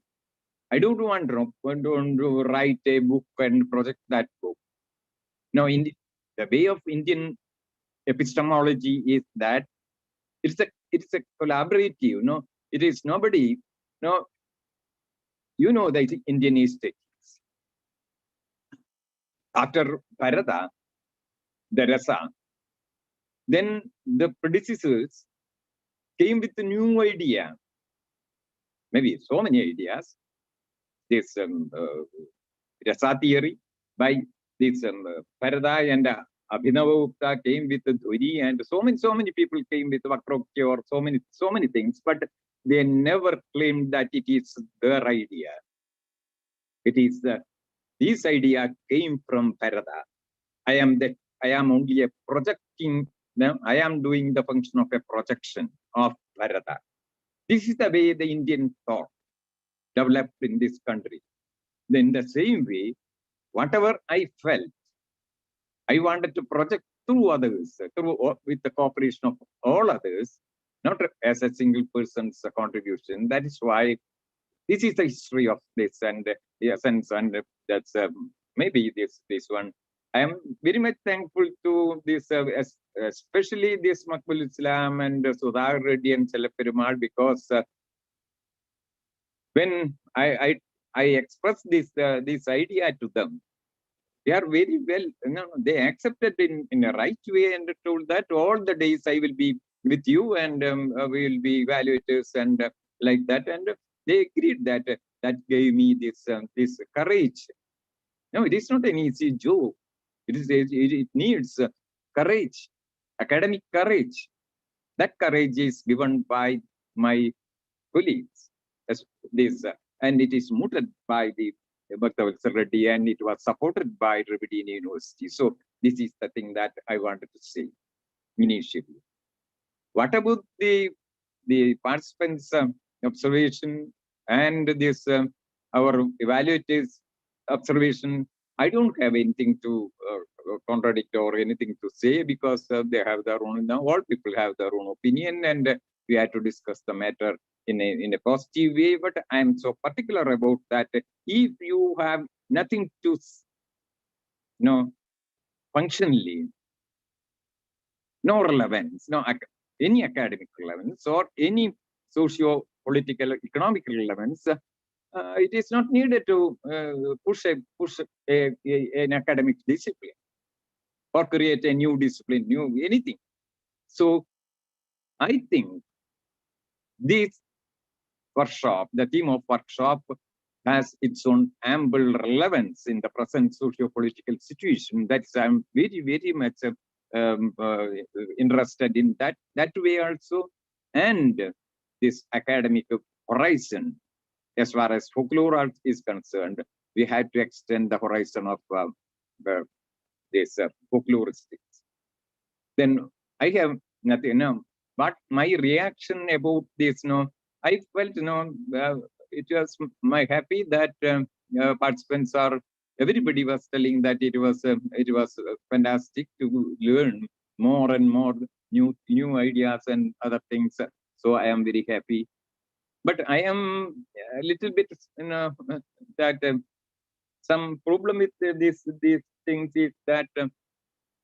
I don't want to write a book and project that book. Now, in the way of Indian epistemology is that it's a collaborative. It is nobody. The Indian aesthetics. After Bharata, the Rasa, then the predecessors came with a new idea. Maybe so many ideas. This Rasa theory by this Bharata and Abhinavagupta came with the Dhuri, and so many people came with Vakrokya or so many things, but they never claimed that it is their idea. It is this idea came from Bharata. I am only a projecting. I am doing the function of a projection of Bharata. This is the way the Indian thought developed in this country. Then the same way, whatever I felt, I wanted to project through others, with the cooperation of all others, not as a single person's contribution. That is why this is the history of this and the essence, and that's maybe this one. I am very much thankful to this, especially this Makbul Islam and Sudhakar Reddy and Chella because when I expressed this idea to them, they are very well, they accepted in a right way and told that all the days I will be with you and we will be evaluators and like that. And they agreed that that gave me this courage. No, it is not an easy job. It needs courage, academic courage. That courage is given by my colleagues. And it is mooted by the Bhaktavatsal Reddy, and it was supported by Trivandrum University. So this is the thing that I wanted to say initially. What about the participants' observation and this our evaluators' observation? I don't have anything to contradict or anything to say because they have their own. All people have their own opinion, and we had to discuss the matter in a positive way. But I am so particular about that. If you have nothing to, functionally, no relevance, any academic relevance or any socio-political, economic relevance, it is not needed to push an academic discipline or create a new discipline, anything. So I think this workshop, the theme of workshop, has its own ample relevance in the present socio-political situation. That's I'm very, very much interested in that way also. And this academic horizon, as far as folklore art is concerned, we had to extend the horizon of this folkloristics. Then I have nothing, but my reaction about this, I felt, it was my happy that participants everybody was telling that it was fantastic to learn more and more new ideas and other things. So I am very happy. But I am a little bit, that some problem with these things is that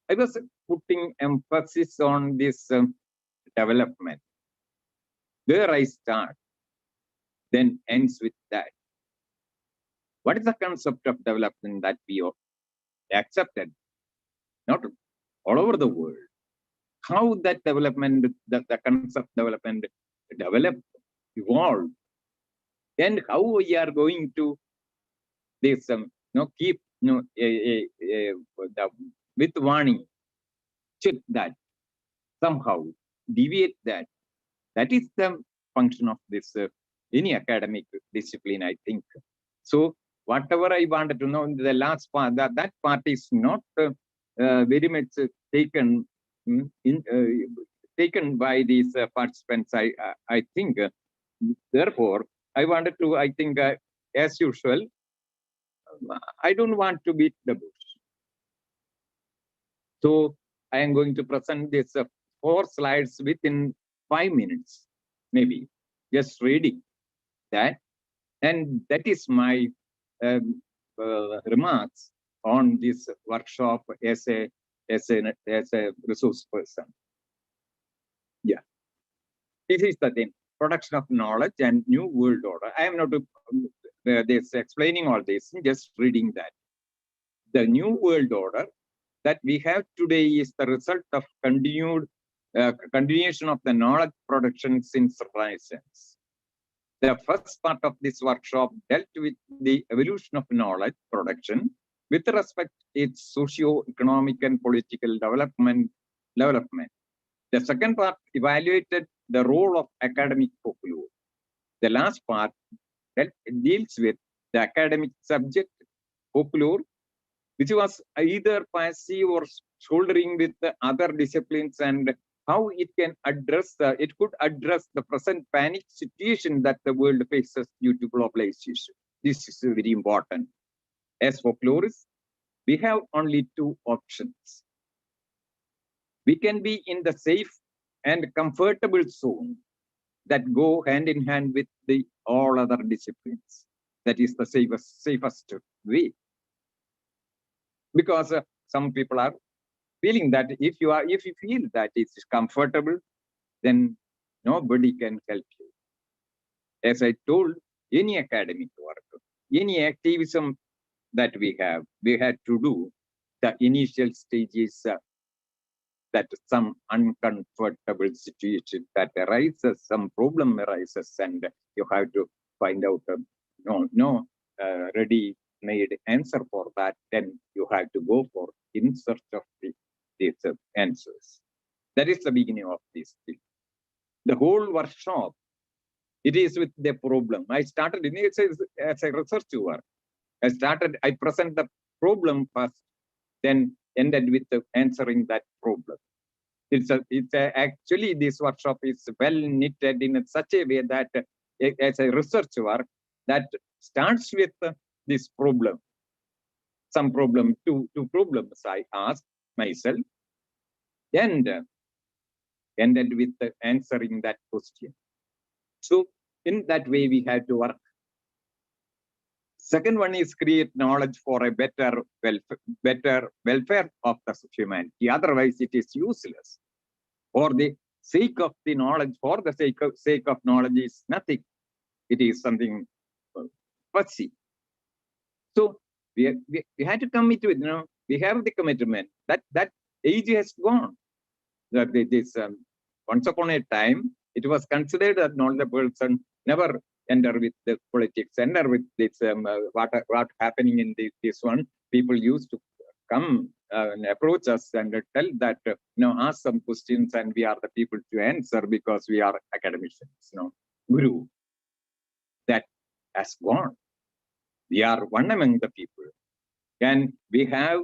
I was putting emphasis on this development. Where I start, then ends with that. What is the concept of development that we accepted? Not all over the world. How that development, the concept development developed, evolved, and how we are going to this keep with warning, check that, somehow deviate that. That is the function of this any academic discipline, I think. So whatever I wanted to know in the last part, that part is not very much taken by these participants, I think. Therefore, I wanted to, I think, as usual, I don't want to beat the bush. So I am going to present this 4 slides within 5 minutes, maybe, just reading that. And that is my remarks on this workshop as a resource person. Yeah, this is the thing: production of knowledge and new world order. I am not explaining all this, just reading that. The new world order that we have today is the result of continuation of the knowledge production since Renaissance. The first part of this workshop dealt with the evolution of knowledge production with respect its socio-economic and political development. The second part evaluated the role of academic folklore. The last part that deals with the academic subject folklore, which was either passive or shouldering with the other disciplines, and how it can address it could address the present panic situation that the world faces due to globalization. This is very important. As folklorists, we have only two options. We can be in the safe and comfortable zone that go hand in hand with the all other disciplines. That is the safest way. Because some people are feeling that if you feel that it's comfortable, then nobody can help you. As I told, any academic work, any activism that we had to do the initial stages that some uncomfortable situation that arises, some problem arises, and you have to find out ready-made answer for that. Then you have to go for in search of these answers. That is the beginning of this thing. The whole workshop, it is with the problem. I started in it as a research work. I present the problem first, then ended with answering that problem. Actually, this workshop is well knitted in such a way that as a research work that starts with this problem, some problem, two problems I asked myself, and ended with answering that question. So in that way, we had to work. Second one is create knowledge for a better welfare of the humanity. Otherwise, it is useless. For the sake of the knowledge, for the sake of knowledge is nothing. It is something fussy. So we had to commit to it. We have the commitment. That age has gone. Once upon a time, it was considered that knowledgeable person never enter with the politics, enter with this what happening in this one. People used to come and approach us and tell that ask some questions and we are the people to answer because we are academicians. Guru, that has gone. We are one among the people, and we have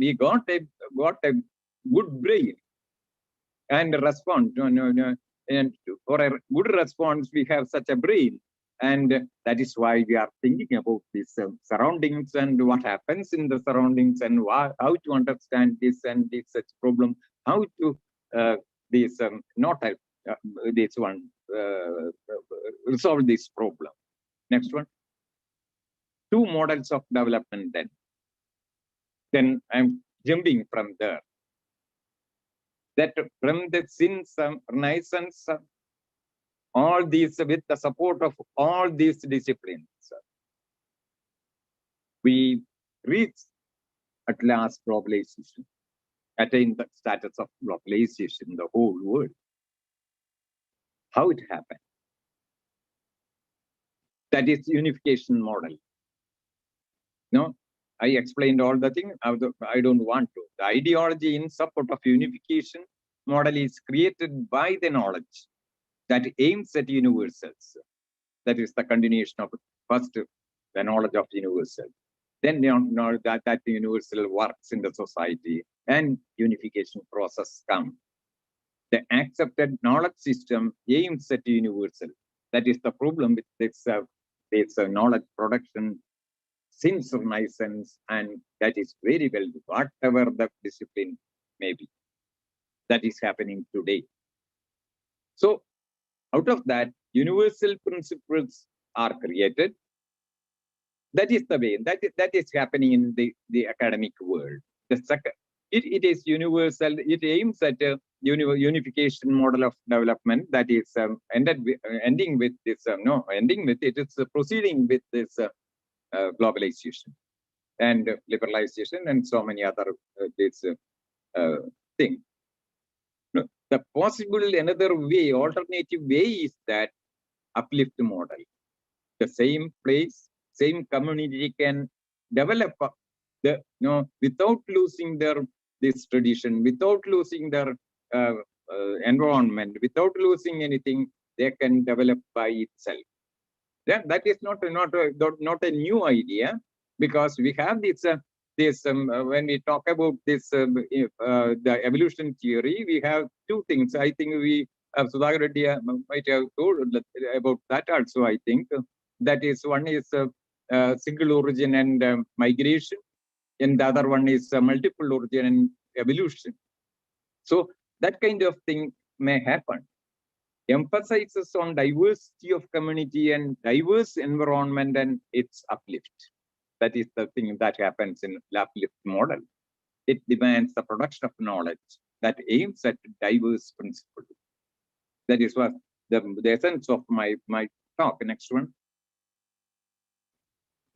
we got a good brain and respond. And for a good response, we have such a brain. And that is why we are thinking about these surroundings and what happens in the surroundings and how to understand this and this such problem, how to resolve this problem. Next one. Two models of development then I'm jumping from there. That from the since Renaissance, all these with the support of all these disciplines, we reach at last globalization, attain the status of globalization in the whole world. How it happened? That is unification model. I explained all the thing. I don't want to. The ideology in support of unification model is created by the knowledge that aims at universals. That is the continuation of first the knowledge of universal. Then that universal works in the society and unification process comes. The accepted knowledge system aims at universal. That is the problem with this knowledge production since Renaissance, and that is very well, whatever the discipline may be. That is happening today. So out of that, universal principles are created. That is the way, that is happening in the academic world. The second, it is universal, it aims at a unification model of development that is ending with this, it's proceeding with this globalization and liberalization and so many other things. The possible another way, alternative way is that uplift model. The same place, same community can develop without losing this tradition, without losing their environment, without losing anything, they can develop by itself. That is not a new idea, because we have this when we talk about this the evolution theory, we have two things. I think we Sudhakar Reddy might have told about that also. I think that is, one is single origin and migration, and the other one is multiple origin and evolution. So that kind of thing may happen. Emphasizes on diversity of community and diverse environment and its uplift. That is the thing that happens in uplift model. It demands the production of knowledge that aims at diverse principle. That is what the essence of my talk. Next one.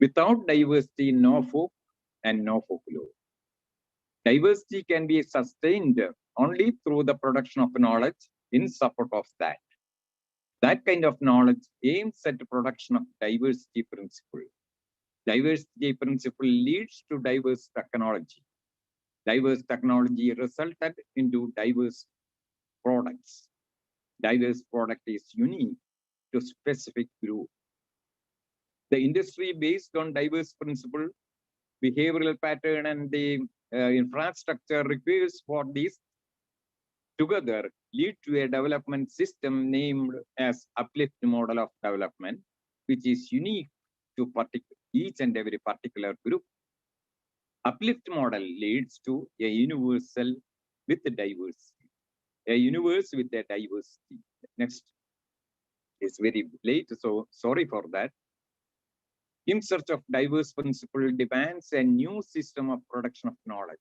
Without diversity, no folk and no folklore. Diversity can be sustained only through the production of knowledge in support of that. That kind of knowledge aims at the production of diversity principle. Diversity principle leads to diverse technology. Diverse technology resulted into diverse products. Diverse product is unique to specific group. The industry based on diverse principle, behavioral pattern, and the infrastructure requires for these together lead to a development system named as uplift model of development, which is unique to each and every particular group. Uplift model leads to a universal with diversity, a universe with a diversity. Next. It's very late, so sorry for that. In search of diverse principle demands a new system of production of knowledge.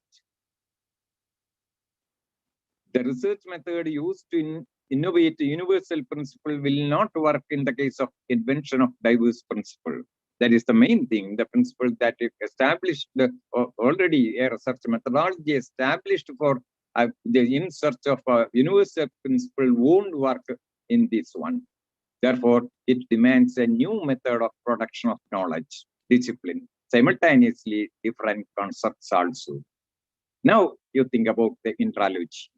The research method used to innovate universal principle will not work in the case of invention of diverse principle. That is the main thing. The principle that is established already, a research methodology established for the in search of a universal principle won't work in this one. Therefore, it demands a new method of production of knowledge, discipline, simultaneously different concepts also. Now you think about the intralogy.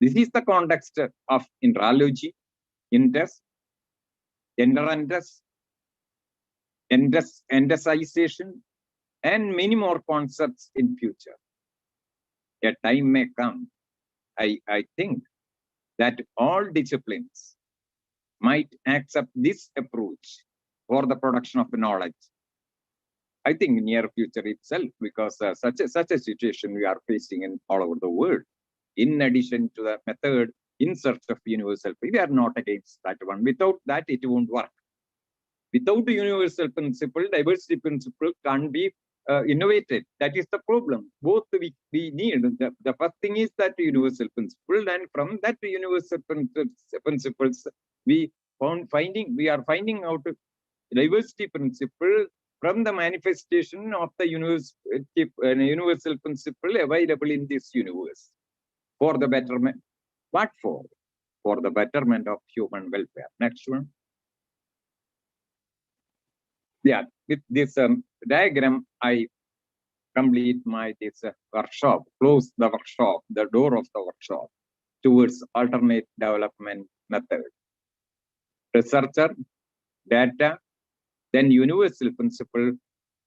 This is the context of intralogy, interest, endesization, and many more concepts in future. A time may come, I think, that all disciplines might accept this approach for the production of knowledge. I think near future itself, because such a situation we are facing in all over the world. In addition to the method in search of universal, we are not against that one. Without that, it won't work. Without the universal principle, diversity principle can't be innovated. That is the problem. Both we need. The first thing is that universal principle, and from that universal principles, we are finding out diversity principle from the manifestation of the universal principle available in this universe for the betterment. What for? For the betterment of human welfare. Next one. Yeah, with this diagram, I complete this workshop, close the workshop, the door of the workshop towards alternate development method. Researcher, data, then universal principle.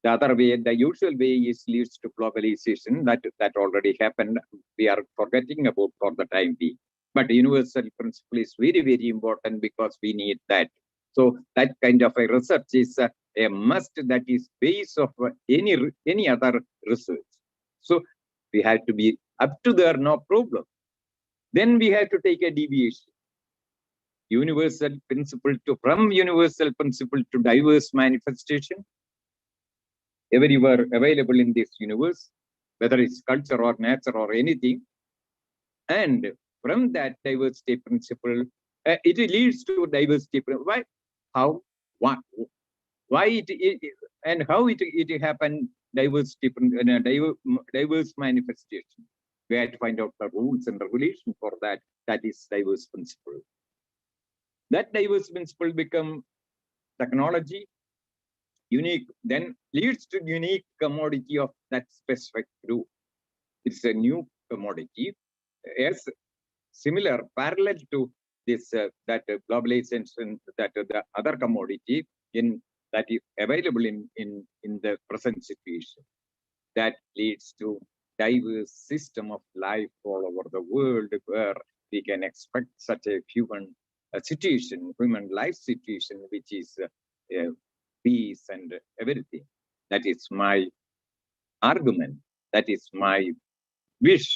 The other way, the usual way leads to globalization. That already happened. We are forgetting about for the time being. But universal principle is very, very important because we need that. So that kind of a research is a must. That is base of any other research. So we have to be up to there, no problem. Then we have to take a deviation. Universal principle from universal principle to diverse manifestation. Everywhere available in this universe, whether it's culture or nature or anything. And from that diversity principle, it leads to diversity. Why? How? What? Why it and how it happened? Diversity, diverse manifestation. We have to find out the rules and regulation for that. That is diverse principle. That diverse principle become technology, unique, then leads to unique commodity of that specific group. It's a new commodity. Yes, similar, parallel to this, that globalization, that the other commodity that is available in the present situation. That leads to diverse system of life all over the world, where we can expect such a human life situation, which is peace and everything. That is my argument. That is my wish.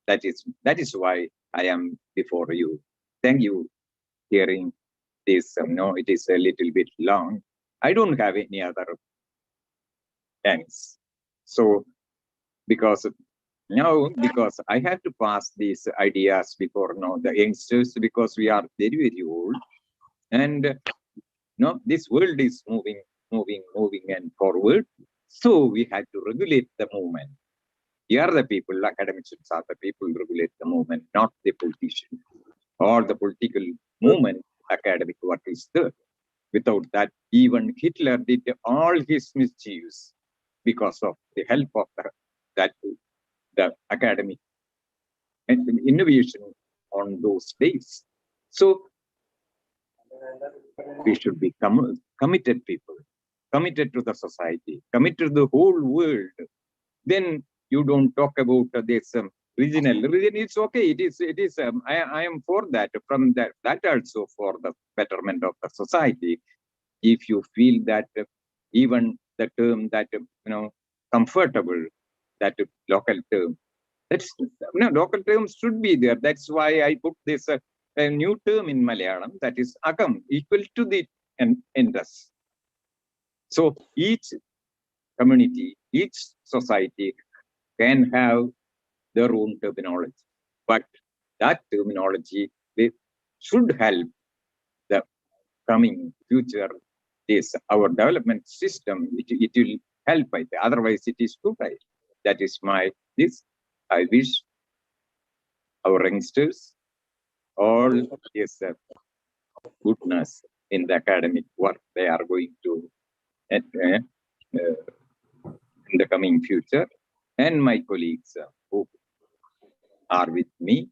That is why I am before you. Thank you hearing this. No, it is a little bit long. I don't have any other thanks. So because I have to pass these ideas before the youngsters, because we are very, very old, and this world is moving and forward. So we had to regulate the movement. Here are the people, academicians are the people who regulate the movement, not the politicians or the political movement. Academic work is there. Without that, even Hitler did all his mischiefs because of the help of the academic and innovation on those days. So we should be committed people, committed to the society, committed to the whole world. Then you don't talk about this regional. It's okay. It is. I am for that. From that also for the betterment of the society. If you feel that even the term that comfortable, that local term, local terms should be there. That's why I put this a new term in Malayalam, that is akam, equal to the endus. So each community, each society can have their own terminology, but that terminology should help the coming future. This our development system. It will help. Otherwise, it is futile. That is my this. I wish our youngsters all is goodness in the academic work they are going to in the coming future, and my colleagues who are with me.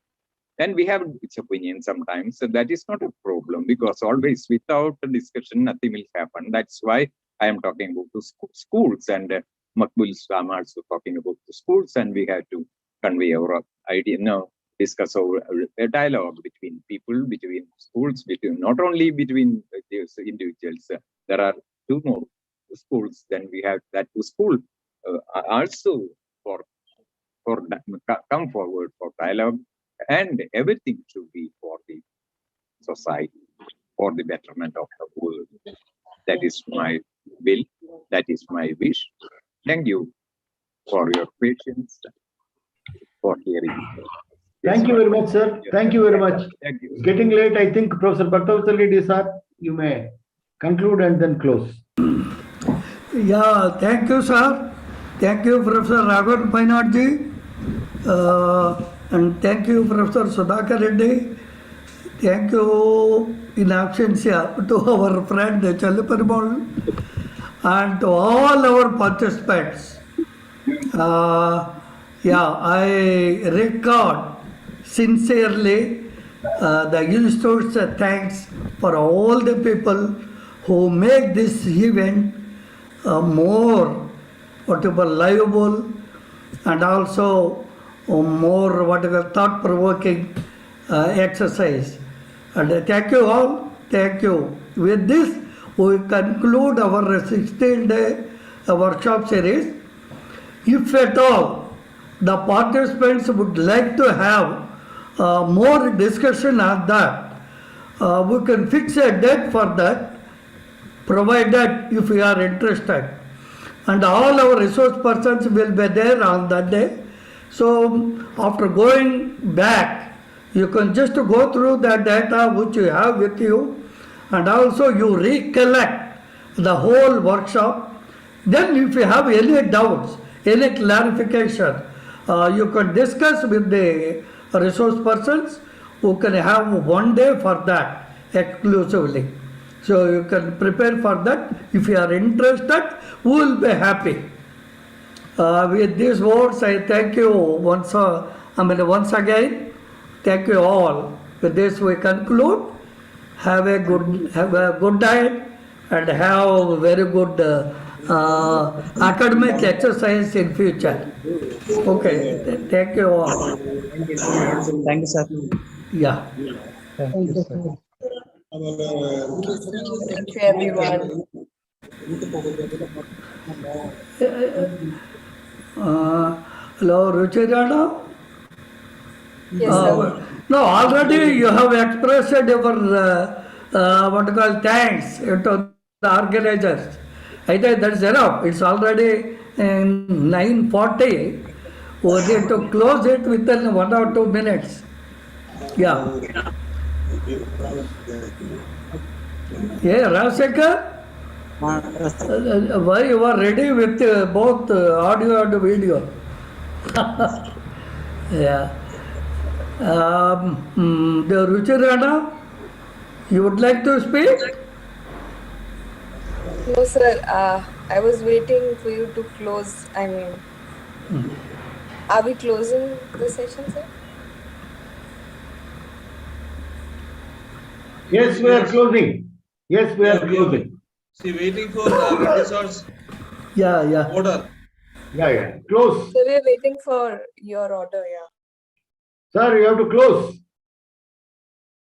And we have its opinion sometimes, so that is not a problem, because always without a discussion, nothing will happen. That's why I am talking about the schools, and Makbul Islam also talking about the schools, and we have to convey our idea, discuss our a dialogue between people, between schools, between not only between these individuals. There are two more schools, then we have that school also for come forward for dialogue, and everything should be for the society, for the betterment of the world. That is my will. That is my wish. Thank you for your patience, for hearing. Thank you very much, sir. Thank you very much. Thank you. It's getting late. I think Professor Bhattavathali sir, you may conclude and then close. Yeah, thank you, sir. Thank you, Professor Raghavan Painarji. And thank you, Professor Sudhakar Reddy. Thank you in absentia to our friend Challaparimal and to all our participants. I record sincerely the institute's thanks for all the people who make this event more livable and also more thought-provoking exercise. And thank you all. Thank you. With this, we conclude our 16-day workshop series. If at all the participants would like to have more discussion on that, we can fix a date for that, provided if you are interested. And all our resource persons will be there on that day. So after going back, you can just go through the data which you have with you, and also you recollect the whole workshop. Then if you have any doubts, any clarification, you can discuss with the resource persons who can have one day for that exclusively. So you can prepare for that. If you are interested, we will be happy. With these words, I thank you once again. Thank you all. With this, we conclude. Have a good night and have very good academic exercise in future. Okay. Thank you all. Thank you, sir. Yeah. Thank you, sir. Thank you, everyone. Hello, Ruchirana? Yes, sir. No, already you have expressed your thanks to the organizers. I think that's enough. It's already 9:40. We need to close it within 1 or 2 minutes. Yeah. Yeah, Rajsekhar? Why you are ready with both audio and video? Yeah. The Ruchirana, you would like to speak? No, sir. I was waiting for you to close. I mean, are we closing the session, sir? Yes, we are closing. Yes, we are closing. See, waiting for Reddy sir's Yeah. order. Yeah. Close. So we're waiting for your order, yeah. Sir, you have to close.